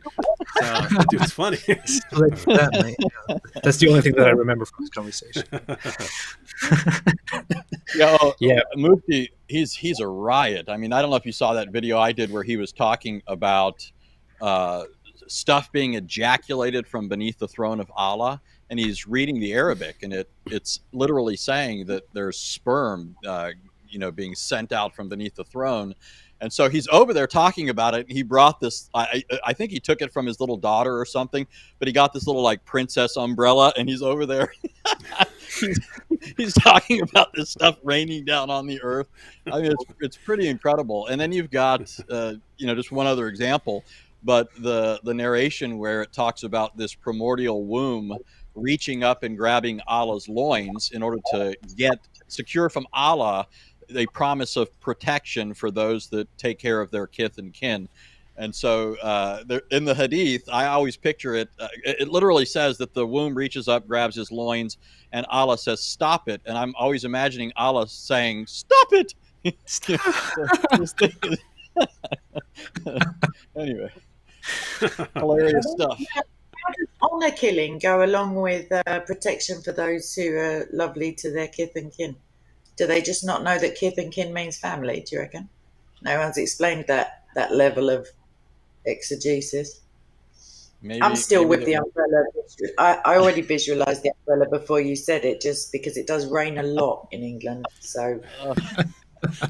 So, dude, it's funny. That's the only thing that I remember from this conversation. Yeah, Mufti, he's a riot. I mean, I don't know if you saw that video I did where he was talking about stuff being ejaculated from beneath the throne of Allah, and he's reading the Arabic, and it's literally saying that there's sperm, being sent out from beneath the throne. And so he's over there talking about it. He brought this, I think he took it from his little daughter or something, but he got this little like princess umbrella, and he's over there. he's talking about this stuff raining down on the earth. I mean, it's pretty incredible. And then you've got, just one other example, but the narration where it talks about this primordial womb reaching up and grabbing Allah's loins in order to secure from Allah a promise of protection for those that take care of their kith and kin. And so in the hadith, I always picture it. It literally says that the womb reaches up, grabs his loins, and Allah says, "Stop it." And I'm always imagining Allah saying, "Stop it." Anyway, hilarious stuff. How does honor killing go along with protection for those who are lovely to their kith and kin? Do they just not know that kith and kin means family, do you reckon? No one's explained that level of exegesis. I'm still with the umbrella. I already visualised the umbrella before you said it, just because it does rain a lot in England. So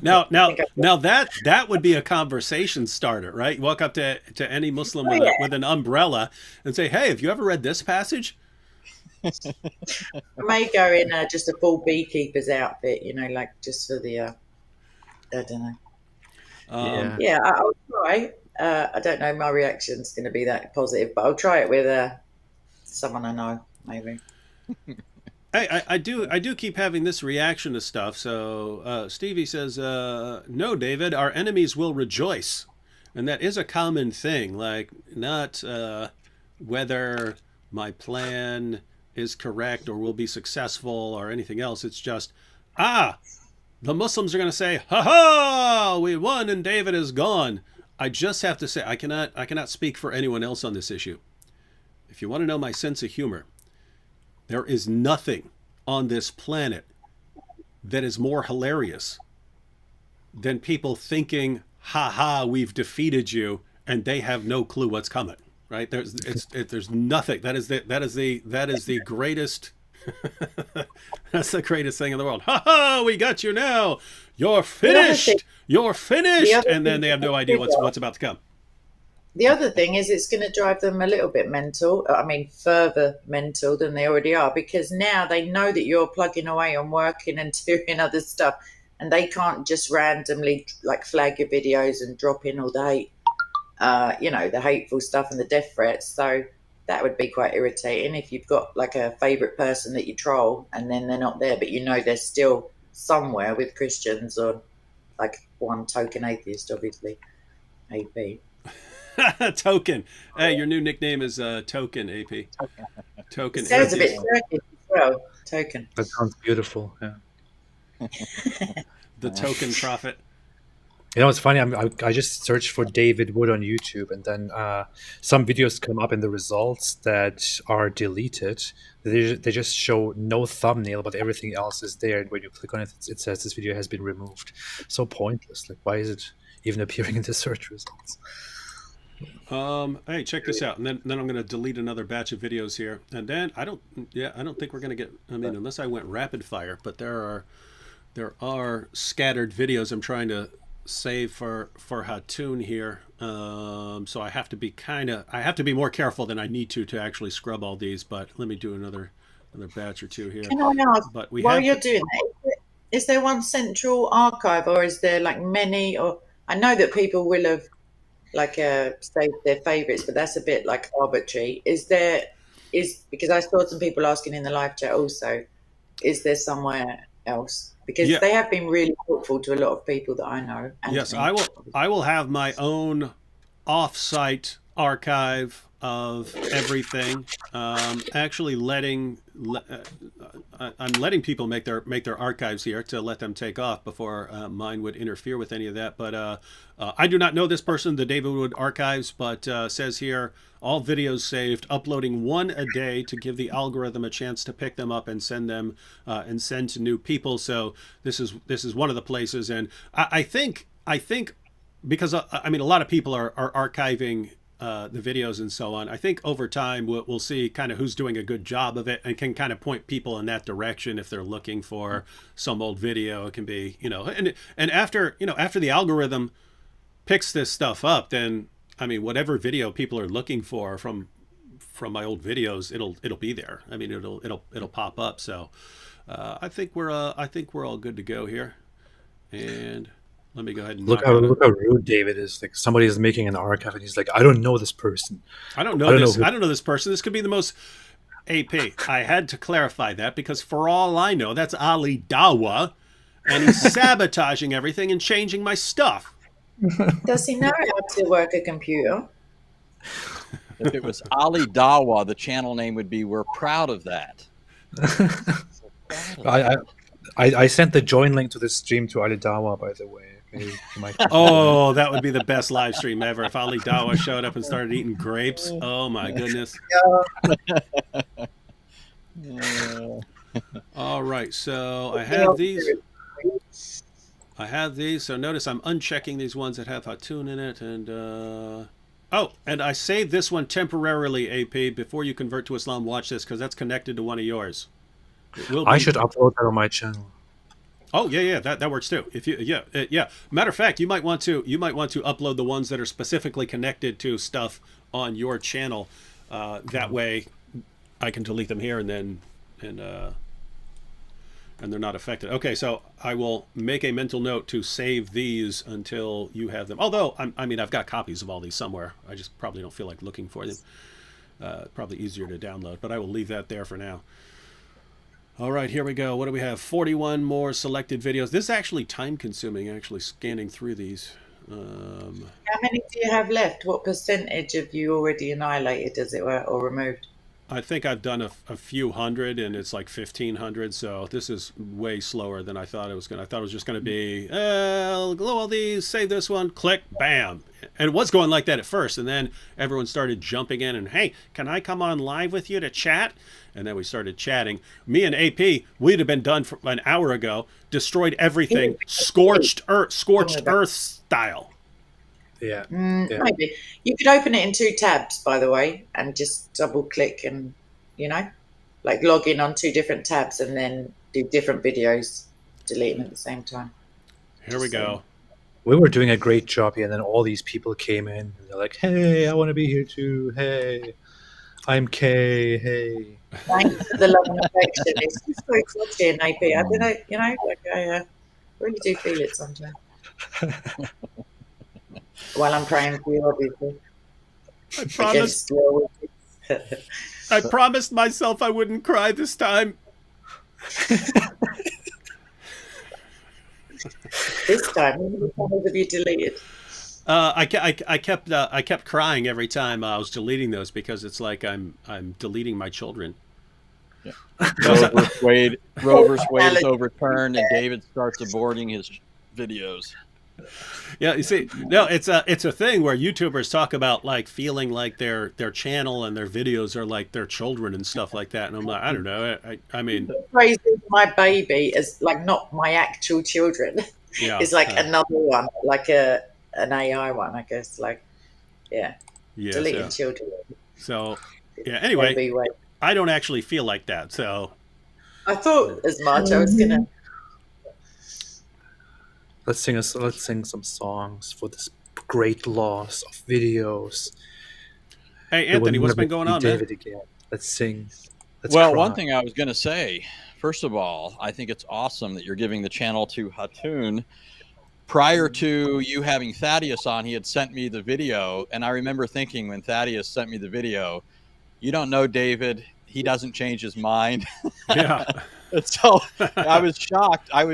now that would be a conversation starter, right? You walk up to any Muslim with an umbrella and say, "Hey, have you ever read this passage?" I may go in just a full beekeeper's outfit, like just for the, I don't know. Yeah, I'll try. I don't know, my reaction's going to be that positive, but I'll try it with someone I know, maybe. I do keep having this reaction to stuff. So Stevie says, "No, David, our enemies will rejoice," and that is a common thing. Like, not whether my plan is correct or will be successful or anything else. It's just, the Muslims are going to say, "Ha ha, we won and David is gone." I just have to say, I cannot speak for anyone else on this issue. If you want to know my sense of humor, there is nothing on this planet that is more hilarious than people thinking, "Ha ha, we've defeated you," and they have no clue what's coming. Right? There's nothing. That is the greatest. That's the greatest thing in the world. Ha ha! We got you now. You're finished. You're finished. And then they have no idea what's about to come. The other thing is, it's going to drive them a little bit mental. I mean, further mental than they already are, because now they know that you're plugging away and working and doing other stuff, and they can't just randomly flag your videos and drop in all the hate. The hateful stuff and the death threats. So that would be quite irritating if you've got a favorite person that you troll and then they're not there, but they're still somewhere with Christians, or one token atheist, obviously. AP. Token. Hey, your new nickname is Token, AP. Token. It sounds a bit Turkish as well. Token. That sounds beautiful. Yeah. The token prophet. It's funny. I just searched for David Wood on YouTube, and then some videos come up in the results that are deleted. They just show no thumbnail, but everything else is there. And when you click on it, it says this video has been removed. So pointless. Why is it even appearing in the search results? Hey, check this out. And then I'm going to delete another batch of videos here. And then I don't think we're going to get. I mean, unless I went rapid fire, but there are scattered videos I'm trying to save for Hatun here, so I have to be more careful than I need to actually scrub all these. But let me do another batch or two here. Can I ask, while you're doing that, is there one central archive, or is there many? Or I know that people will have saved their favorites, but that's a bit arbitrary. Because I saw some people asking in the live chat also, is there somewhere else? Because they have been really helpful to a lot of people that I know. Yes, I will have my own off-site archive. of everything. Actually, I'm letting people make their archives here to let them take off before mine would interfere with any of that. But I do not know this person, the David Wood Archives, but says here all videos saved, uploading one a day to give the algorithm a chance to pick them up and send them and send to new people. So this is one of the places, and I think because I mean a lot of people are archiving the videos and so on. I think over time we'll see kind of who's doing a good job of it and can kind of point people in that direction if they're looking for some old video. It can be, and after the algorithm picks this stuff up, then I mean whatever video people are looking for from my old videos, it'll be there. I mean it'll pop up. So I think we're all good to go here. And let me go ahead and look how rude David is. Like somebody is making an archive and he's like, I don't know this person. I don't know this person. This could be the most AP. I had to clarify that because for all I know, that's Ali Dawa, and he's sabotaging everything and changing my stuff. Does he know how to work a computer? If it was Ali Dawa, the channel name would be "We're Proud of That." I sent the join link to this stream to Ali Dawa, by the way. Oh, that would be the best live stream ever if Ali Dawa showed up and started eating grapes. Oh my goodness. All right, so I have these. So notice I'm unchecking these ones that have Hatun in it, and and I saved this one temporarily, AP. Before you convert to Islam, watch this because that's connected to one of yours. I should upload that on my channel. Oh yeah, that works too. If you yeah. Matter of fact, you might want to upload the ones that are specifically connected to stuff on your channel. That way, I can delete them here and they're not affected. Okay, so I will make a mental note to save these until you have them. Although I mean I've got copies of all these somewhere. I just probably don't feel like looking for them. Probably easier to download, but I will leave that there for now. All right, here we go. What do we have? 41 more selected videos. This is actually time-consuming, actually, scanning through these. How many do you have left? What percentage have you already annihilated, as it were, or removed? I think I've done a few hundred, and it's like 1,500, so this is way slower than I thought it was going to. I thought it was just going to be, glow all these, save this one, click, bam. And it was going like that at first, and then everyone started jumping in and, hey, can I come on live with you to chat? And then we started chatting. Me and AP, we'd have been done for an hour ago, destroyed everything, scorched earth style. Yeah. Maybe. You could open it in 2 tabs, by the way, and just double click and, like log in on 2 different tabs and then do different videos, delete them at the same time. Here we go. We were doing a great job here, and then all these people came in. And they're like, hey, I want to be here too. Hey, I'm Kay. Hey. Thanks for the love and affection. It's just so exciting, AP. I don't know, I really do feel it sometimes. While I'm praying for you, obviously. I promised myself I wouldn't cry this time. This time, how many times have you deleted? I kept crying every time I was deleting those because it's like I'm deleting my children. Yeah. Roe vs. Wade is overturned, and David starts aborting his videos. Yeah, you see, no, it's a thing where YouTubers talk about like feeling like their channel and their videos are like their children and stuff like that, and I'm like, I don't know. I mean, raising my baby as like not my actual children. Yeah, it's like another one, like an AI one, I guess. Like, deleting children. So, yeah. Anyway, I don't actually feel like that. So, I thought as much. I was gonna. Let's sing some songs for this great loss of videos. Hey, Anthony, what's been going on, David, man? again. Let's sing. One thing I was going to say, first of all, I think it's awesome that you're giving the channel to Hatun. Prior to you having Thaddeus on, he had sent me the video, and I remember thinking when Thaddeus sent me the video, you don't know David, he doesn't change his mind. Yeah. So I was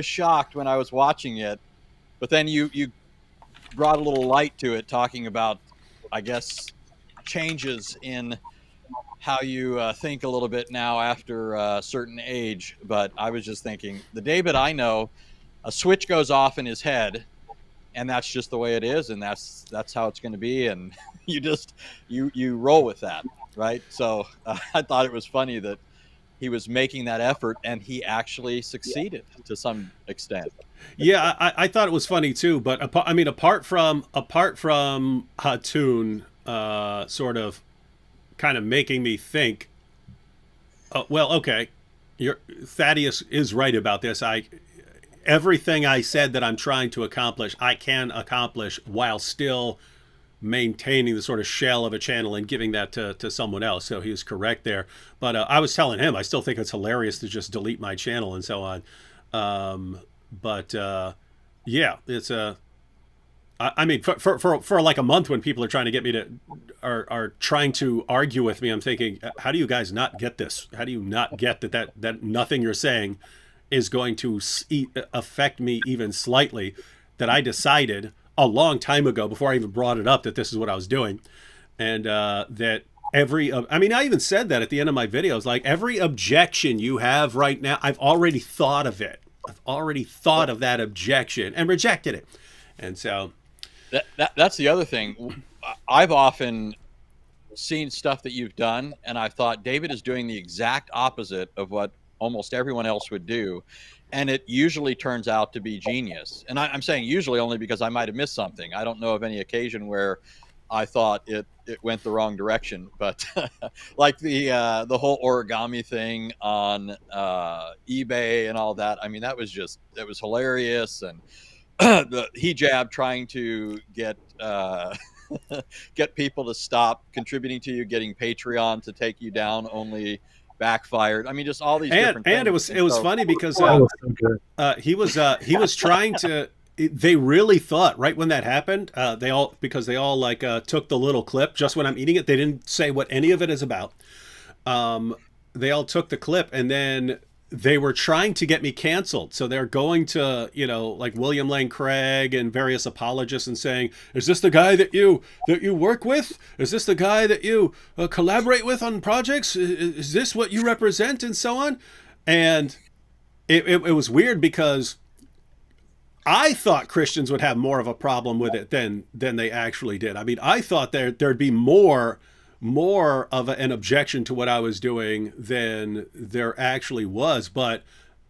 shocked when I was watching it. But then you brought a little light to it, talking about, I guess, changes in how you think a little bit now after a certain age. But I was just thinking, the David I know, a switch goes off in his head, and that's just the way it is, and that's how it's going to be, and you roll with that, right? So I thought it was funny that he was making that effort, and he actually succeeded to some extent. Yeah, I thought it was funny too. But apart from Hatun, sort of, kind of making me think. Well, okay, Thaddeus is right about this. Everything I said that I'm trying to accomplish, I can accomplish while still maintaining the sort of shell of a channel and giving that to someone else. So he was correct there. But I was telling him, I still think it's hilarious to just delete my channel and so on. Yeah, it's I mean, for like a month when people are trying to get me to, are trying to argue with me, I'm thinking, how do you guys not get this? How do you not get that nothing you're saying is going to affect me even slightly? That I decided a long time ago, before I even brought it up, that this is what I was doing. And that I even said that at the end of my videos, like, every objection you have right now, I've already thought of it. I've already thought of that objection and rejected it. And so that's the other thing. I've often seen stuff that you've done, and I've thought David is doing the exact opposite of what almost everyone else would do. And it usually turns out to be genius. And I'm saying usually only because I might have missed something. I don't know of any occasion where I thought it went the wrong direction. But like the whole origami thing on eBay and all that, I mean, it was hilarious. And the hijab trying to get people to stop contributing to you, getting Patreon to take you down, only backfired. I mean, just all these different things. And it was funny because he was trying to. They really thought right when that happened. They all like took the little clip just when I'm eating it. They didn't say what any of it is about. They all took the clip, and then they were trying to get me canceled. So they're going to, like William Lane Craig and various apologists and saying, is this the guy that you work with? Is this the guy that you collaborate with on projects? Is this what you represent? And so on. And it was weird because I thought Christians would have more of a problem with it than they actually did. I mean, I thought there'd be more of an objection to what I was doing than there actually was. But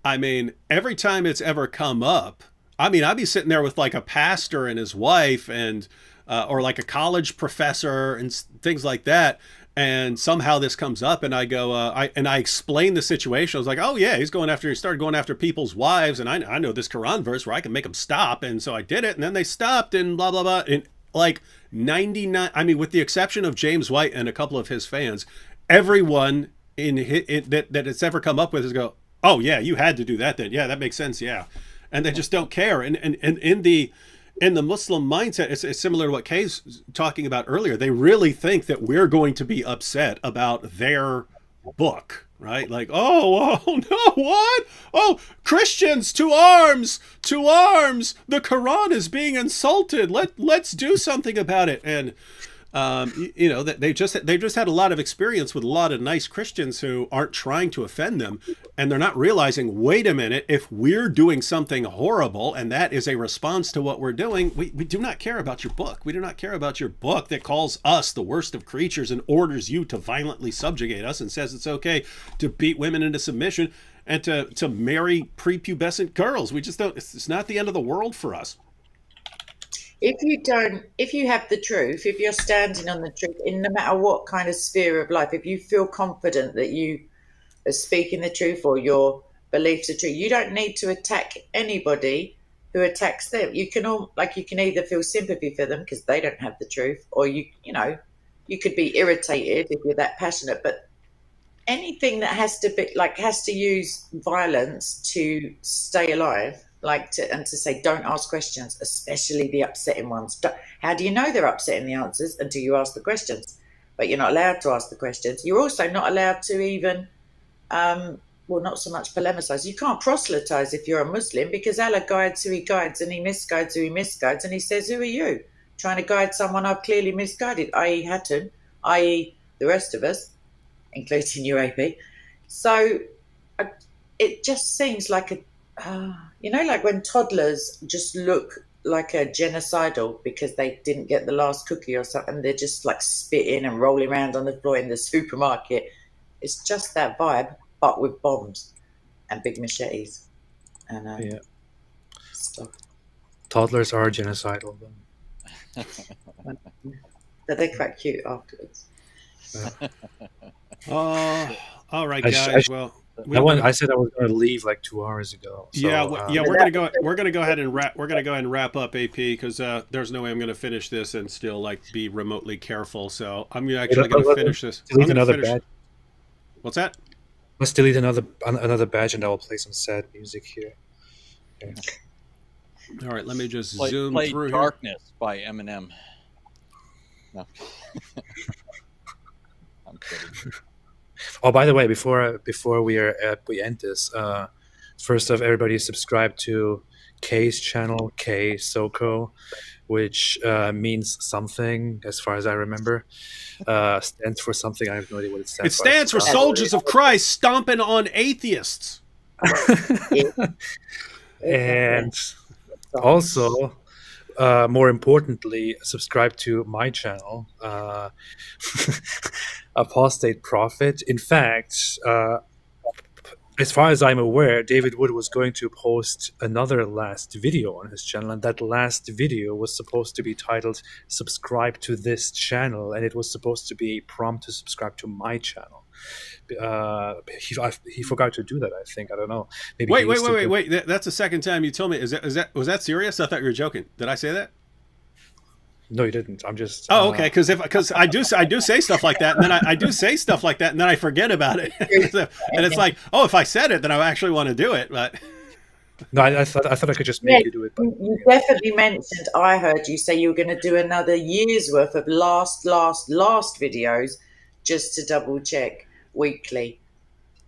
I mean, every time it's ever come up, I mean, I'd be sitting there with like a pastor and his wife and or like a college professor and things like that, and somehow this comes up, and I go I explain the situation. I was like, oh yeah, he started going after people's wives, and I know this Quran verse where I can make them stop, and so I did it, and then they stopped, and blah blah blah. And like 99, I mean, with the exception of James White and a couple of his fans, everyone that it's ever come up with is go, oh yeah, you had to do that then. Yeah, that makes sense. Yeah. And they just don't care. And in the Muslim mindset, it's similar to what Kay's talking about earlier. They really think that we're going to be upset about their book, right? Like, oh no, what? Oh, Christians, to arms! The Quran is being insulted. Let's do something about it. And they've just had a lot of experience with a lot of nice Christians who aren't trying to offend them, and they're not realizing, wait a minute, if we're doing something horrible and that is a response to what we're doing, we do not care about your book. We do not care about your book that calls us the worst of creatures and orders you to violently subjugate us and says it's okay to beat women into submission and to marry prepubescent girls. We just don't. It's not the end of the world for us. If you have the truth, if you're standing on the truth in no matter what kind of sphere of life, if you feel confident that you are speaking the truth or your beliefs are true, you don't need to attack anybody who attacks them. You can either feel sympathy for them because they don't have the truth, or you could be irritated if you're that passionate. But anything that has to use violence to stay alive, to say don't ask questions, especially the upsetting ones. How do you know they're upsetting the answers until you ask the questions? But you're not allowed to ask the questions. You're also not allowed to even, not so much polemicize. You can't proselytize if you're a Muslim, because Allah guides who he guides and he misguides who he misguides. And he says, who are you? Trying to guide someone I've clearly misguided, i.e. Hatton. i.e., the rest of us, including you, AP. So it just seems like like when toddlers just look like a genocidal because they didn't get the last cookie or something, and they're just like spitting and rolling around on the floor in the supermarket. It's just that vibe, but with bombs and big machetes and stuff. Toddlers are genocidal. But they're quite cute afterwards. All right, guys. Well, I said I was going to leave like 2 hours ago. So, we're gonna go. We're gonna go ahead and wrap. We're gonna go ahead and wrap up, AP, because there's no way I'm gonna finish this and still like be remotely careful. So I'm actually gonna finish this. I'm gonna another finish. badge. What's that? Let's delete another badge, and I will play some sad music here. Okay. All right, let me just play zoom through Darkness here. by Eminem. No. I'm kidding. Oh, by the way, before we end this, first off, everybody subscribe to K's channel, K Soko, which means something, as far as I remember. Stands for something. I have no idea what it stands for. It stands for Soldiers of Christ Stomping on Atheists. And also, more importantly, subscribe to my channel, Apostate Prophet. In fact, as far as I'm aware, David Wood was going to post another last video on his channel, and that last video was supposed to be titled "Subscribe to this channel," and it was supposed to be a prompt to subscribe to my channel. He forgot to do that. I think. I don't know. Maybe wait. That's the second time you told me. Was that serious? I thought you were joking. Did I say that? No, you didn't. I'm just. Oh, okay. Because I do say stuff like that, and then I do say stuff like that, and then I forget about it. And it's like, oh, if I said it, then I actually want to do it. But no, I thought I could just make you do it. But... You definitely mentioned. I heard you say you were going to do another year's worth of last videos, just to double check weekly.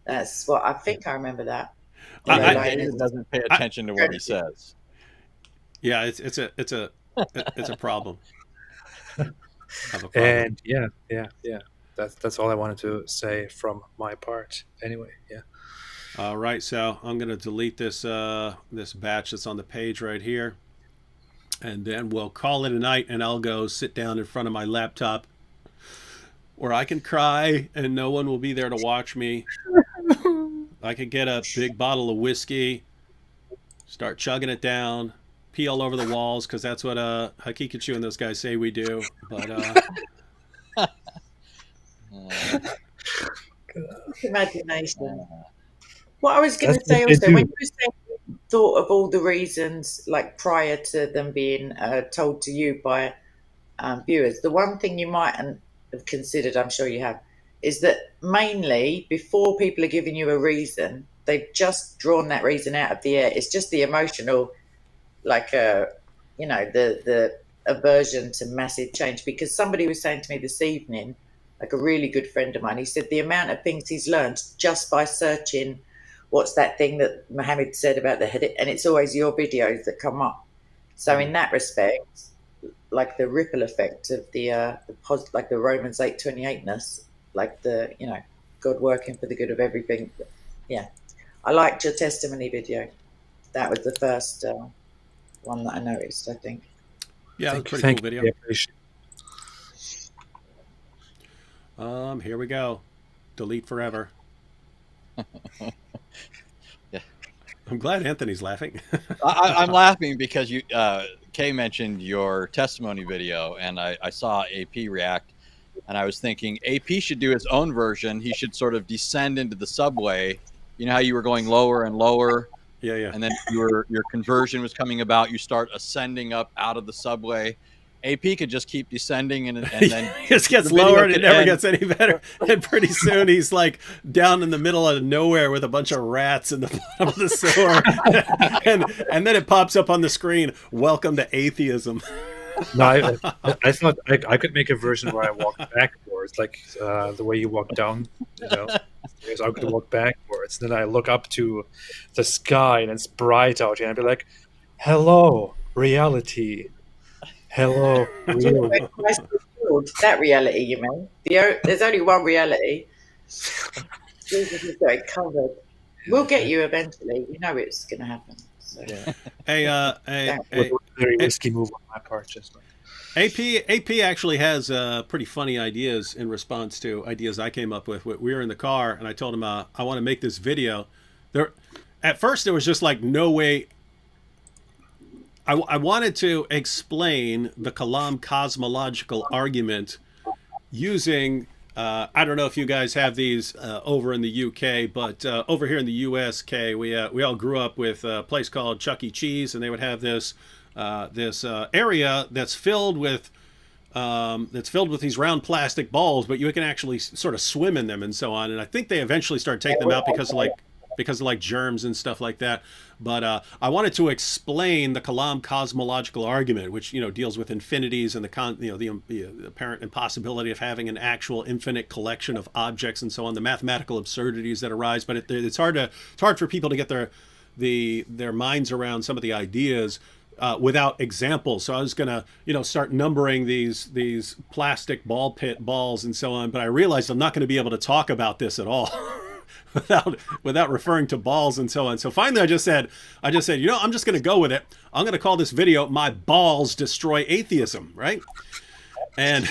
That's what I think. I remember that. David doesn't pay attention to what he says. Yeah, it's a problem. And yeah. That's all I wanted to say from my part. Anyway, yeah. All right, so I'm gonna delete this this batch that's on the page right here, and then we'll call it a night. And I'll go sit down in front of my laptop, where I can cry and no one will be there to watch me. I could get a big bottle of whiskey, start chugging it down, pee all over the walls, because that's what Hakikachu and those guys say we do. But imagination. What I was going to say also, when you thought of all the reasons, like prior to them being told to you by viewers, the one thing you might have considered, I'm sure you have, is that mainly before people are giving you a reason, they've just drawn that reason out of the air. It's just the emotional, like the aversion to massive change. Because somebody was saying to me this evening, like a really good friend of mine, he said the amount of things he's learned just by searching what's that thing that Mohammed said about the head, and it's always your videos that come up. So in that respect, like the ripple effect of like the Romans 8:28ness, like the God working for the good of everything. Yeah, I liked your testimony video. That was the first one that I noticed, I think. Yeah, that's a pretty cool video. Here we go. Delete forever. Yeah. I'm glad Anthony's laughing. I'm laughing because Kay mentioned your testimony video, and I saw AP react, and I was thinking AP should do his own version. He should sort of descend into the subway. You know how you were going lower and lower? Yeah. And then your conversion was coming about. You start ascending up out of the subway. AP could just keep descending and then it just gets lower and it never gets any better. And pretty soon he's like down in the middle of nowhere with a bunch of rats in the bottom of the sewer. and then it pops up on the screen, "Welcome to atheism." No, I thought I could make a version where I walk backwards, like the way you walk down, so I could walk backwards. Then I look up to the sky and it's bright out here, and I'd be like, "Hello, reality. Hello." world. That reality, you mean? There's only one reality. Jesus has got it covered. We'll get you eventually. You know it's going to happen. So. Yeah. Very risky move on my part, just like. AP actually has pretty funny ideas in response to ideas I came up with. We were in the car, and I told him I want to make this video. At first, there was just like no way. I wanted to explain the Kalam cosmological argument using. I don't know if you guys have these over in the UK, but over here in the USK, we all grew up with a place called Chuck E. Cheese, and they would have this area that's filled with these round plastic balls, but you can actually sort of swim in them and so on. And I think they eventually started taking them out because of germs and stuff like that. But I wanted to explain the Kalam cosmological argument, which deals with infinities and the apparent impossibility of having an actual infinite collection of objects and so on, the mathematical absurdities that arise. But it's hard for people to get their minds around some of the ideas without examples. So I was gonna start numbering these plastic ball pit balls and so on. But I realized I'm not going to be able to talk about this at all. without referring to balls and so on. So finally I just said, I'm just going to go with it. I'm going to call this video "My Balls Destroy Atheism," right? And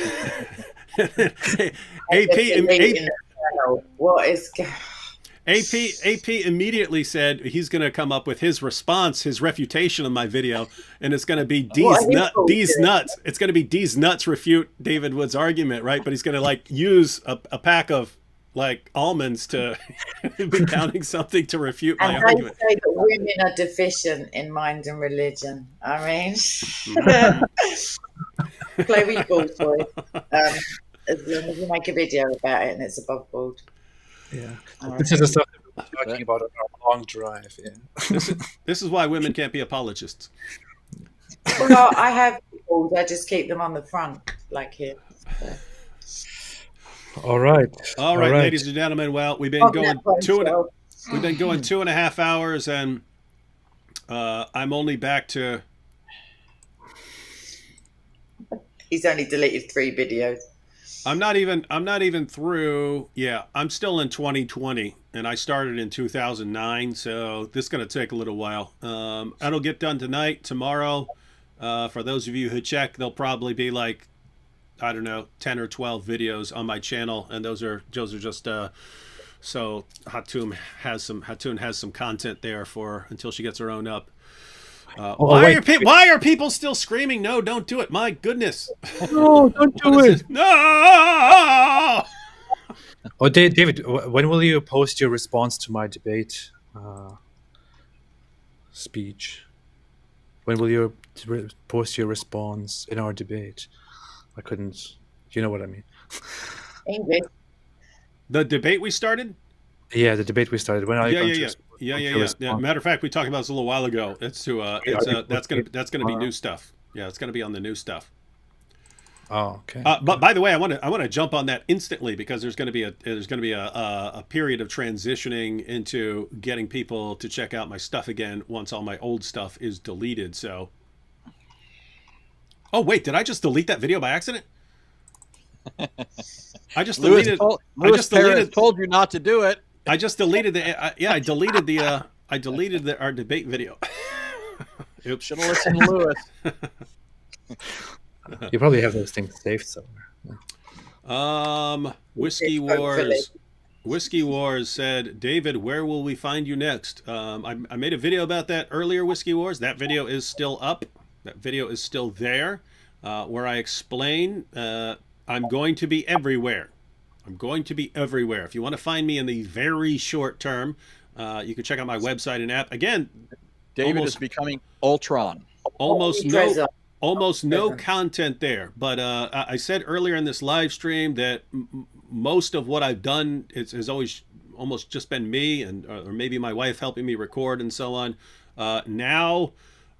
AP immediately said he's going to come up with his response, his refutation of my video, and it's going to be D's nuts. It's going to be D's nuts refute David Wood's argument, right? But he's going to use a pack of almonds to be counting something to refute my argument. Say that women are deficient in mind and religion. I mean, play with your balls, boy. As long as you make a video about it and it's above board. Yeah, this is the stuff that we're talking about on our long drive. Yeah, this is why women can't be apologists. Well, I have balls. I just keep them on the front, like here. So. All right, ladies and gentlemen. Well, we've been going 2.5 hours, and I'm only back to. He's only deleted 3 videos. I'm not even through. Yeah, I'm still in 2020, and I started in 2009, so this is going to take a little while. It'll get done tonight, tomorrow. For those of you who check, there'll probably be 10 or 12 videos on my channel, and those are just so Hatoum has some content there for until she gets her own up. Why are people still screaming? No, don't do it! My goodness! No, don't do it! No! Oh, David, when will you post your response to my debate speech? When will you post your response in our debate? I couldn't. You know what I mean? English. The debate we started? Yeah, the debate we started. When Yeah. Matter of fact, we talked about this a little while ago. That's gonna be new stuff. Yeah, it's gonna be on the new stuff. Oh, okay. But by the way, I want to jump on that instantly because there's gonna be a period of transitioning into getting people to check out my stuff again once all my old stuff is deleted. So. Oh wait, did I just delete that video by accident? I just deleted. Told you not to do it. I just deleted I deleted our debate video. Oops, should have listened to Lewis. You probably have those things saved somewhere. Whiskey Wars said, David, where will we find you next? I made a video about that earlier, Whiskey Wars. That video is still up. That video is still there, where I explain I'm going to be everywhere. I'm going to be everywhere. If you want to find me in the very short term, you can check out my website and app. Again, David is becoming Ultron. Almost no content there. But I said earlier in this live stream that most of what I've done has always almost just been me and or maybe my wife helping me record and so on. Now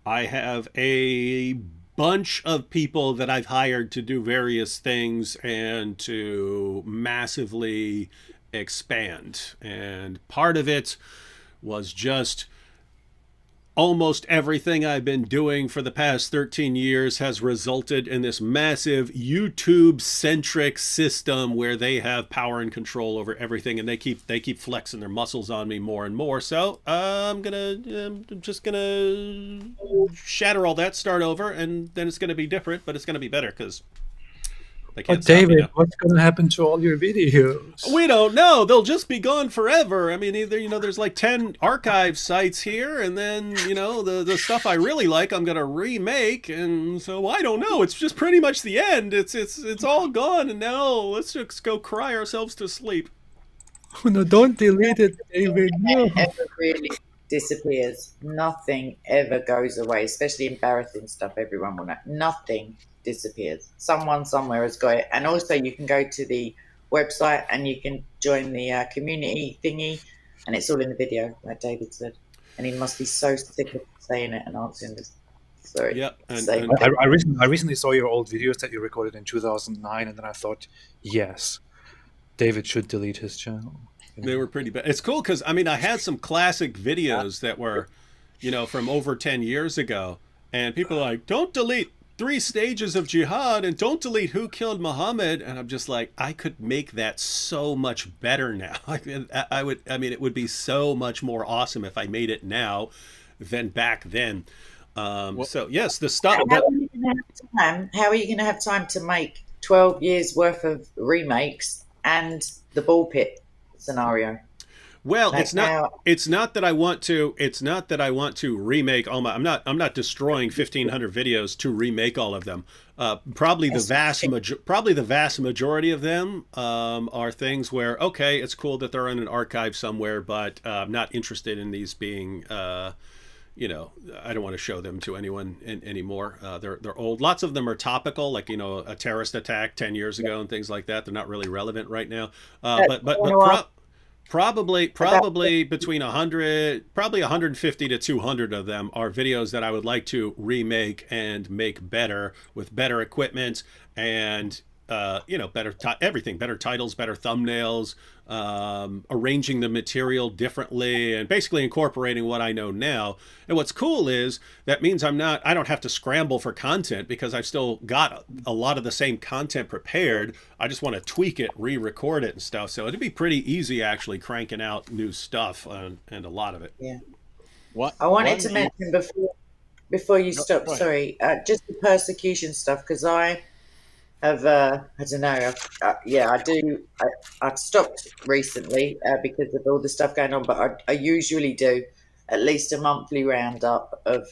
I have a bunch of people that I've hired to do various things and to massively expand. And part of it was just almost everything I've been doing for the past 13 years has resulted in this massive YouTube-centric system where they have power and control over everything, and they keep flexing their muscles on me more and more. So I'm just gonna shatter all that, start over, and then it's gonna be different, but it's gonna be better because they can't But stop me David, now. what's going to happen to all your videos? We don't know. They'll just be gone forever. I mean, either, you know, there's like 10 archive sites here, and then, you know, the stuff I really like, I'm gonna remake, and so I don't know. It's just pretty much the end. It's all gone, and now let's just go cry ourselves to sleep. Oh, no, don't delete it, David. No. Ever really disappears. Nothing ever goes away, especially embarrassing stuff. Everyone will know. Nothing disappears. Someone somewhere has got it. And also you can go to the website and you can join the community thingy, and it's all in the video, like David said. And he must be so sick of saying it and answering this. Sorry. Yep. I recently saw your old videos that you recorded in 2009, and then I thought, yes, David should delete his channel. They were pretty bad. It's cool because, I mean, I had some classic videos that were, you know, from over 10 years ago, and people are like, don't delete 3 stages of jihad and don't delete who killed Muhammad. And I'm just like, I could make that so much better now. I mean, it would be so much more awesome if I made it now than back then. So yes, the stuff. How are you going to have time to make 12 years worth of remakes and the ball pit scenario? Well, Like it's not. now- It's not that I want to. It's not that I want to remake all my. I'm not destroying 1,500 videos to remake all of them. Probably the vast majority of them are things where, okay, it's cool that they're in an archive somewhere, but I'm not interested in these being. You know, I don't want to show them to anyone anymore. They're old. Lots of them are topical, like, you know, a terrorist attack 10 years ago and things like that. They're not really relevant right now. Probably between 100, probably 150 to 200 of them are videos that I would like to remake and make better with better equipment and you know, better everything, better titles, better thumbnails, arranging the material differently, and basically incorporating what I know now. And what's cool is that means I don't have to scramble for content because I've still got a lot of the same content prepared. I just want to tweak it, re-record it and stuff. So it'd be pretty easy actually cranking out new stuff and a lot of it. Yeah. What I wanted to mention before you stop, sorry, just the persecution stuff, because I have, I don't know, I've stopped recently because of all the stuff going on, but I usually do at least a monthly roundup of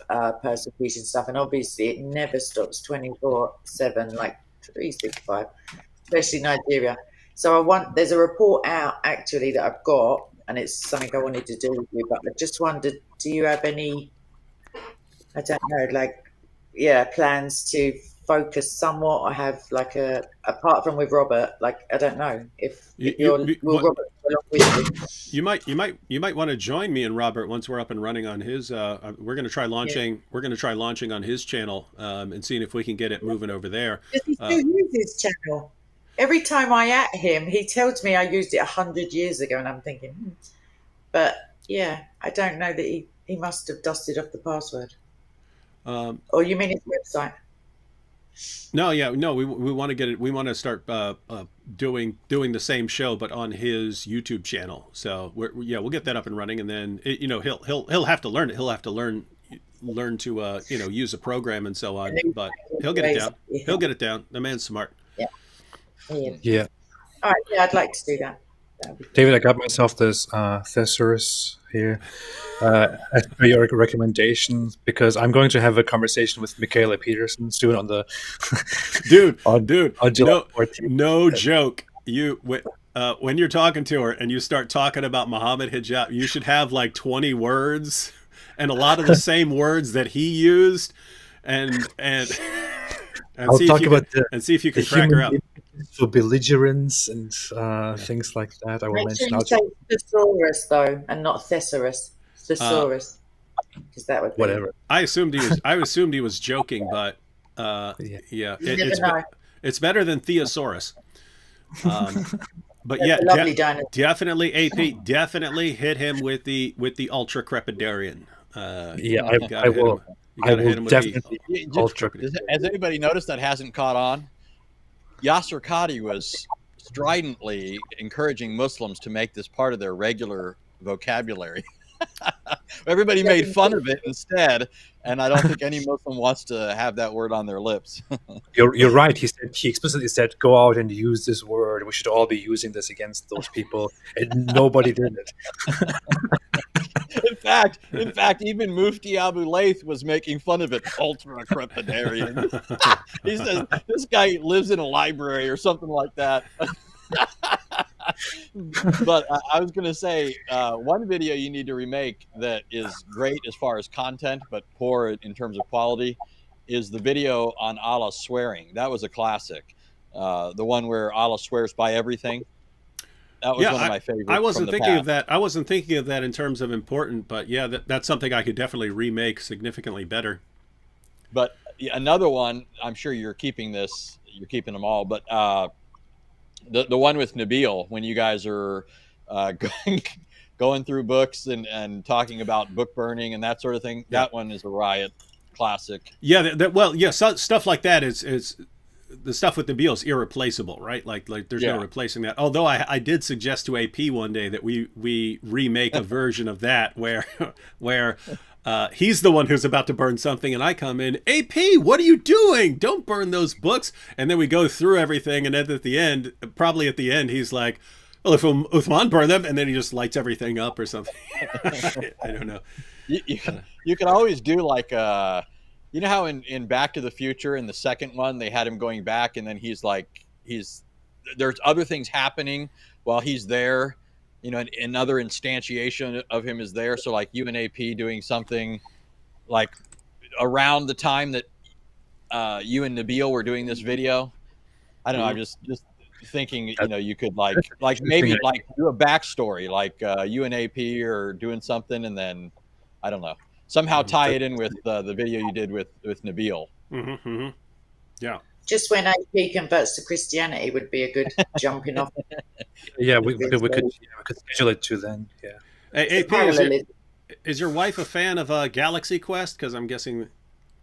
persecution stuff, and obviously it never stops 24/7, like 365, especially Nigeria. So there's a report out actually that I've got, and it's something I wanted to do with you, but I just wondered, do you have any, I don't know, like, plans to focus somewhat, or have like apart from with Robert, like, I don't know if Robert along with you might want to join me and Robert once we're up and running on his we're going to try launching on his channel and seeing if we can get it moving over there. Does he still use his channel? Every time I at him, he tells me I used it 100 years ago, and I'm thinking, but yeah, I don't know that he must have dusted off the password. Or you mean his website? No, we want to get it. We want to start doing the same show, but on his YouTube channel. So we'll get that up and running, and then he'll have to learn it. He'll have to learn to use a program and so on. But he'll get it down. He'll get it down. The man's smart. Yeah. All right. Yeah, I'd like to do that. David, I got myself this thesaurus here as per your recommendation, because I'm going to have a conversation with Michaela Peterson soon on the no joke. When you're talking to her and you start talking about Muhammad Hijab, you should have like 20 words and a lot of the same words that he used, and I'll talk about see if you can crack her up. For belligerence and things like that. I will mention. Make sure you say thesaurus though, and not thesaurus. Thesaurus, because that would be whatever. I assumed he was joking, but it's better than thesaurus. But lovely definitely AP, definitely hit him with the ultra crepidarian. Yeah, you gotta I will. You gotta I will hit him with the definitely culture. Has anybody noticed that hasn't caught on? Yasser Qadi was stridently encouraging Muslims to make this part of their regular vocabulary. Everybody made fun of it instead, and I don't think any Muslim wants to have that word on their lips. You're right. He explicitly said, "Go out and use this word. We should all be using this against those people," and nobody did it. In fact, even Mufti Abu Layth was making fun of it. Ultra crepidarian. He says this guy lives in a library or something like that. But I was going to say one video you need to remake that is great as far as content, but poor in terms of quality, is the video on Allah swearing. That was a classic. The one where Allah swears by everything. That was one of my favorites. I wasn't thinking of that. I wasn't thinking of that in terms of important, but yeah, that's something I could definitely remake significantly better. But another one, I'm sure you're keeping this. You're keeping them all, but the one with Nabil, when you guys are going through books and talking about book burning and that sort of thing, that one is a riot classic. Yeah, stuff like that is the stuff with Nabil is irreplaceable, right? Like there's no replacing that. Although I did suggest to AP one day that we remake a version of that where he's the one who's about to burn something, and I come in, AP, what are you doing? Don't burn those books. And then we go through everything, and then at the end, he's like, well, if Uthman burned them, and then he just lights everything up or something. I don't know. You can always do like you know how in Back to the Future, in the second one, they had him going back, and then there's other things happening while he's there. You know, another instantiation of him is there. So like you and AP doing something like around the time that you and Nabil were doing this video. I don't know. I'm just thinking, you know, you could like maybe like do a backstory, like you and AP are doing something, and then I don't know, somehow tie it in with the video you did with Nabil. Mm-hmm. Yeah. Just when AP converts to Christianity would be a good jumping off. Yeah, we could schedule it to then. Yeah. Hey, AP, is your wife a fan of Galaxy Quest? Because I'm guessing, is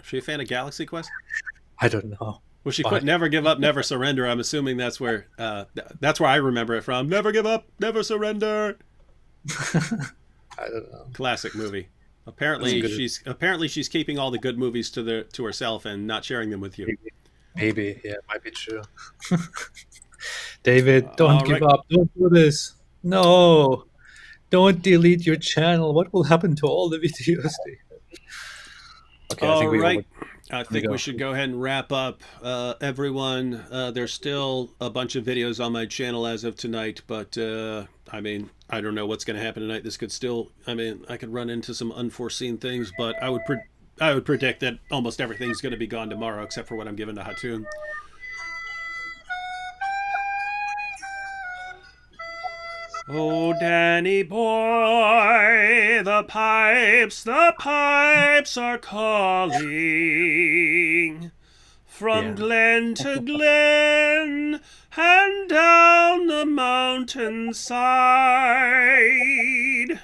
she a fan of Galaxy Quest? I don't know. Well, she put "Never Give Up, Never Surrender." I'm assuming that's where I remember it from. Never give up, never surrender. I don't know. Classic movie. Apparently she's keeping all the good movies to herself and not sharing them with you. Maybe, yeah, it might be true. David, don't give up. Don't do this. No. Don't delete your channel. What will happen to all the videos? Okay, I think we should go ahead and wrap up. Everyone, there's still a bunch of videos on my channel as of tonight, but I mean, I don't know what's going to happen tonight. This could still, I mean, I could run into some unforeseen things, but I would predict that almost everything's going to be gone tomorrow, except for what I'm giving to Hatun. Oh, Danny boy, the pipes are calling from glen to glen and down the mountainside.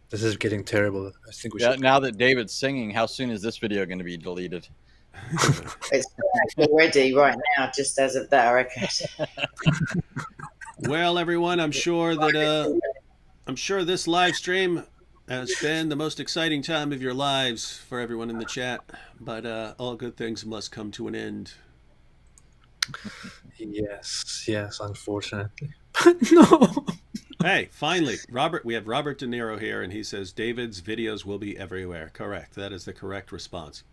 This is getting terrible. I think we should. Now that David's singing, how soon is this video going to be deleted? It's already right now, just as of that, I reckon. Well, everyone, I'm sure this live stream has been the most exciting time of your lives for everyone in the chat. But all good things must come to an end. Yes, unfortunately. But no. Hey, finally, we have Robert De Niro here, and he says David's videos will be everywhere. Correct. That is the correct response.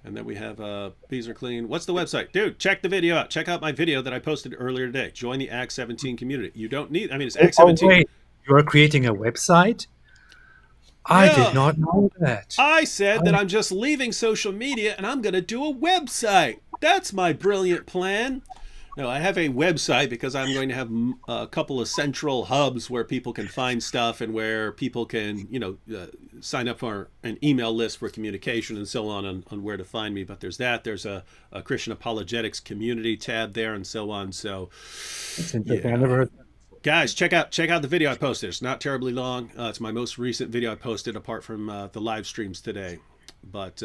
And then we have Bees Are Clean. What's the website? Dude, check the video out. Check out my video that I posted earlier today. Join the Act 17 community. You don't need, it's Act 17. Oh, wait. You are creating a website? I did not know that. I said that I'm just leaving social media and I'm going to do a website. That's my brilliant plan. No, I have a website because I'm going to have a couple of central hubs where people can find stuff and where people can, sign up for an email list for communication and so on where to find me. But there's that. There's a Christian apologetics community tab there and so on. So, I never heard that before. Guys, check out the video I posted. It's not terribly long. It's my most recent video I posted, apart from the live streams today. But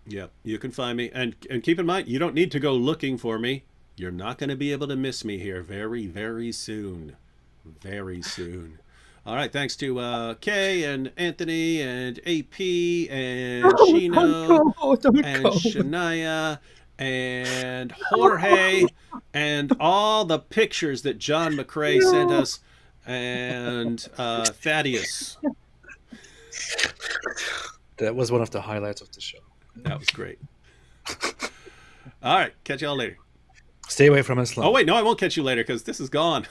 yeah, you can find me, and keep in mind, you don't need to go looking for me. You're not going to be able to miss me here very soon. Very soon. All right, thanks to Kay and Anthony and AP and Chino and Shania and Jorge and all the pictures that John McCrae sent us, and Thaddeus. That was one of the highlights of the show. That was great. All right, catch y'all later. Stay away from Islam. Oh wait, no, I won't catch you later because this is gone.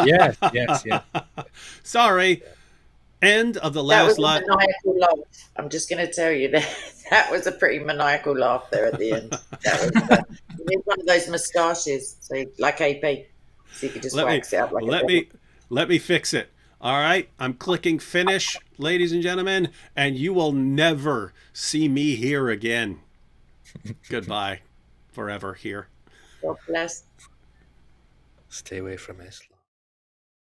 yes. Sorry. End of the last live. That was a maniacal laugh. I'm just going to tell you that was a pretty maniacal laugh there at the end. That was, you need one of those moustaches, so like AP, so you can just wax it up like let me fix it. All right, I'm clicking finish, ladies and gentlemen, and you will never see me here again. Goodbye, forever here. God bless. Stay away from Islam.